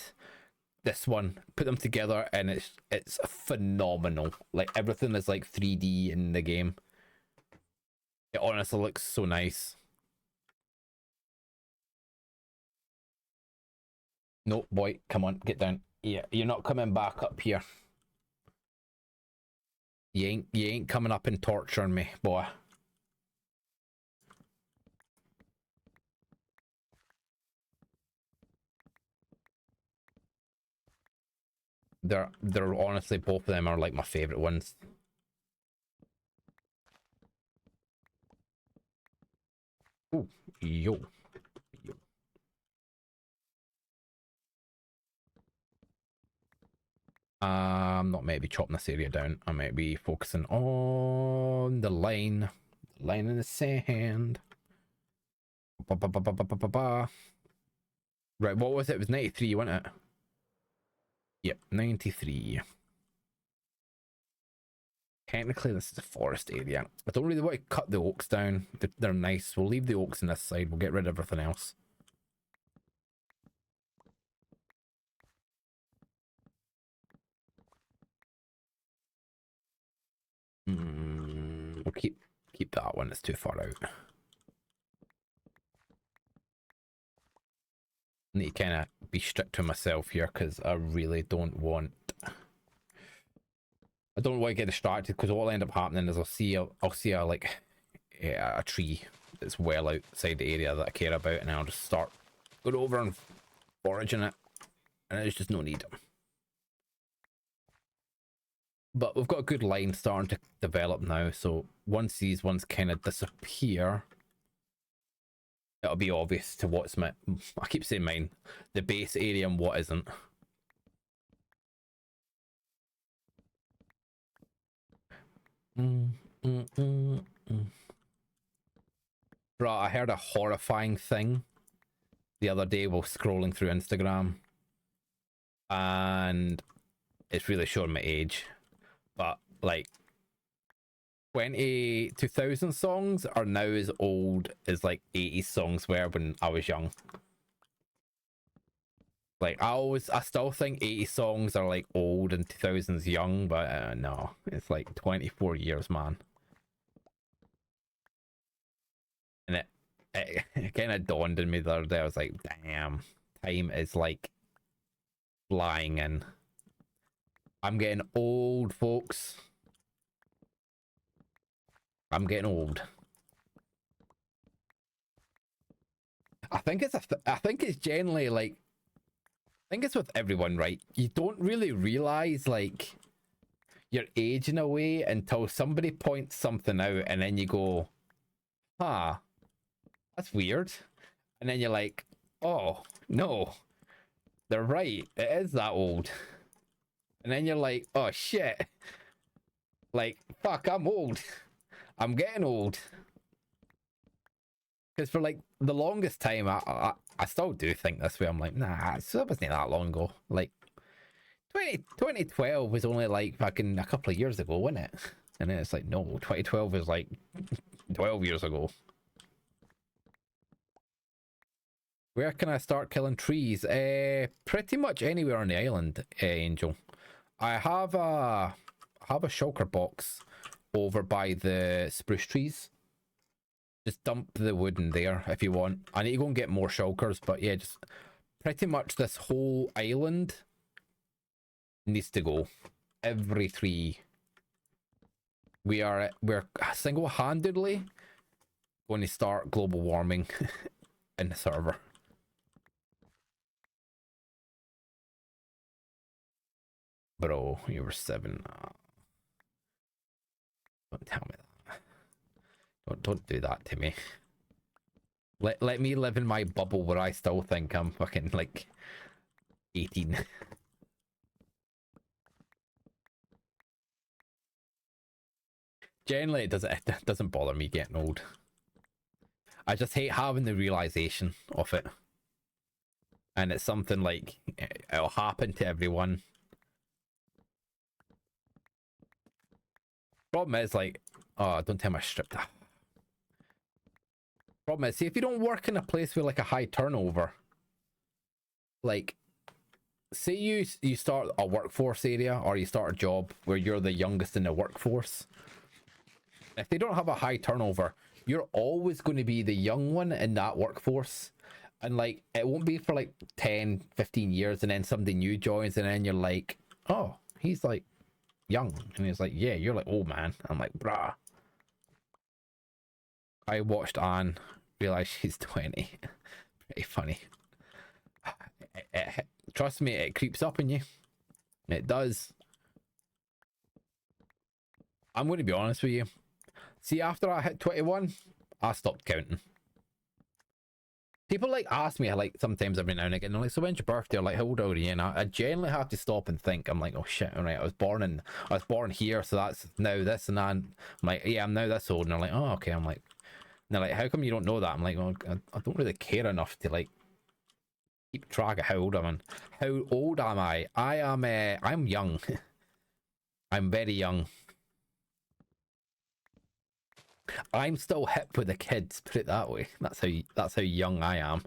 this one, put them together, and it's phenomenal. Like everything is like 3D in the game. It honestly looks so nice. No, boy, come on, get down. Yeah, you're not coming back up here. You ain't coming up and torturing me, boy. They're honestly, both of them are like my favorite ones. Oh, yo. I'm not maybe chopping this area down. I might be focusing on the line in the sand. Ba, ba, ba, ba, ba, ba, ba, ba. Right, what was it? It was 93, wasn't it? Yep, 93. Technically, this is a forest area. I don't really want to cut the oaks down. They're nice. We'll leave the oaks on this side. We'll get rid of everything else. We'll keep that one. It's too far out. I need to kind of be strict to myself here because I really don't want. I don't want to get distracted because what'll end up happening is I'll see a like a tree that's well outside the area that I care about, and I'll just start going over and foraging it, and there's just no need. But we've got a good line starting to develop now, so once these ones kind of disappear, it'll be obvious to what's my, I keep saying mine, the base area and what isn't. Bro, I heard a horrifying thing the other day while scrolling through Instagram, and it's really showing my age, but like 2000 songs are now as old as like 80s songs were when I was young. Like I still think 80 songs are like old and 2000s young, but no, it's like 24 years, man. And it kind of dawned on me the other day. I was like, damn, time is like flying in. I'm getting old, folks. I'm getting old. I think it's generally like, I think it's with everyone, right? You don't really realize like you're aging away until somebody points something out, and then you go, huh, that's weird. And then you're like, oh no, they're right, it is that old. And then you're like, oh shit, like fuck, I'm old. I'm getting old. Because for like the longest time, I still do think this way. I'm like, nah, so that wasn't that long ago. Like 2012 was only like fucking a couple of years ago, wasn't it? And then it's like, no, 2012 was like 12 years ago. Where can I start killing trees? Pretty much anywhere on the island, Angel. I have a shulker box over by the spruce trees. Just dump the wood in there if you want. I need to go and get more shulkers, but yeah, just pretty much this whole island needs to go. Every tree. We're single-handedly going to start global warming in the server. Bro, you were 7. Don't tell me that. Don't do that to me. Let me live in my bubble where I still think I'm fucking like 18. Generally, it doesn't bother me getting old. I just hate having the realization of it, and it's something like it'll happen to everyone. Problem is, like, oh, don't tell me I stripped that. Problem is, see, if you don't work in a place with like a high turnover, like, say you start a workforce area or you start a job where you're the youngest in the workforce. If they don't have a high turnover, you're always going to be the young one in that workforce. And like, it won't be for like 10, 15 years and then somebody new joins and then you're like, oh, he's like young. And he's like, yeah, you're like old man. I'm like, bruh. I watched Anne, realized she's 20. Pretty funny. Trust me, it creeps up on you. It does. I'm going to be honest with you. See, after I hit 21, I stopped counting. People like ask me, like, sometimes every now and again, they're like, so when's your birthday? Or like, how old are you? And I generally have to stop and think. I'm like, oh shit, all right, I was born here, so that's now this and that. I'm like, yeah, I'm now this old. And they're like, oh, okay. I'm like, and they're like, how come you don't know that? I'm like, well, I don't really care enough to like keep track of how old I'm. How old am I? I'm young. I'm very young. I'm still hip with the kids, put it that way. That's how young I am.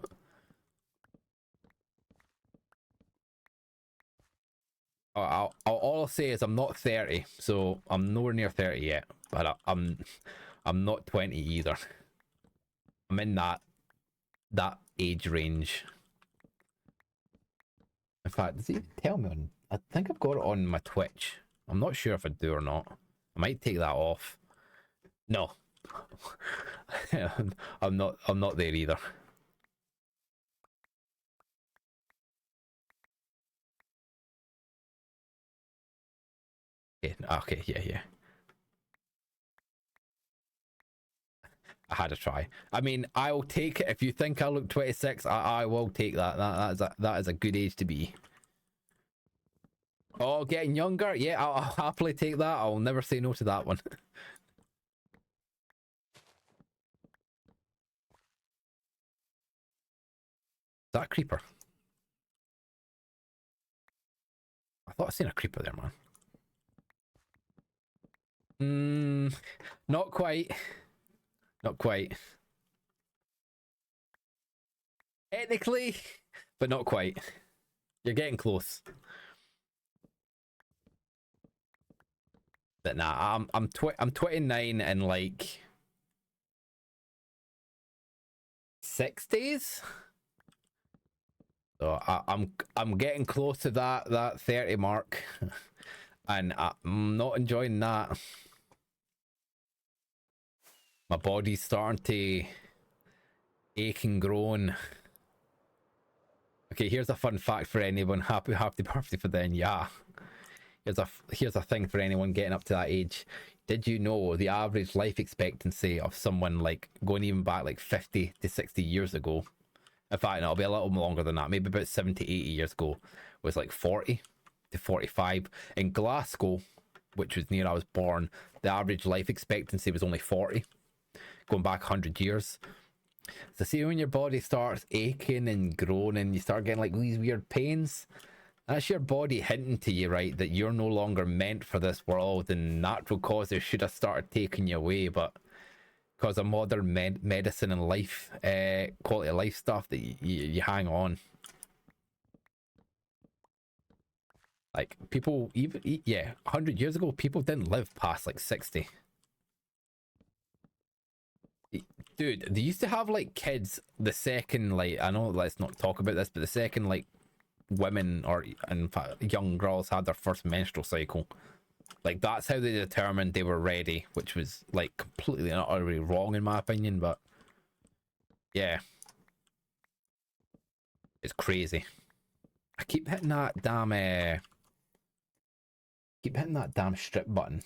All I'll say is I'm not 30, so I'm nowhere near 30 yet. But I'm not 20 either. I'm in that age range. In fact, does it tell me on? I think I've got it on my Twitch. I'm not sure if I do or not. I might take that off. No. I'm not there either. Okay, yeah. I had to try. I mean, I'll take it. If you think I look 26, I will take that. That is a good age to be. Oh, getting younger? Yeah, I'll happily take that. I'll never say no to that one. Is that a creeper? I thought I seen a creeper there, man. Not quite. Not quite. Technically, but not quite. You're getting close. But nah, I'm 29 in like 6 days. So I'm getting close to that 30 mark, and I'm not enjoying that. My body's starting to ache and groan. Okay, here's a fun fact for anyone. Happy birthday for then. Yeah. Here's a thing for anyone getting up to that age. Did you know the average life expectancy of someone like going even back like 50 to 60 years ago? In fact, no, it'll be a little longer than that. Maybe about 70, 80 years ago was like 40 to 45. In Glasgow, which was near I was born, the average life expectancy was only 40, going back 100 years. So see, when your body starts aching and groaning, you start getting like these weird pains. That's your body hinting to you, right, that you're no longer meant for this world, and natural causes should have started taking you away, but because of modern medicine and life, quality of life stuff, that you hang on. Like people, even 100 years ago, people didn't live past like 60. Dude, they used to have like kids the second, like, I know let's not talk about this, but the second like women or in fact young girls had their first menstrual cycle, like that's how they determined they were ready, which was like completely and utterly wrong in my opinion. But yeah, it's crazy. I keep hitting that damn strip button.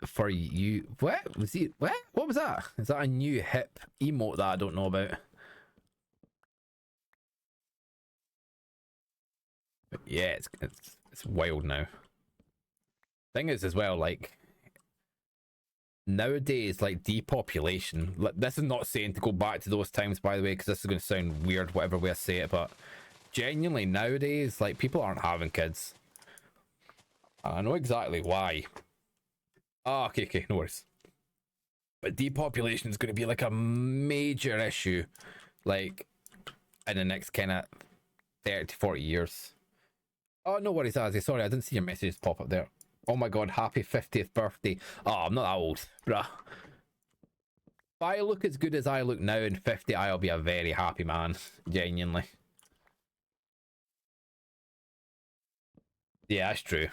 For you, what was he? What was that? Is that a new hip emote that I don't know about? But yeah, it's wild now. Thing is, as well, like nowadays, like depopulation, this is not saying to go back to those times, by the way, because this is going to sound weird whatever way I say it, but genuinely nowadays, like, people aren't having kids. I know exactly why. Oh, okay, no worries. But depopulation is going to be like a major issue, like, in the next kind of 30 to 40 years. Oh, no worries, Azzy. Sorry, I didn't see your messages pop up there. Oh my god, happy 50th birthday. Oh, I'm not that old, bruh. If I look as good as I look now in 50, I'll be a very happy man, genuinely. Yeah, that's true.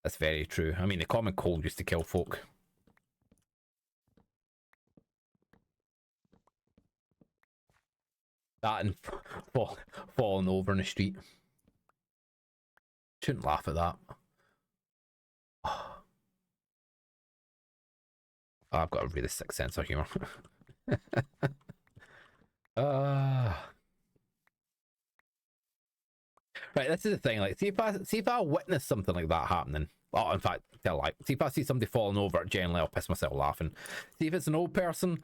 That's very true. I mean, the common cold used to kill folk. That and falling over in the street. Shouldn't laugh at that. I've got a really sick sense of humor. Right, this is the thing. Like, see if I witness something like that happening. Oh, in fact, tell like, see if I see somebody falling over, generally I'll piss myself laughing. See if it's an old person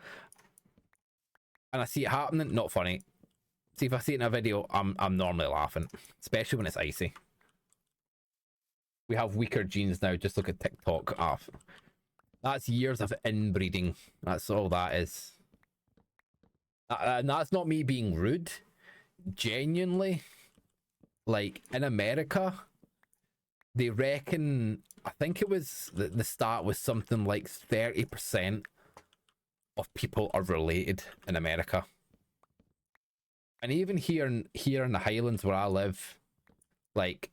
and I see it happening, not funny. See if I see it in a video, I'm normally laughing, especially when it's icy. We have weaker genes now. Just look at TikTok. That's years of inbreeding. That's all that is. And that's not me being rude. Genuinely, like, in America, they reckon, I think it was the stat was something like 30% of people are related in America. And even here in the Highlands where I live, like,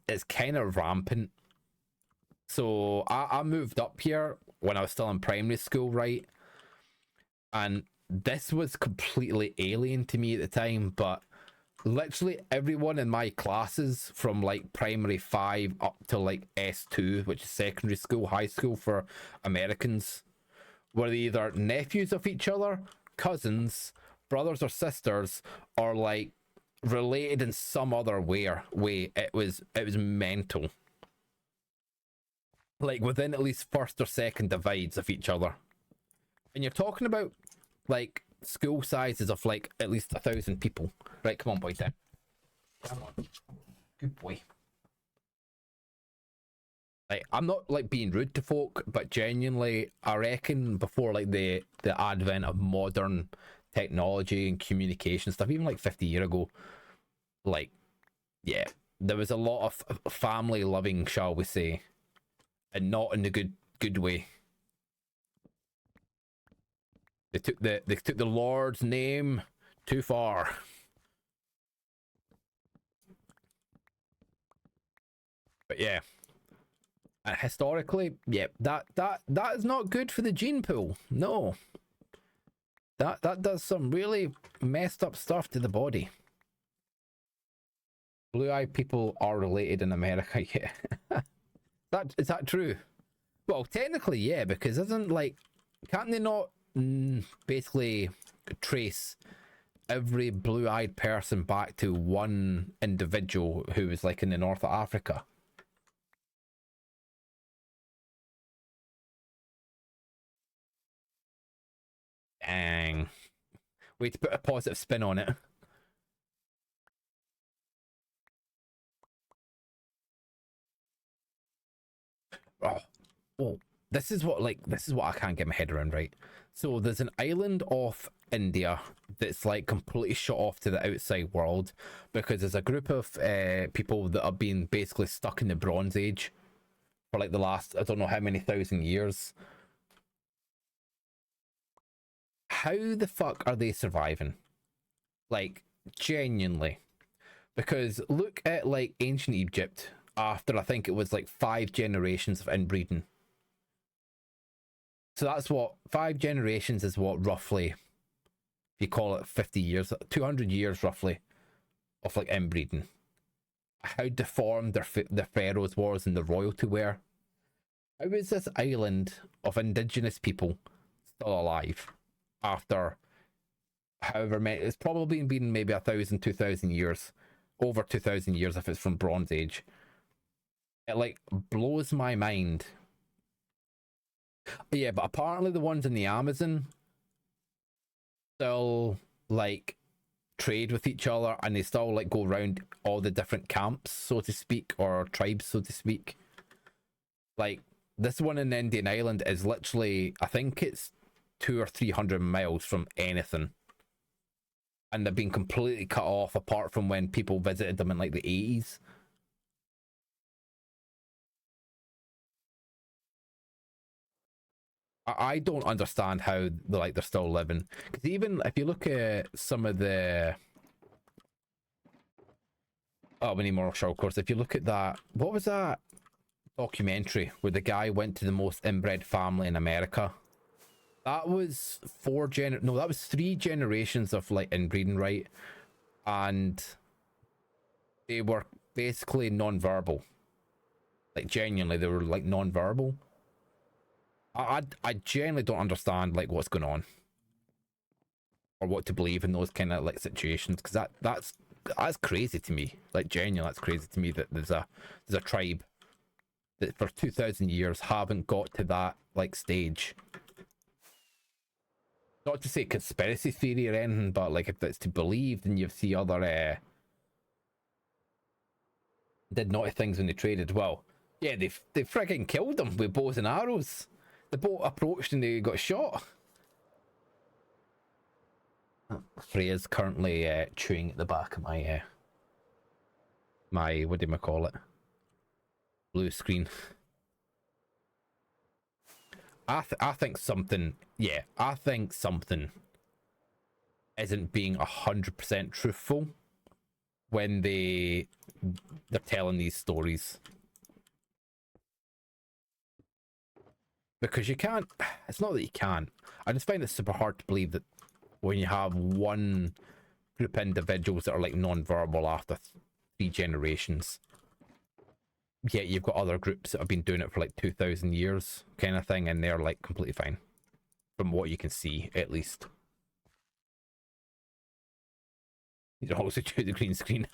it's kind of rampant. So I moved up here when I was still in primary school, right? And this was completely alien to me at the time, but literally everyone in my classes from like primary 5 up to like S2, which is secondary school, high school for Americans, were either nephews of each other, cousins, brothers or sisters, or like related in some other way. It was mental. Like within at least first or second divides of each other. And you're talking about like school sizes of like at least 1,000 people. Right, come on, boy, Tim. Come on. Good boy. Like, I'm not like being rude to folk, but genuinely, I reckon before like the advent of modern technology and communication stuff, even like 50 years ago, like, yeah, there was a lot of family loving, shall we say, and not in the good way. They took the Lord's name too far. But yeah, and historically, yeah, that is not good for the gene pool. No, that does some really messed up stuff to the body. Blue-eyed people are related in America. Yeah, is that true? Well, technically, yeah, because isn't like, can't they not basically trace every blue-eyed person back to one individual who was like in the north of Africa? Dang. Way to put a positive spin on it. Oh, well, this is what I can't get my head around, right? So there's an island off India that's like completely shut off to the outside world because there's a group of people that have been basically stuck in the Bronze Age for like the last, I don't know how many thousand years. How the fuck are they surviving? Like, genuinely. Because look at like ancient Egypt after I think it was like 5 generations of inbreeding. So that's what 5 generations is, what, roughly, if you call it 50 years, 200 years roughly of like inbreeding. How deformed the pharaohs was and the royalty were. How is this island of indigenous people still alive after however many? It's probably been maybe 1,000, 2,000 years, over 2,000 years if it's from Bronze Age. It like blows my mind. Yeah, but apparently the ones in the Amazon still like trade with each other, and they still like go around all the different camps, so to speak, or tribes, so to speak. Like this one in Indian Island is literally, I think it's 200 or 300 miles from anything, and they've been completely cut off apart from when people visited them in like the 80s. I don't understand how they're still living, because even if you look at some of the we need more show course. If you look at that, what was that documentary where the guy went to the most inbred family in America? That was that was 3 generations of like inbreeding, right? And they were basically non-verbal. Like genuinely, they were like non-verbal. I genuinely don't understand like what's going on or what to believe in those kind of like situations, because that's crazy to me. Like genuinely, that's crazy to me that there's a tribe that for 2,000 years haven't got to that like stage. Not to say conspiracy theory or anything, but like if it's to believe, then you see other did naughty things when they traded. Well, yeah, they frigging killed them with bows and arrows. The boat approached and they got shot. Freya's currently chewing at the back of my my, what do you call it, blue screen. I think something, yeah, I think something isn't being 100% truthful when they're telling these stories, because you can't, it's not that you can't, I just find it super hard to believe that when you have one group of individuals that are like non-verbal after 3 generations, yet you've got other groups that have been doing it for like 2,000 years kind of thing, and they're like completely fine from what you can see, at least. You can also choose the green screen.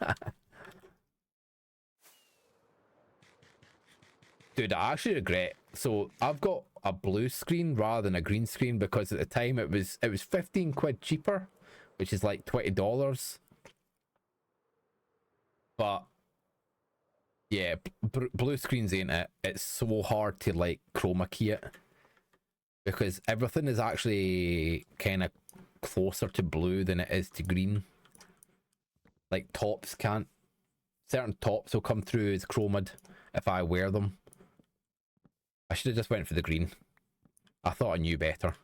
Dude, I actually regret, so I've got a blue screen rather than a green screen, because at the time it was 15 quid cheaper, which is like $20. But yeah, blue screens ain't it. It's so hard to like chroma key it, because everything is actually kind of closer to blue than it is to green. Like tops can't, certain tops will come through as chromed if I wear them. I should have just went for the green. I thought I knew better.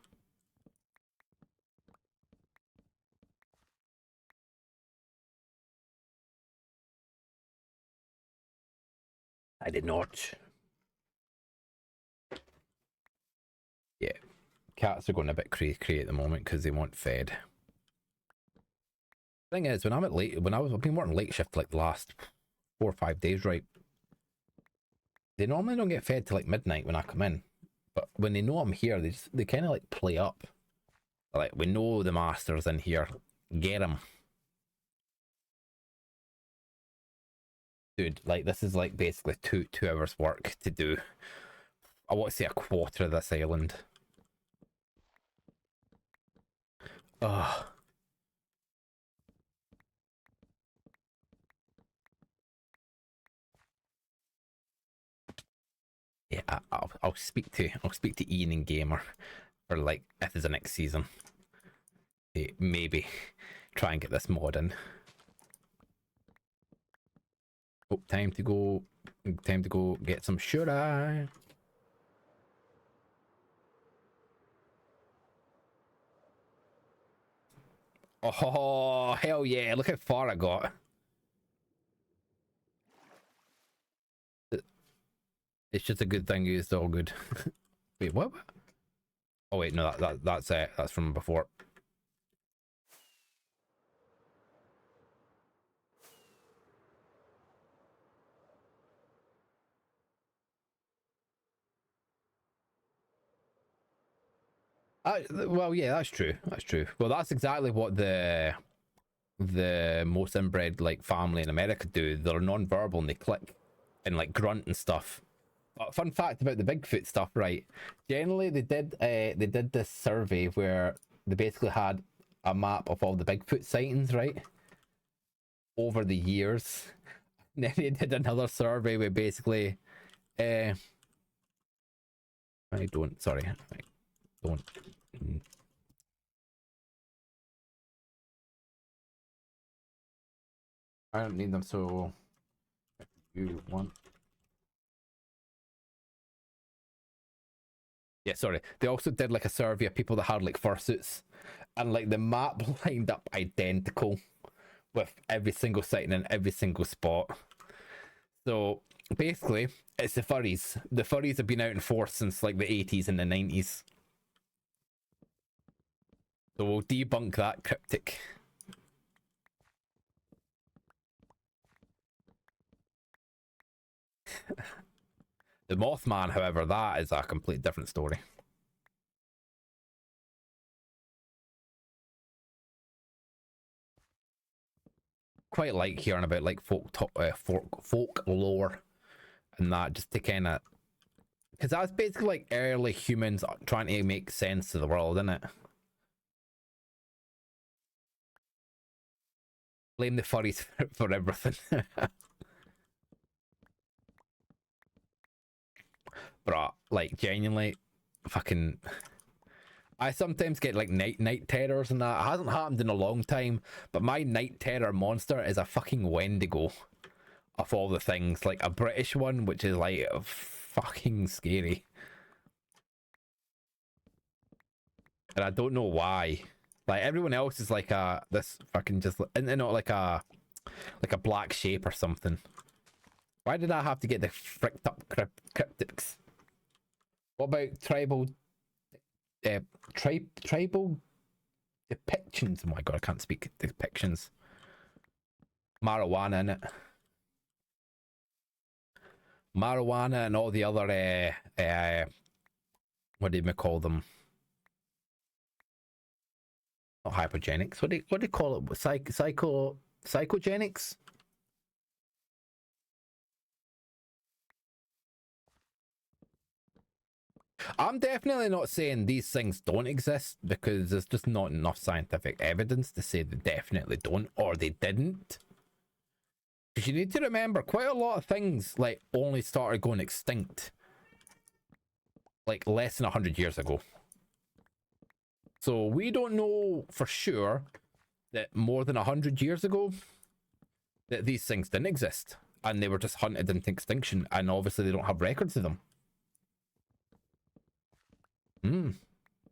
I did not. Yeah, cats are going a bit cray at the moment because they want fed. Thing is, when I've been working late shift like the last 4 or 5 days, right? They normally don't get fed till like midnight when I come in, but when they know I'm here, they kind of like play up. They're like, we know the master's in here, get him, dude. Like this is like basically two hours work to do. I want to say a quarter of this island. Ugh. Yeah, I'll speak to Ian and Gamer for like if there's a next season. Maybe try and get this mod in. Oh, time to go get some sugar. Oh hell yeah! Look how far I got. It's just a good thing it's all good. Wait, what? Oh wait, no, that's from before. Well, yeah, that's true. That's true. Well, that's exactly what the most inbred like family in America do. They're non-verbal and they click. and like grunt and stuff. But fun fact about the Bigfoot stuff, right? Generally, they did this survey where they basically had a map of all the Bigfoot sightings, right, over the years. And then they did another survey where basically, I don't. Sorry, I don't. I don't need them. So you want? Yeah, sorry. They also did like a survey of people that had like fursuits, and like the map lined up identical with every single sighting in every single spot. So basically, it's the furries. The furries have been out in force since like the 80s and the 90s. So we'll debunk that cryptic. The Mothman, however, that is a complete different story. Quite like hearing about like folk lore and that, just to kind of, because that's basically like early humans trying to make sense of the world, isn't it? Blame the furries for everything. But like genuinely, fucking, I sometimes get like night terrors and that. It hasn't happened in a long time, but my night terror monster is a fucking Wendigo. Of all the things, like a British one, which is like fucking scary, and I don't know why. Like everyone else is like this fucking just, and not like a black shape or something. Why did I have to get the fricked up cryptics? What about uh, tribal depictions? Oh my god, I can't speak. Depictions. Marijuana in it. Marijuana and all the other what do you call them? Not hypergenics. What do you call it? Psychogenics? I'm definitely not saying these things don't exist, because there's just not enough scientific evidence to say they definitely don't or they didn't. Because you need to remember, quite a lot of things like only started going extinct like less than 100 years ago. So we don't know for sure that more than 100 years ago that these things didn't exist and they were just hunted into extinction, and obviously they don't have records of them.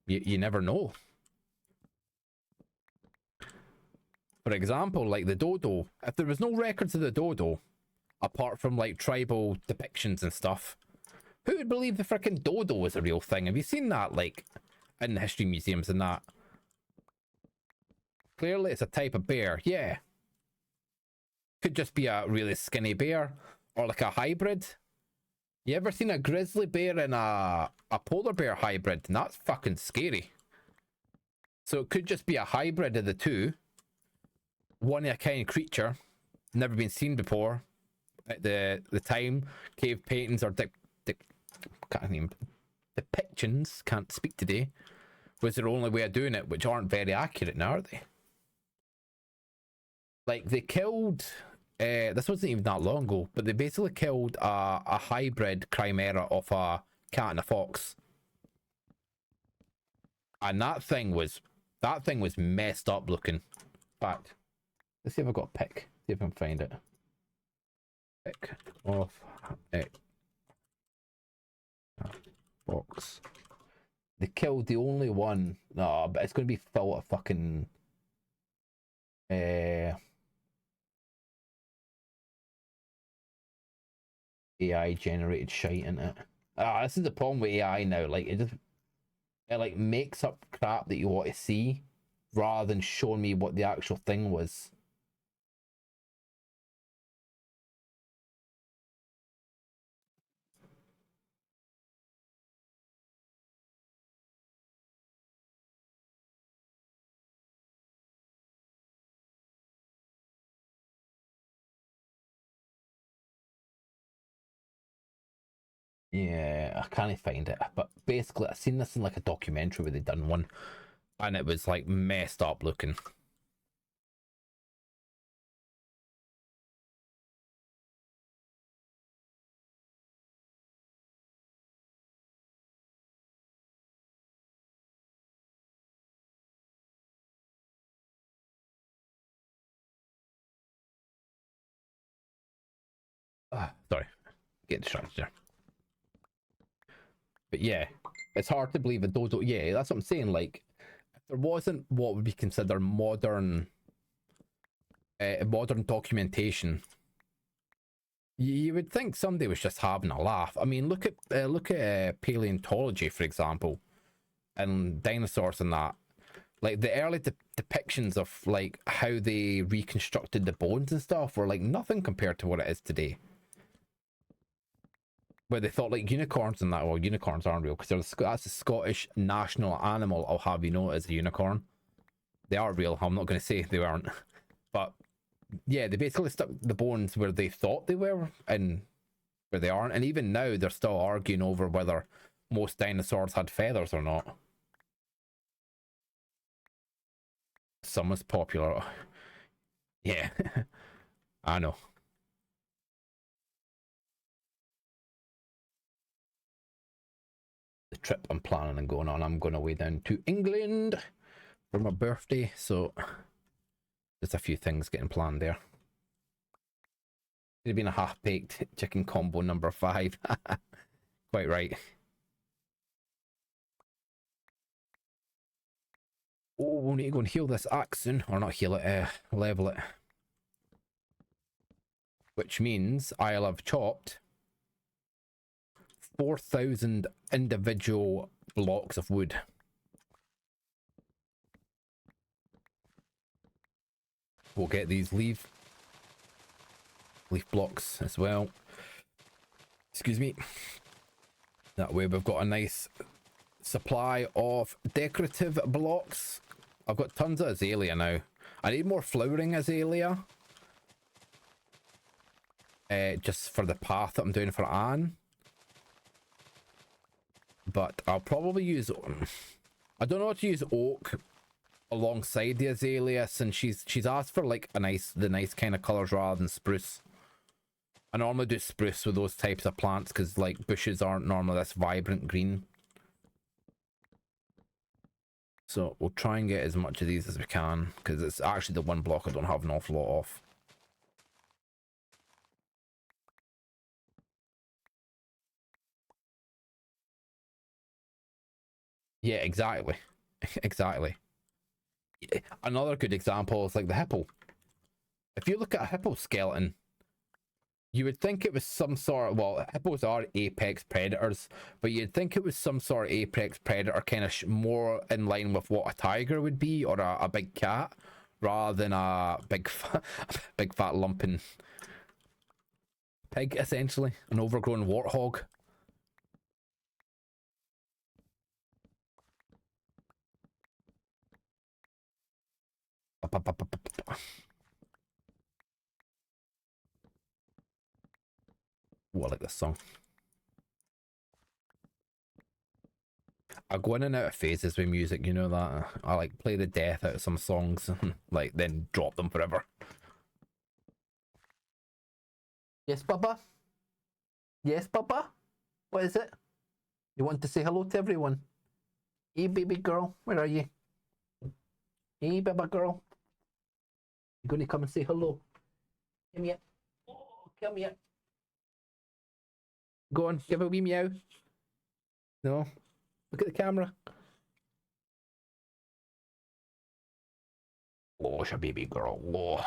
You never know. For example, like the dodo, if there was no records of the dodo apart from like tribal depictions and stuff, who would believe the freaking dodo was a real thing? Have you seen that like in the history museums and that? Clearly it's a type of bear. Yeah, could just be a really skinny bear or like a hybrid. You ever seen a grizzly bear and a polar bear hybrid? And that's fucking scary. So it could just be a hybrid of the two, one of a kind creature, never been seen before at the time. Cave paintings or can't even, depictions, can't speak today, was their only way of doing it, which aren't very accurate now, are they? Like they killed, this wasn't even that long ago, but they basically killed a hybrid chimera of a cat and a fox, and that thing was messed up looking. In fact, let's see if I got a pic. See if I can find it. Pic of a fox. They killed the only one. No, but it's going to be full of fucking AI generated shite in it. This is the problem with AI now. Like it like makes up crap that you want to see rather than showing me what the actual thing was. Yeah, I can't find it. But basically, I seen this in like a documentary where they done one, and it was like messed up looking. Sorry, get distracted there. But yeah, it's hard to believe a dodo. Yeah, that's what I'm saying. Like, if there wasn't what would be considered modern documentation, you would think somebody was just having a laugh. I mean, look at paleontology, for example, and dinosaurs and that. Like the early depictions of like how they reconstructed the bones and stuff were like nothing compared to what it is today. Where they thought like unicorns and that. Well, unicorns aren't real because that's the Scottish national animal. I'll have you know, is a unicorn. They are real. I'm not going to say they aren't, but yeah, they basically stuck the bones where they thought they were and where they aren't. And even now, they're still arguing over whether most dinosaurs had feathers or not. Some was popular. Yeah, I know. The trip I'm planning and going on, I'm going away down to England for my birthday. So there's a few things getting planned there. It'd been a half-baked chicken combo number 5. Quite right. Oh, we'll need to go and heal this axe soon. Or not heal it, level it. Which means I'll have chopped 4,000 individual blocks of wood. We'll get these leaf blocks as well. Excuse me. That way we've got a nice supply of decorative blocks. I've got tons of azalea now. I need more flowering azalea. Just for the path that I'm doing for Anne. But I'll probably use... I don't know how to use oak alongside the azalea since she's asked for like the nice kind of colors rather than spruce. I normally do spruce with those types of plants because like bushes aren't normally this vibrant green. So we'll try and get as much of these as we can because it's actually the one block I don't have an awful lot of. Yeah, exactly. Exactly. Another good example is like the hippo. If you look at a hippo skeleton, you would think it was some sort of, well, hippos are apex predators, but you'd think it was some sort of apex predator kind of more in line with what a tiger would be or a big cat rather than a big fat lumping pig, essentially, an overgrown warthog. Oh, I like this song. I go in and out of phases with music, you know that. I like play the death out of some songs and like then drop them forever. Yes, Baba? Yes, Baba? What is it? You want to say hello to everyone? Hey, baby girl, where are you? Hey, baby girl. You going to come and say hello? Come here. Oh, come here. Go on, give a wee meow. No? Look at the camera. Oh, it's a baby girl. Oh.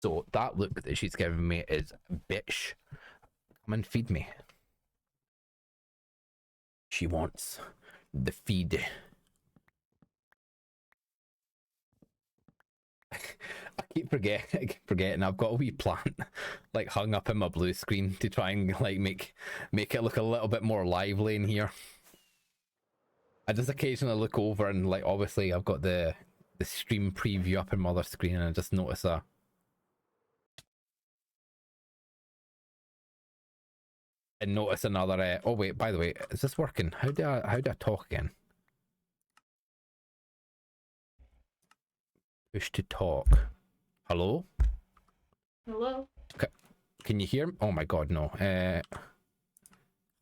So that look that she's giving me is bitch. Come and feed me. She wants the feed. I keep forgetting I've got a wee plant like hung up in my blue screen to try and like make it look a little bit more lively in here. I just occasionally look over and like obviously I've got the stream preview up in my other screen and I just notice And notice another. Oh wait, by the way, is this working? How do I talk again? Push to talk. Hello? Hello? Can you hear me? Oh my god, no.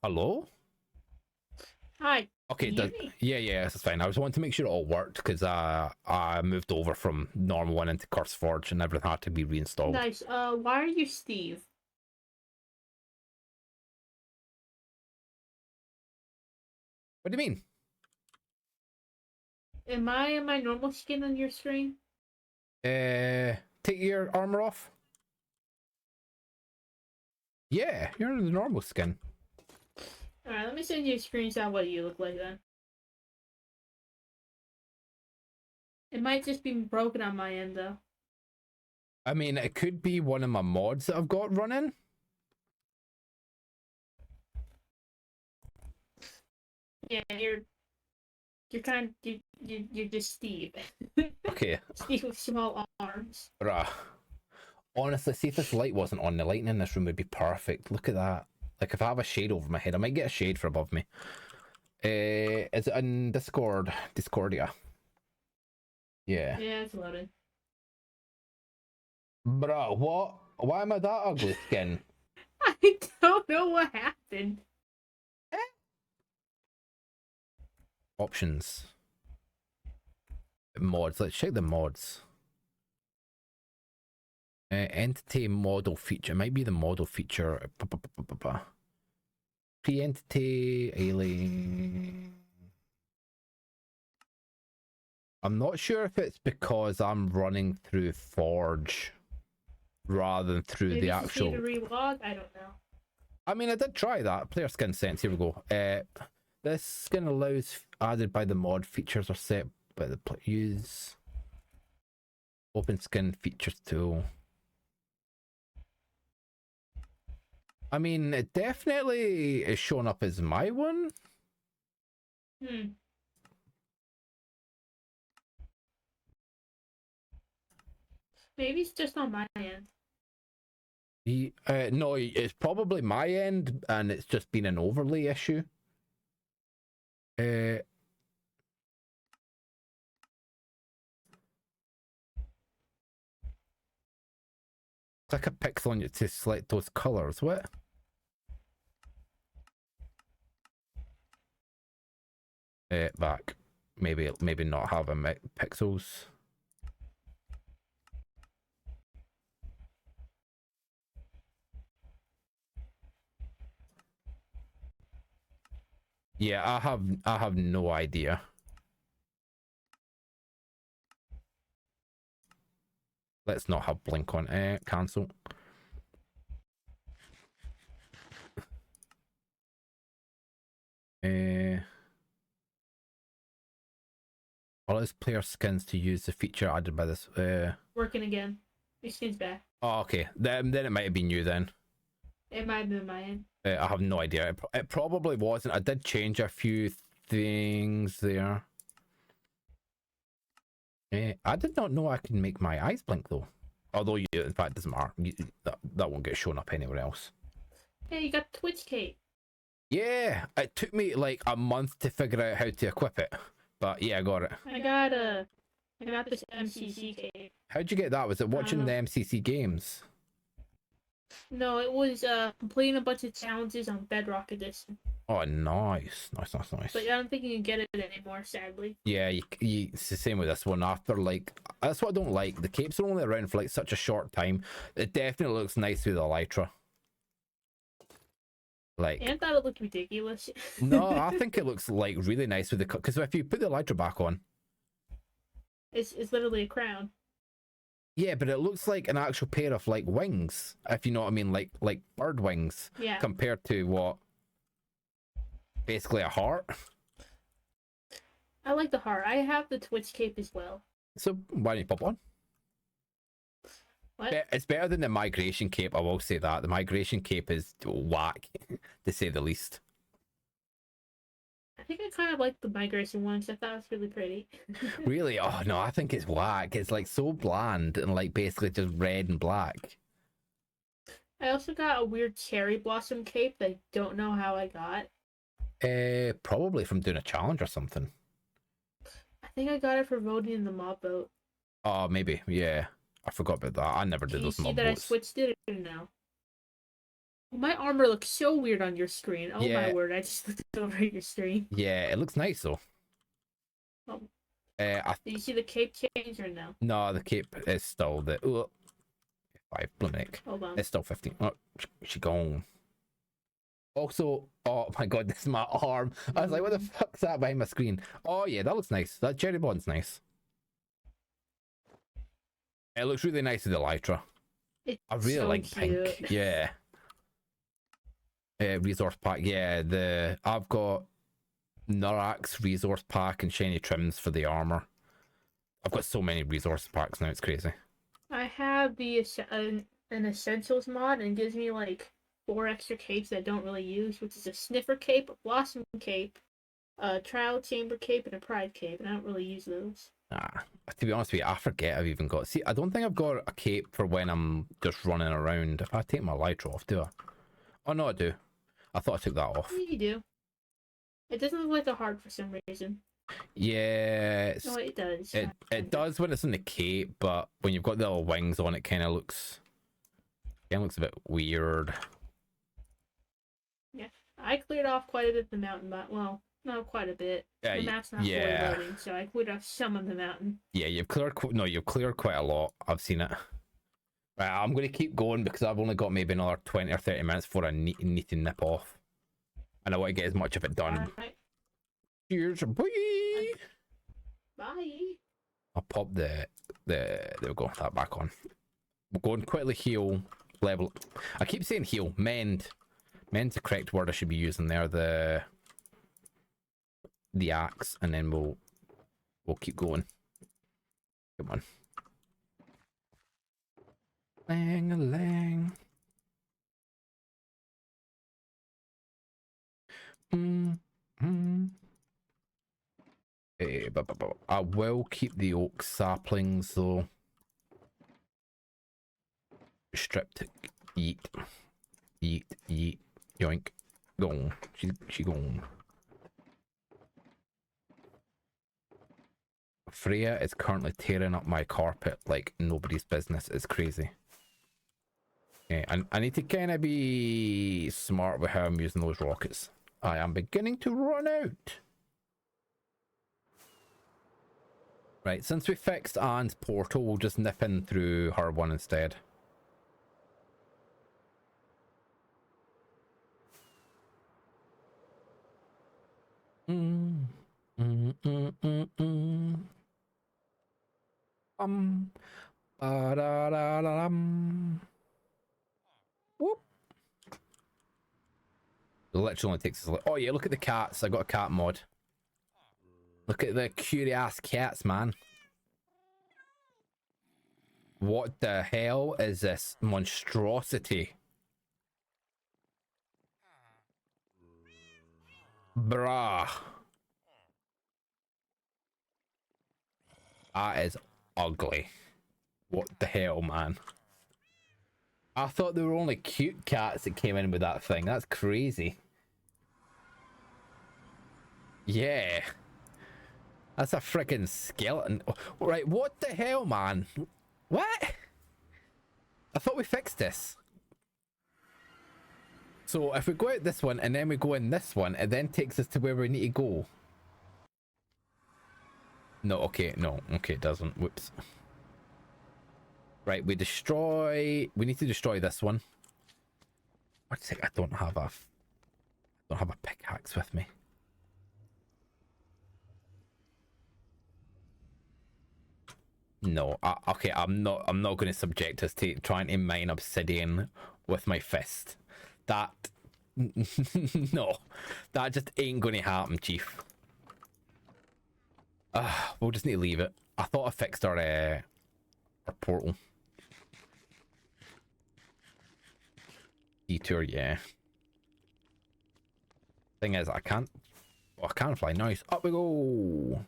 Hello? Hi. Okay, Can you hear me? yeah, that's fine. I just wanted to make sure it all worked because I moved over from normal one into CurseForge and everything had to be reinstalled. Nice. Why are you Steve? What do you mean? Am I in my normal skin on your screen? Take your armor off. Yeah, you're in the normal skin. Alright, let me send you a screenshot of what you look like then. It might just be broken on my end though. I mean, it could be one of my mods that I've got running. Yeah, you're just Steve. Okay. Steve with small arms. Bruh. Honestly, see if this light wasn't on, the lighting in this room would be perfect. Look at that. Like, if I have a shade over my head, I might get a shade for above me. Is it in Discord? Discordia. Yeah. Yeah, it's loaded. Bruh, what? Why am I that ugly skin? I don't know what happened. Options. Mods. Let's check the mods. Entity model feature. Might be the model feature. Pre-entity alien. I'm not sure if it's because I'm running through Forge rather than through Maybe the it's actual. to relog. I don't know. I mean, I did try that. Player skin sense. Here we go. This skin allows added by the mod features are set by the use open skin features tool. I mean, it definitely is showing up as my one. Maybe it's just on my end. No, it's probably my end, and it's just been an overlay issue. Click a pixel on it to select those colors. What? Back. Maybe not have pixels. Yeah, I have no idea. Let's not have blink on. Cancel. Allows player skins to use the feature added by this. Working again. My skin's back. Oh, okay. Then it might have been you then. It might have been my end. I have no idea. It probably wasn't. I did change a few things there. I did not know I could make my eyes blink though. Although in fact, it doesn't matter. That won't get shown up anywhere else. Hey, you got Twitch cape. Yeah, it took me like a month to figure out how to equip it, but yeah, I got it. I got this MCC cape. How'd you get that? Was it watching the MCC games? No, it was completing a bunch of challenges on Bedrock Edition. Oh, nice. But I don't think you can get it anymore, sadly. Yeah, it's the same with this one. After like, that's what I don't like. The capes are only around for like such a short time. It definitely looks nice with the Elytra. Like, And I thought it looked ridiculous. no, I think it looks like really nice with the, because if you put the Elytra back on, it's literally a crown. yeah, but it looks like an actual pair of like wings, if you know what I mean, like bird wings. Yeah. Compared to what, basically a heart. I like the heart. I have the Twitch cape as well. So why don't you pop on? What? It's better than the migration cape, I will say that. The migration cape is whack, to say the least. I think I kind of like the migration one because I thought it was really pretty. Really? Oh no, I think it's whack. It's like so bland and like basically just red and black. I also got a weird cherry blossom cape that I don't know how I got. Probably from doing a challenge or something. I think I got it for voting in the mob vote. Oh, maybe. Yeah. I forgot about that. I never Can did you those see mob that I votes. switched it or no? My armor looks so weird on your screen. Oh my Yeah. word, I just looked over at your screen. Yeah, it looks nice though. Oh, I did you see the cape change or no? No, the cape is still the 5 Hold on. It's still 15. Oh, she gone. Also, oh my god, this is my arm. I was like, what the fuck's that behind my screen? Oh yeah, that looks nice. That cherry blonde's nice. It looks really nice with the Elytra. It's I really so like cute. pink. Yeah. Resource pack. Yeah, I've got Nurax resource pack and shiny trims for the armor. I've got so many resource packs now, it's crazy. I have an essentials mod and it gives me like 4 extra capes that I don't really use, which is a sniffer cape, a blossom cape, a trial chamber cape, and a pride cape, and I don't really use those. To be honest with you, I forget I've even got. See, I don't think I've got a cape for when I'm just running around. If I take my Elytra off, do I? Oh no, I do. I thought I took that off. You do. It doesn't look like a heart for some reason. Yeah, No, it does. it does when it's in the cape, but when you've got the little wings on, it kind of looks a bit weird. Yeah, I cleared off quite a bit of the mountain, but well, not quite a bit. Yeah, The map's not fully loading, so I cleared off some of the mountain. Yeah, you've cleared. No, you've cleared quite a lot. I've seen it. Right, I'm going to keep going because I've only got maybe another 20 or 30 minutes before I need to nip off, and I want to get as much of it done. Right. Cheers, bye. Bye. I'll pop there we go, that back on. We'll go and quickly heal level. I keep saying heal, mend. Mend's the correct word I should be using there. The axe, and then we'll keep going. Come on. Lang a lang. I will keep the oak saplings though. Stripped. Yeet. Yeet. Yeet. Yoink. Gone. She gone. Freya is currently tearing up my carpet like nobody's business. It's crazy. Okay, I need to kind of be smart with how I'm using those rockets. I am beginning to run out. Right, since we fixed Anne's portal, we'll just nip in through her one instead. Whoop. It literally only takes us. Oh yeah, look at the cats. I got a cat mod. Look at the curious cats, man. What the hell is this monstrosity? Bruh. That is ugly. What the hell, man? I thought there were only cute cats that came in with that thing. That's crazy. Yeah. That's a freaking skeleton. Right, what the hell, man? What? I thought we fixed this. So if we go out this one and then we go in this one, it then takes us to where we need to go. No, okay, no. Okay, it doesn't. Whoops. Right, we need to destroy this one. What's it? I don't have a pickaxe with me. No, okay, I'm not going to subject us to trying to mine obsidian with my fist. That no, that just ain't going to happen, Chief. We'll just need to leave it. I thought I fixed our portal. Detour, yeah. Thing is, I can't fly. Nice. Up we go.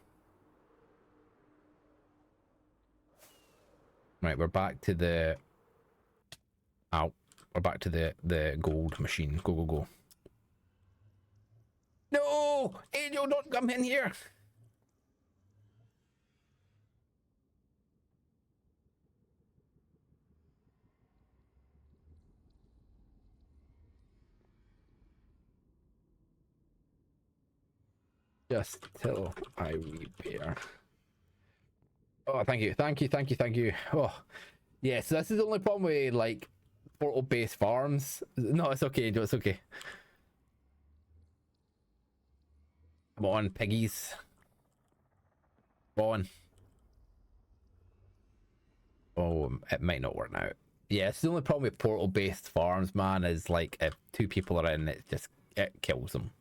Right, we're back to the... Ow. We're back to the gold machine. Go, go, go. No! Angel, don't come in here! Just till I repair. Oh, thank you, thank you, thank you, thank you. Oh, yeah, so this is the only problem with, like, portal-based farms. No, it's okay, Angel, it's okay. Come on, piggies. Come on. Oh, it might not work out. Yeah, it's the only problem with portal-based farms, man, is, like, if two people are in, it kills them.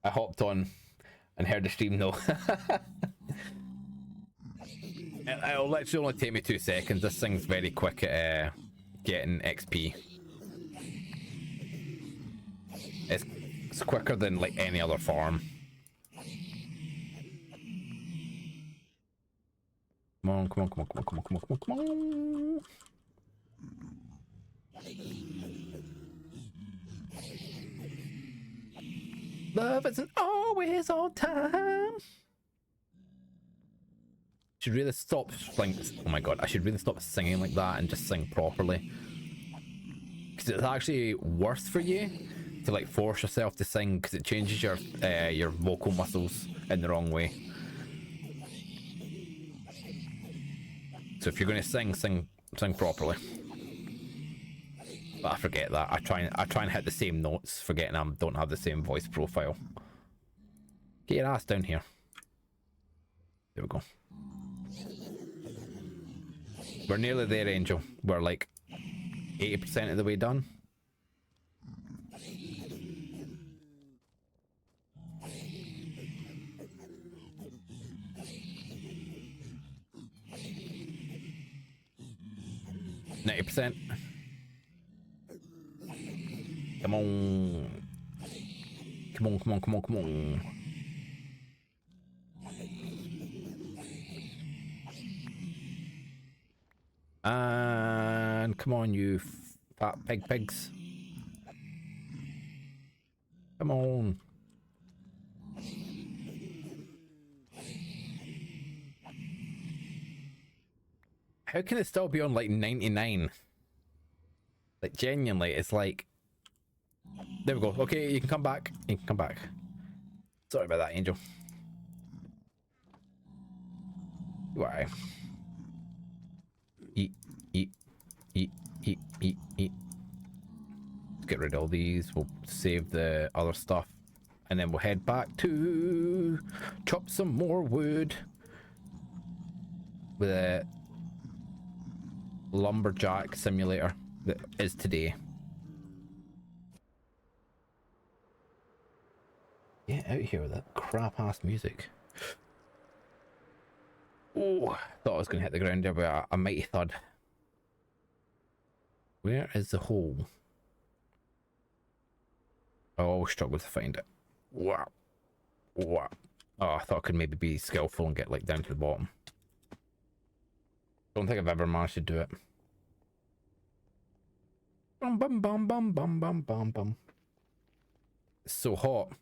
I hopped on and heard the stream, no. It'll literally only take me 2 seconds. This thing's very quick at getting XP. It's quicker than like any other farm. Come on, come on, come on, come on, come on, come on, come on, come on. Love isn't always on time. Should really stop singing. Oh my god, I should really stop singing like that and just sing properly. Because it's actually worse for you to like force yourself to sing, because it changes your vocal muscles in the wrong way. So if you're going to sing properly. But I forget that. I try and hit the same notes, forgetting I don't have the same voice profile. Get your ass down here. There we go. We're nearly there, Angel. We're like 80% of the way done. %. Come on. Come on, come on, come on, come on. And come on, you fat pigs. Come on. How can it still be on like 99? Like genuinely, it's like... There we go. Okay, you can come back. You can come back. Sorry about that, Angel. Why? Eat, eat, eat, eat, eat, eat. Let's get rid of all these. We'll save the other stuff. And then we'll head back to chop some more wood with a lumberjack simulator that is today. Get out here with that crap ass music. Oh, thought I was going to hit the ground there, but a mighty thud. Where is the hole? Oh, struggle to find it. Wow. Wow. Oh, I thought I could maybe be skillful and get like down to the bottom. Don't think I've ever managed to do it. Bum bum bum bum bum bum bum bum. It's so hot.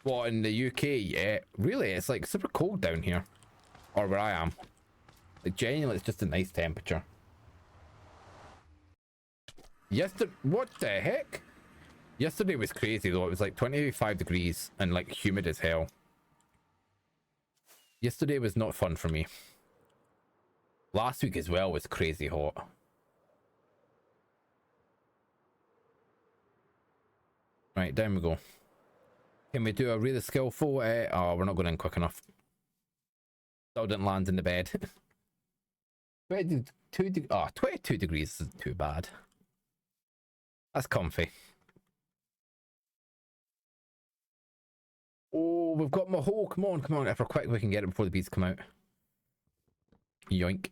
What, in the UK? Yeah, really, it's like super cold down here. Or where I am. Like genuinely, it's just a nice temperature. What the heck? Yesterday was crazy though. It was like 25 degrees and like humid as hell. Yesterday was not fun for me. Last week as well was crazy hot. Right, down we go. Can we do a really skillful? Oh, we're not going in quick enough. Still didn't land in the bed. 22 degrees isn't too bad. That's comfy. Oh, we've got my hole. Come on, come on. If we're quick, we can get it before the bees come out. Yoink.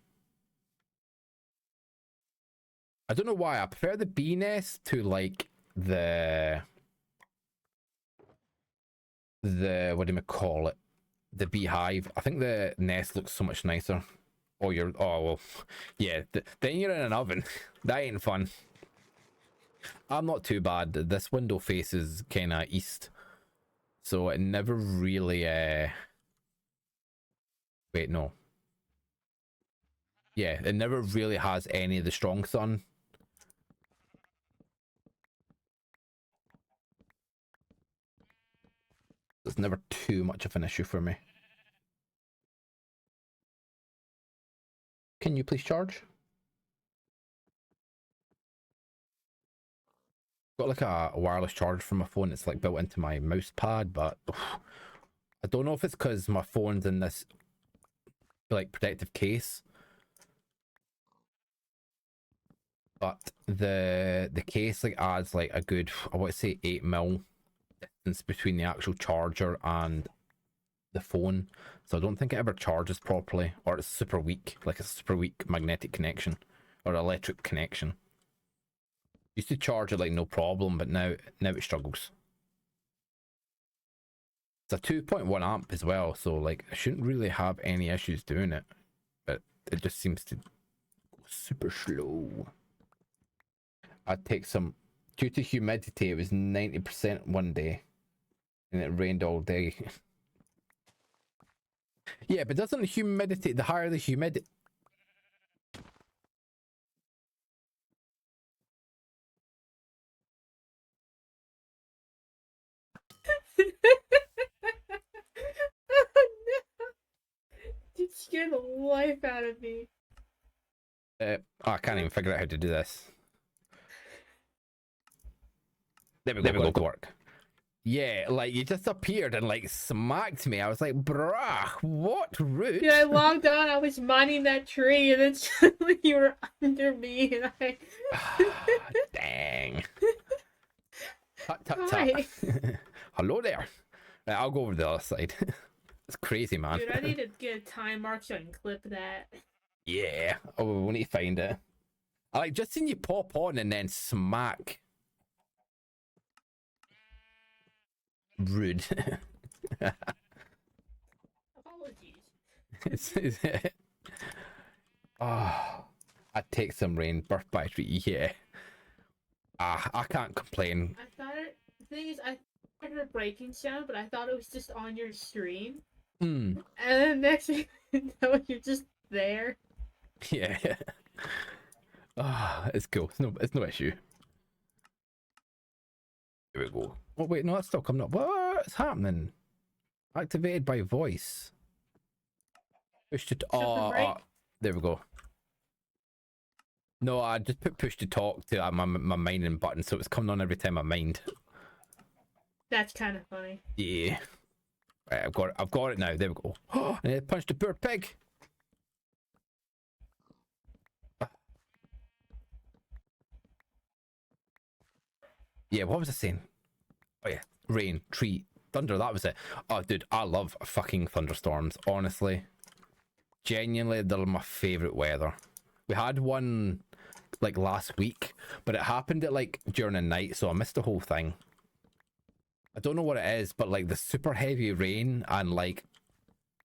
I don't know why. I prefer the bee nest to like the what do you call it? The beehive. I think the nest looks so much nicer. Oh, well, yeah. Then you're in an oven. That ain't fun. I'm not too bad. This window faces kind of east, so it never really. Wait, no. Yeah, it never really has any of the strong sun. It's never too much of an issue for me. Can you please charge? Got like a wireless charge from my phone. It's like built into my mouse pad, but I don't know if it's because my phone's in this like protective case. But the case like adds like a good, I want to say 8mm distance between the actual charger and the phone, so I don't think it ever charges properly, or it's super weak, like a super weak magnetic connection or electric connection. Used to charge it like no problem, but now it struggles. It's a 2.1 amp as well, so like I shouldn't really have any issues doing it, but it just seems to go super slow. I'd take some, due to humidity, it was 90% one day and it rained all day. Yeah, but doesn't the humidity, the higher the humidity... Oh no! You scared the life out of me. Oh, I can't even figure out how to do this. There we go, got it to work. Yeah, like you just appeared and like smacked me. I was like, bruh, what rude. Yeah, I logged on, I was mining that tree, and then suddenly you were under me, and I... Dang. Tut, tut, Hi. tut. Hello there. Right, I'll go over to the other side. It's crazy, man. Dude, I need to get a time mark so I can clip that. Yeah. Oh, we need to find it. I like just seen you pop on and then smack. Rude. Apologies. Oh, I'd take some rain. Birth by tree, yeah. I can't complain. I thought it... The thing is, I heard a breaking sound, but I thought it was just on your stream. Hmm. And then next thing you know, you're just there. Yeah. Ah, it's cool. It's no issue. Here we go. Oh wait, no, that's still coming up. What's happening? Activated by voice. Push to there we go. No, I just put push to talk to my mining button, so it's coming on every time I mined. That's kind of funny. Yeah. Right, I've got it now. There we go. And it punched a poor pig. Yeah, what was I saying? Oh yeah, rain, tree, thunder, that was it. Oh dude, I love fucking thunderstorms, honestly. Genuinely, they're my favourite weather. We had one like last week, but it happened at like during the night, so I missed the whole thing. I don't know what it is, but like the super heavy rain and like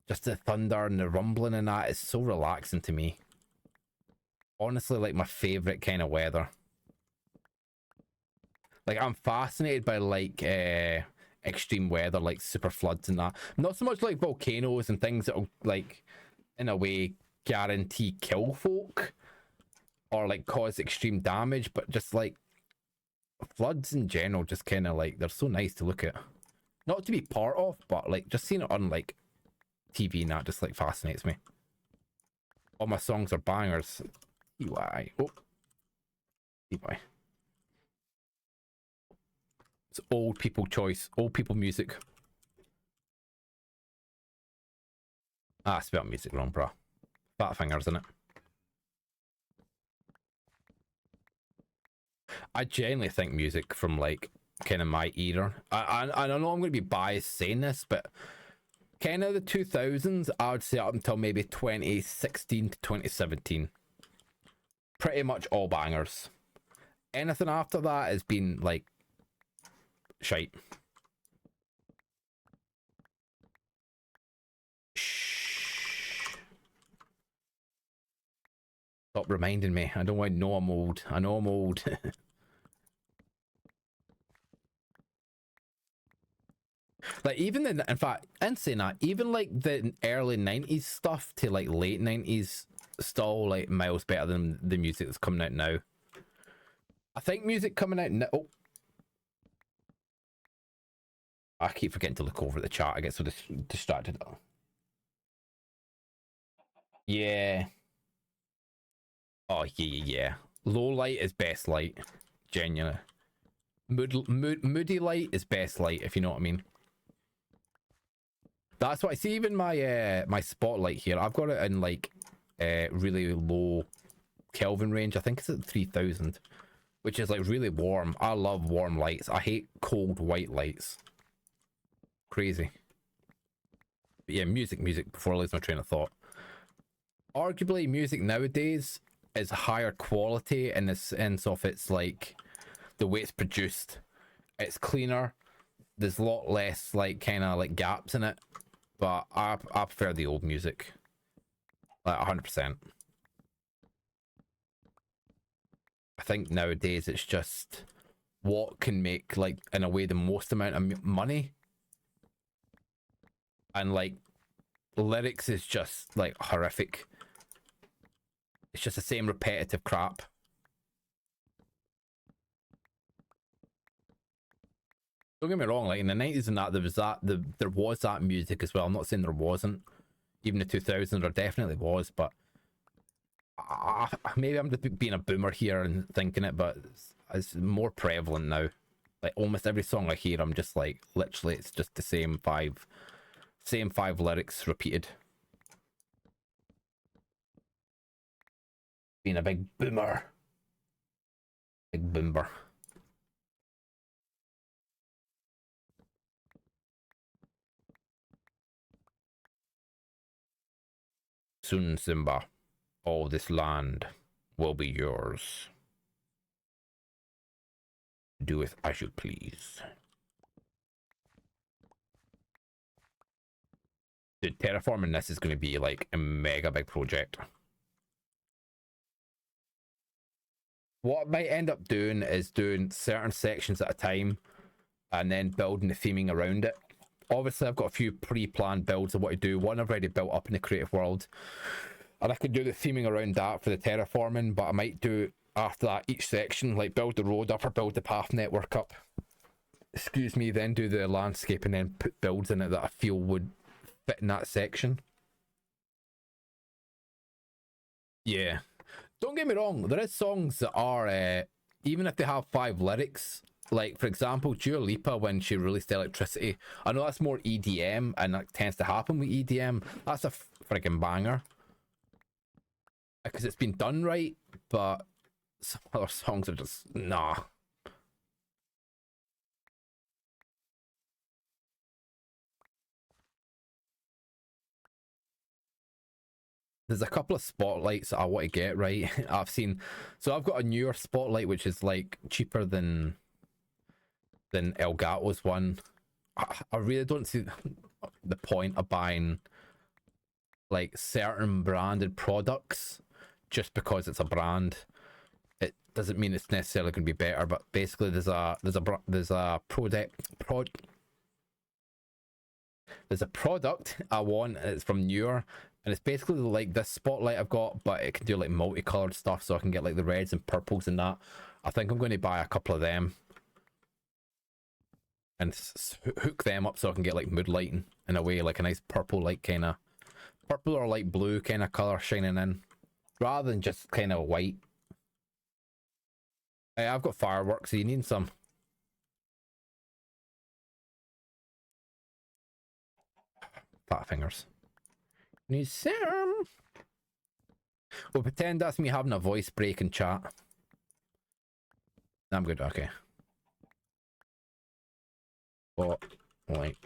just the thunder and the rumbling and that is so relaxing to me. Honestly, like my favourite kind of weather. Like I'm fascinated by like extreme weather, like super floods and that. Not so much like volcanoes and things that'll like in a way guarantee kill folk or like cause extreme damage, but just like floods in general, just kind of like they're so nice to look at. Not to be part of, but like just seeing it on like TV and that just like fascinates me. All my songs are bangers. EY. Oh. EY. It's old people choice, old people music. Ah, I spelled music wrong, bro. Fat fingers in it. I genuinely think music from like kind of my era. I know I'm going to be biased saying this, but kind of the 2000s, I would say up until maybe 2016 to 2017. Pretty much all bangers. Anything after that has been like shite. Shh. Stop reminding me. I don't want to know I'm old. I know I'm old. Like even in fact, and saying that, even like the early 90s stuff to like late 90s, still like miles better than the music that's coming out now. I think music coming out now. Oh, I keep forgetting to look over at the chat. I get so distracted. Yeah. Oh yeah. Low light is best light. Genuinely. Moody light is best light, if you know what I mean. That's what I see. Even my my spotlight here, I've got it in like really low Kelvin range. I think it's at 3000, which is like really warm. I love warm lights. I hate cold white lights. Crazy. But yeah, music before I lose my train of thought. Arguably music nowadays is higher quality in the sense of it's like the way it's produced. It's cleaner. There's a lot less like kind of like gaps in it, but I prefer the old music, like 100%. I think nowadays it's just what can make like in a way the most amount of money, and like lyrics is just like horrific. It's just the same repetitive crap. Don't get me wrong, like in the 90s and that, there was that music as well. I'm not saying there wasn't. Even the 2000s, there definitely was, but maybe I'm just being a boomer here and thinking it, but it's more prevalent now. Like almost every song I hear, I'm just like, literally, it's just the same five lyrics repeated. Being a big boomer. Big boomer. Soon, Simba, all this land will be yours. Do with as you please. Dude, terraforming this is going to be like a mega big project. What I might end up doing is doing certain sections at a time and then building the theming around it. Obviously, I've got a few pre-planned builds of what to do. One I've already built up in the creative world, and I could do the theming around that for the terraforming, but I might do after that each section, like build the road up or build the path network up. Excuse me, then do the landscape and then put builds in it that I feel would fit in that section. Yeah. Don't get me wrong, there is songs that are, even if they have 5 lyrics, like for example, Dua Lipa, when she released Electricity, I know that's more EDM and that tends to happen with EDM. That's a friggin' banger. Because it's been done right, but some other songs are just, nah. There's a couple of spotlights that I want to get right. I've seen, so I've got a newer spotlight which is like cheaper than Elgato's one. I really don't see the point of buying like certain branded products just because it's a brand. It doesn't mean it's necessarily going to be better, but basically there's a product I want. It's from Newer, and it's basically like this spotlight I've got, but it can do like multicolored stuff, so I can get like the reds and purples and that. I think I'm going to buy a couple of them and hook them up so I can get like mood lighting in a way, like a nice purple, like kind of purple or light blue kind of color shining in, rather than just kind of white. Hey, I've got fireworks. So you need some? Fat fingers. Need some. We'll pretend that's me having a voice break in chat. I'm good. Okay. But like,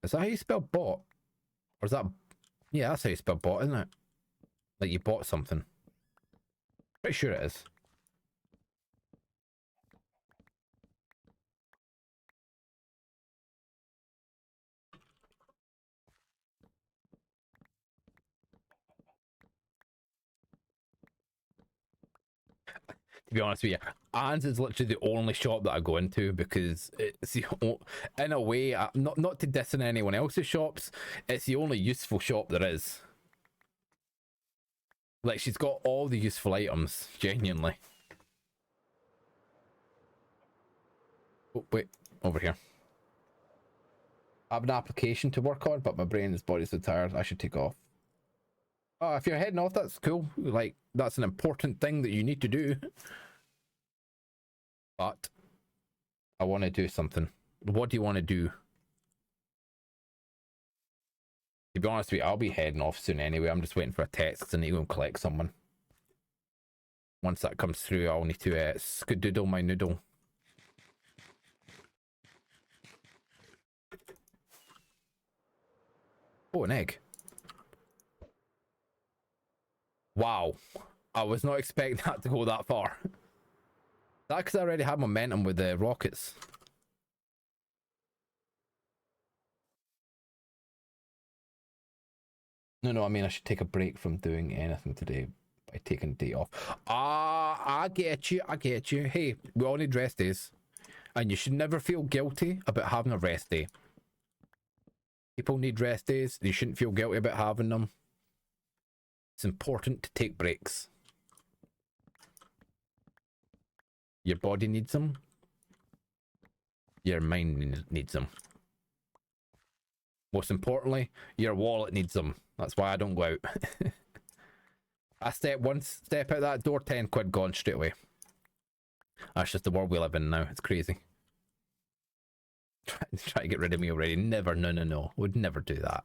is that how you spell bot? Or is that? Yeah, that's how you spell bot, isn't it? Like you bought something. Pretty sure it is. To be honest with you, Anne's is literally the only shop that I go into because it's in a way, not to diss in anyone else's shops, it's the only useful shop there is. Like, she's got all the useful items, genuinely. Oh, wait, over here. I have an application to work on, but my brain and body's so tired, I should take off. Oh, if you're heading off, that's cool. Like, that's an important thing that you need to do. But I want to do something. What do you want to do? To be honest with you, I'll be heading off soon anyway. I'm just waiting for a text and need to go and collect someone. Once that comes through, I'll need to skedoodle my noodle. Oh, an egg. Wow. I was not expecting that to go that far. That's because I already had momentum with the rockets. No, I mean, I should take a break from doing anything today by taking a day off. I get you. Hey, we all need rest days. And you should never feel guilty about having a rest day. People need rest days. You shouldn't feel guilty about having them. It's important to take breaks. Your body needs them. Your mind needs them. Most importantly, your wallet needs them. That's why I don't go out. I step out that door, 10 quid gone straight away. That's just the world we live in now. It's crazy. Try to get rid of me already. Never, no. Would never do that.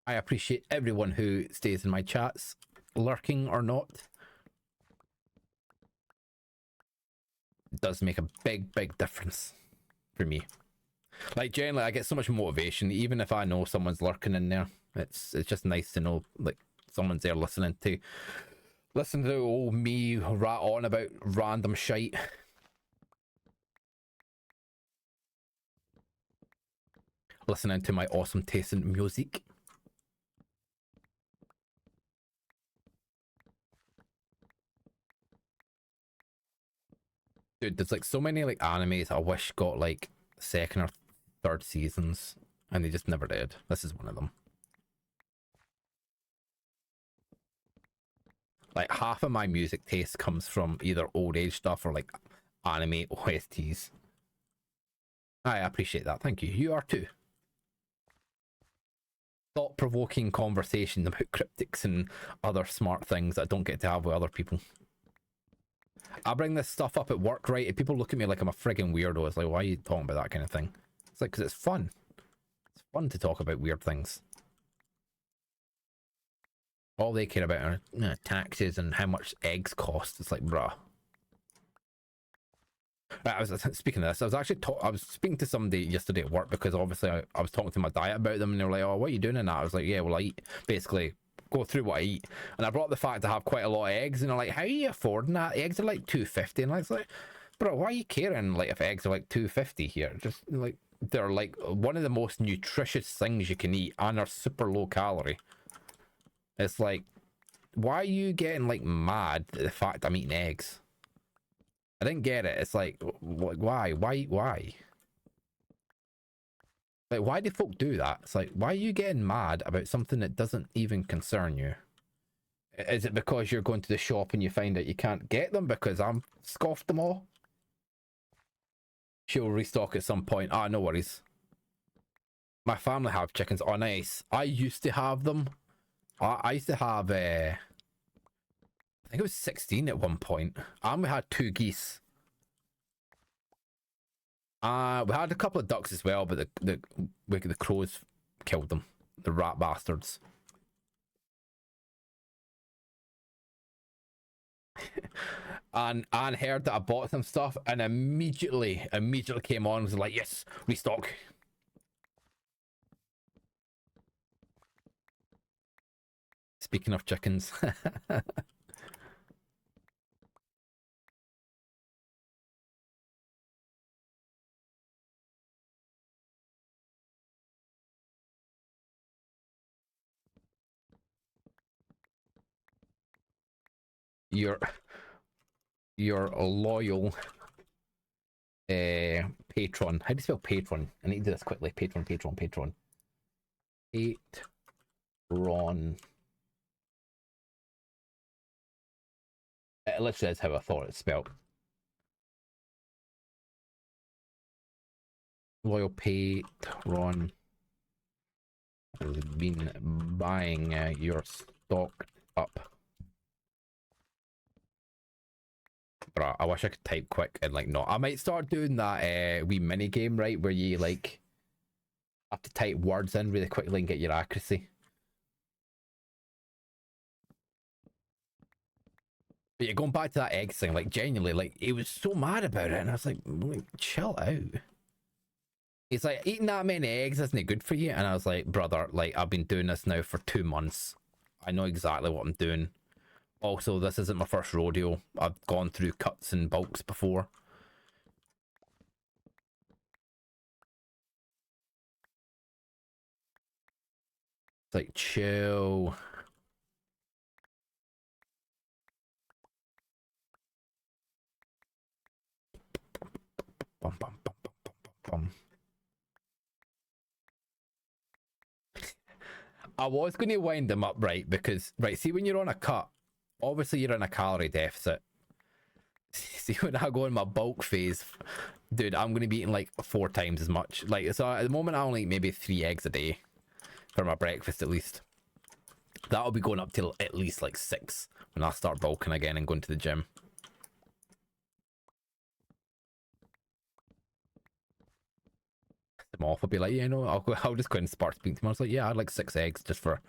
I appreciate everyone who stays in my chats, lurking or not. It does make a big difference for me. Like, generally, I get so much motivation, even if I know someone's lurking in there. It's just nice to know, like, someone's there listening to old me rat on about random shite. Listening to my awesome taste in music. Dude, there's like so many like animes I wish got like second or third seasons, and they just never did. This is one of them. Like, half of my music taste comes from either old age stuff or like anime OSTs. I appreciate that. Thank you. You are too. Thought-provoking conversations about cryptics and other smart things that I don't get to have with other people. I bring this stuff up at work, right? And people look at me like I'm a friggin' weirdo. It's like, why are you talking about that kind of thing? It's like, because it's fun. It's fun to talk about weird things. All they care about are taxes and how much eggs cost. It's like, bruh. I was speaking of this. I was actually I was speaking to somebody yesterday at work because obviously I was talking to my diet about them, and they were like, "Oh, what are you doing in that?" I was like, "Yeah, well, I eat basically go through what I eat," and I brought the fact I have quite a lot of eggs, and they're like, "How are you affording that? Eggs are like $2.50," and I was like, "Bro, why are you caring? Like, if eggs are like $2.50 here, just like they're like one of the most nutritious things you can eat, and are super low calorie. It's like, why are you getting like mad at the fact I'm eating eggs?" I didn't get it. It's like why? Like, why do folk do that? It's like, why are you getting mad about something that doesn't even concern you? Is it because you're going to the shop and you find out you can't get them because I'm scoffed them all? She'll restock at some point. Ah, no worries. My family have chickens. Oh, nice. I used to have them. I used to have I think it was 16 at one point. And we had 2 geese. We had a couple of ducks as well, but the crows killed them. The rat bastards. And Anne heard that I bought some stuff and immediately came on and was like, yes, restock. Speaking of chickens. You're... your loyal patron. How do you spell patron? I need to do this quickly. Patron. Patron. It literally is how I thought it's spelled. Loyal patron has been buying your stock up. Bruh, I wish I could type quick and like not. I might start doing that wee mini game, right, where you like have to type words in really quickly and get your accuracy. But yeah, going back to that egg thing, like genuinely, like he was so mad about it, and I was like chill out. He's like, eating that many eggs isn't it good for you? And I was like, brother, like I've been doing this now for 2 months. I know exactly what I'm doing. Also, this isn't my first rodeo. I've gone through cuts and bulks before. It's like, chill. Bum, bum, bum, bum, bum, bum. I was going to wind them up, right? Because, right, see when you're on a cut, obviously you're in a calorie deficit. See when I go in my bulk phase, dude, I'm going to be eating like 4 times as much. Like, so at the moment I only eat maybe 3 eggs a day for my breakfast at least. That'll be going up to at least like 6 when I start bulking again and going to the gym. Them off, I'll be like, yeah, no, I'll just go and start speaking to them. I was like, yeah, I'd like 6 eggs just for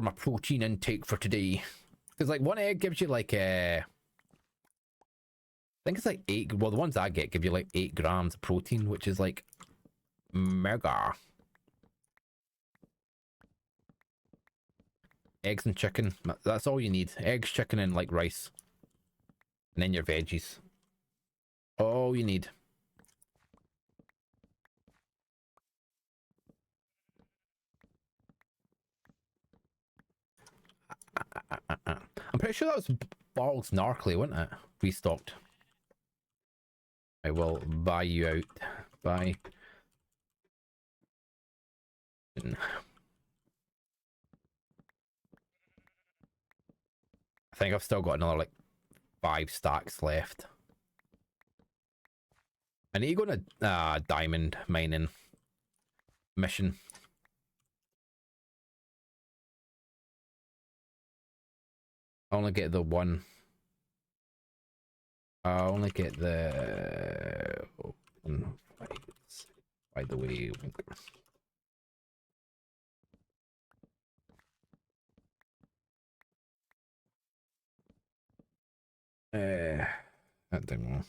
my protein intake for today. Because like 1 egg gives you like I think it's like 8. Well, the ones I get give you like 8 grams of protein, which is like mega. Eggs and chicken. That's all you need. Eggs, chicken, and like rice. And then your veggies. All you need. I'm pretty sure that was Barl's Narcly, wasn't it? Restocked. I will buy you out. Buy. I think I've still got another like 5 stacks left. I need to go on a diamond mining mission. I only get the one. I only get the open fights. By the way, that didn't work.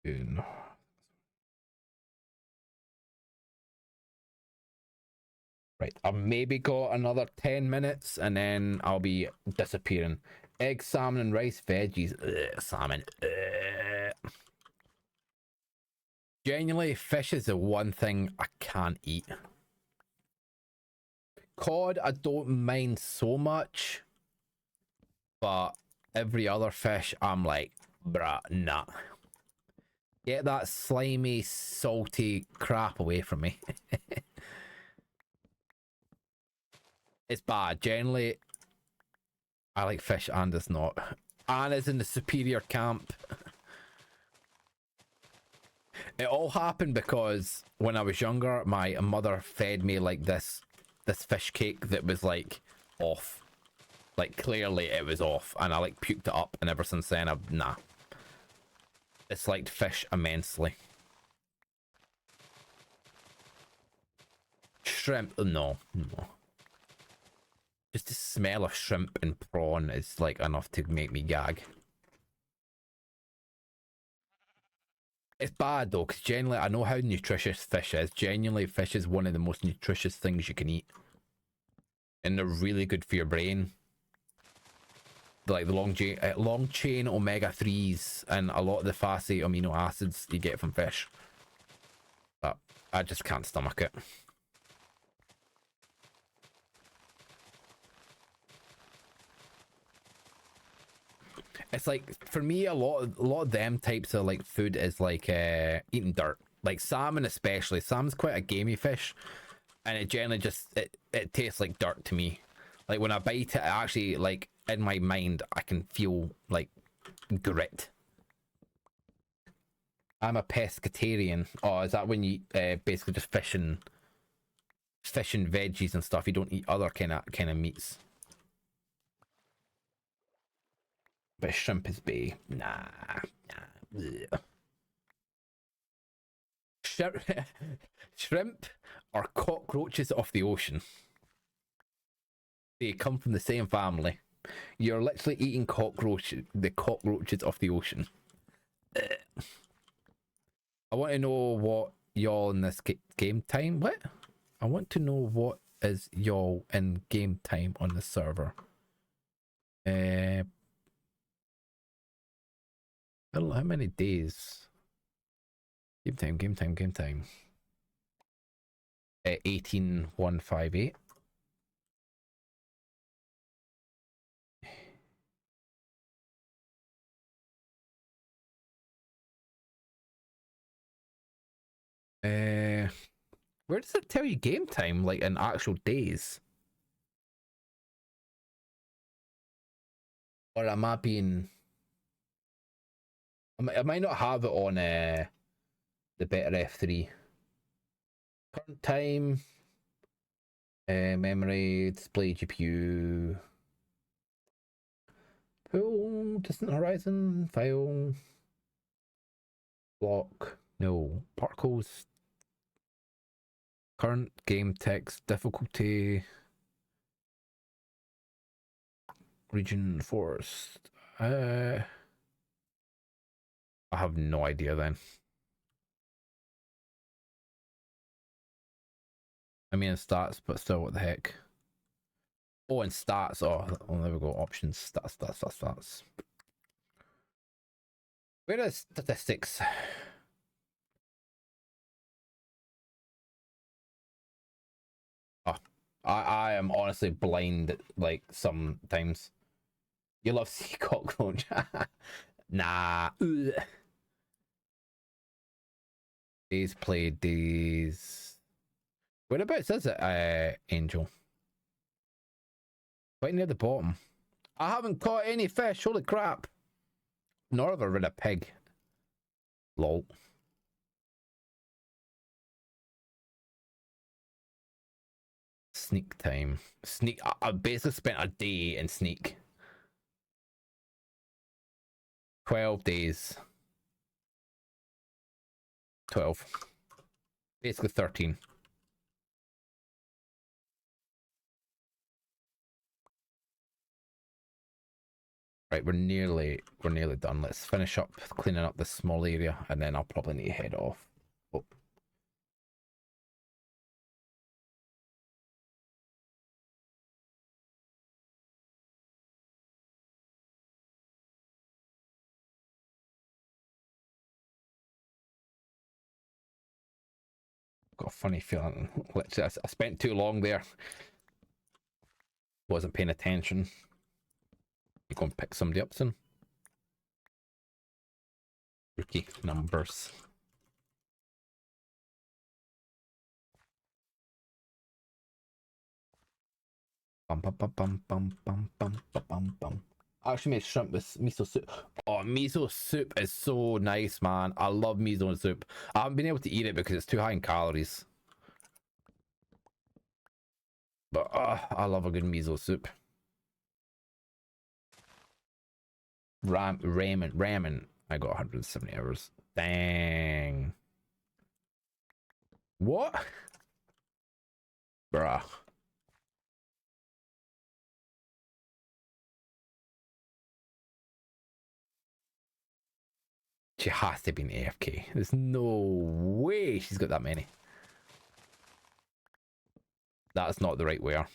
Good. Right, I've maybe got another 10 minutes and then I'll be disappearing. Egg, salmon, and rice, veggies. Ugh, salmon. Ugh. Genuinely, fish is the one thing I can't eat. Cod, I don't mind so much, but every other fish, I'm like, bruh, nah. Get that slimy, salty crap away from me. It's bad. Generally, I like fish and it's not. Anna's in the superior camp. It all happened because when I was younger, my mother fed me like this fish cake that was like off. Like clearly it was off, and I like puked it up, and ever since then I've nah. Disliked fish immensely. Shrimp, no. Just the smell of shrimp and prawn is like enough to make me gag. It's bad though, because generally I know how nutritious fish is. Genuinely, fish is one of the most nutritious things you can eat, and they're really good for your brain. Like the long chain omega-3s and a lot of the fatty amino acids you get from fish. But I just can't stomach it. It's like, for me, a lot of them types of like food is like eating dirt. Like salmon especially. Salmon's quite a gamey fish, and it generally just it tastes like dirt to me. Like when I bite it, I actually, like, in my mind I can feel like grit. I'm a pescatarian. Oh, is that when you basically just fish and veggies and stuff? You don't eat other kind of meats. But shrimp is bae. Nah. Ugh. Shrimp are cockroaches of the ocean. They come from the same family. You're literally eating the cockroaches of the ocean. Ugh. I want to know what y'all in this game time. What? I want to know what is y'all in game time on the server. I don't know how many days. Game time. 18158. Where does it tell you game time, like in actual days? Or am I being... I might not have it on the Better F3. Current time, memory, display GPU, pool, distant horizon, file, block, no, particles, current game text, difficulty, region, forest. I have no idea then. I mean, stats, but still, what the heck? Oh, and stats. Oh, there we go. Options. Stats. Where is statistics? Oh, I am honestly blind, like, sometimes. You love sea cockroach. Nah. Ugh. Days played, days. Whereabouts is it, Angel? Right near the bottom. I haven't caught any fish. Holy crap. Nor have I rid a pig. Lol. Sneak time. Sneak. I basically spent a day in sneak. 12 days. 12. Basically 13. Right, we're nearly done. Let's finish up cleaning up this small area, and then I'll probably need to head off. Oh. Got a funny feeling. Literally, I spent too long there. Wasn't paying attention. You go and pick somebody up soon. Rookie numbers. I actually made shrimp with miso soup. Oh, miso soup is so nice, man. I love miso soup. I haven't been able to eat it because it's too high in calories. But I love a good miso soup. Ramen. I got 170 hours. Dang. What? Bruh. She has to be an AFK. There's no way she's got that many. That's not the right where.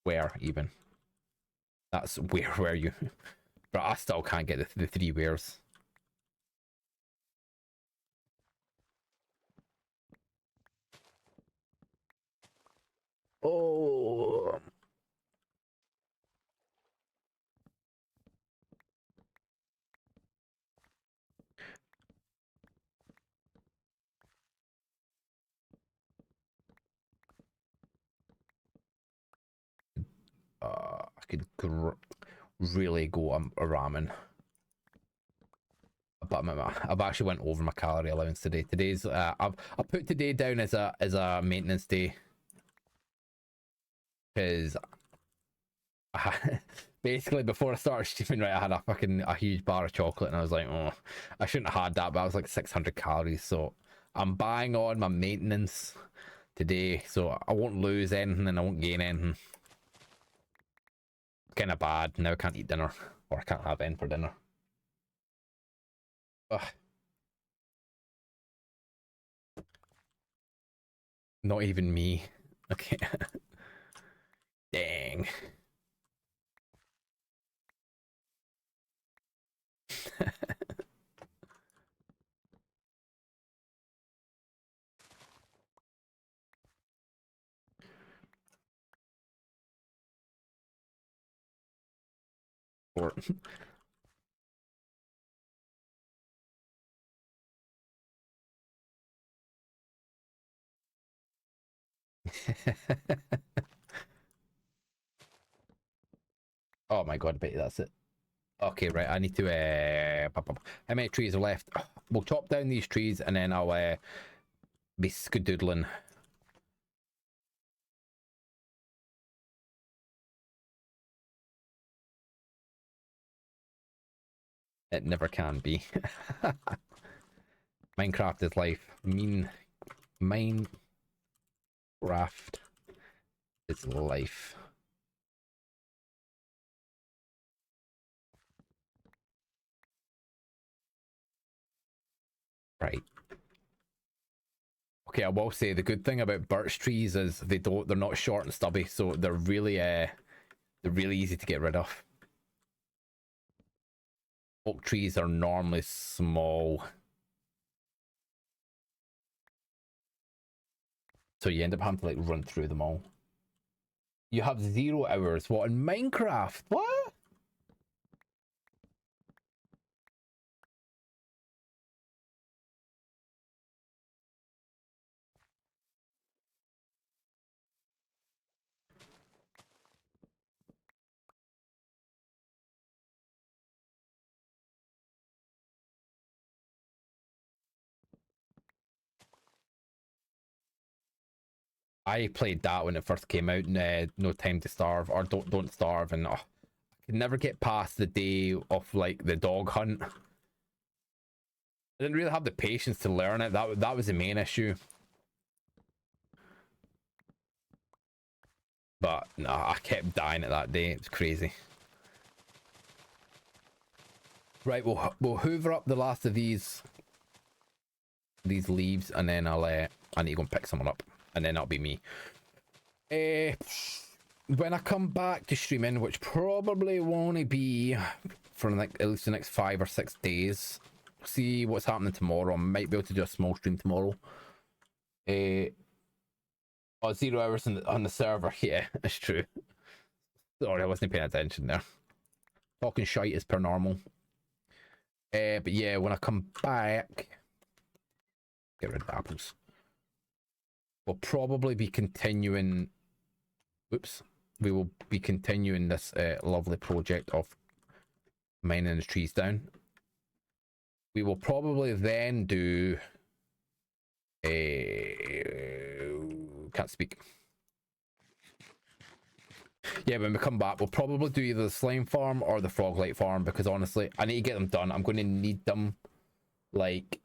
Where even? That's where were you? But I still can't get the 3 wheres. Oh. I could really go a ramen. But I've actually went over my calorie allowance today. Today's I put today down as a maintenance day because basically before I started streaming, right, I had a huge bar of chocolate and I was like, oh, I shouldn't have had that, but I was like 600 calories, so I'm buying on my maintenance today, so I won't lose anything and I won't gain anything. Kind of bad. Now I can't eat dinner, or I can't have anything for dinner. Ugh. Not even me. Okay. Dang. Or oh my god, I bet that's it. Okay, right, I need to how many trees are left? We'll chop down these trees and then I'll be skedoodling. It never can be. Minecraft is life. Minecraft is life. Right. Okay, I will say the good thing about birch trees is they're not short and stubby, so they're really easy to get rid of. Oak trees are normally small, so you end up having to like run through them all. You have 0 hours. What, in Minecraft? What? I played that when it first came out, No Time to Starve, or Don't Starve, and I could never get past the day of like the dog hunt. I didn't really have the patience to learn it. That was the main issue. But no, I kept dying at that day. It was crazy. Right, we'll hoover up the last of these leaves, and then I need to go and pick someone up, and then that'll be me. When I come back to streaming, which probably won't be for like at least the next 5 or 6 days. See what's happening tomorrow. I might be able to do a small stream tomorrow. 0 hours on the server. Yeah, it's true. Sorry, I wasn't paying attention there. Talking shite as per normal. But yeah, when I come back, get rid of apples. We'll probably be continuing. Oops. We will be continuing this lovely project of mining the trees down. We will probably then do can't speak. Yeah, when we come back, we'll probably do either the slime farm or the froglight farm, because honestly, I need to get them done. I'm going to need them like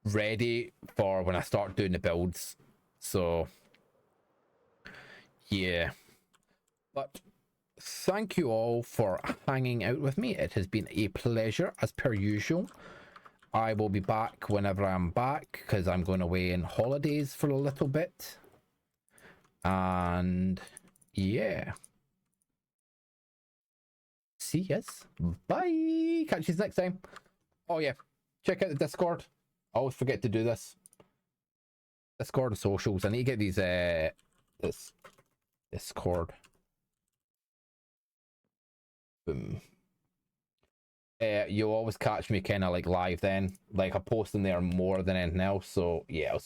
ready for when I start doing the builds. So yeah, but thank you all for hanging out with me. It has been a pleasure as per usual. I will be back whenever I'm back because I'm going away on holidays for a little bit. And yeah. See yas. Bye. Catch you next time. Oh yeah. Check out the Discord. I always forget to do this. Discord and socials. I need to get these this Discord. Boom. You'll always catch me kind of like live then. Like I post in there more than anything else. So yeah, I'll see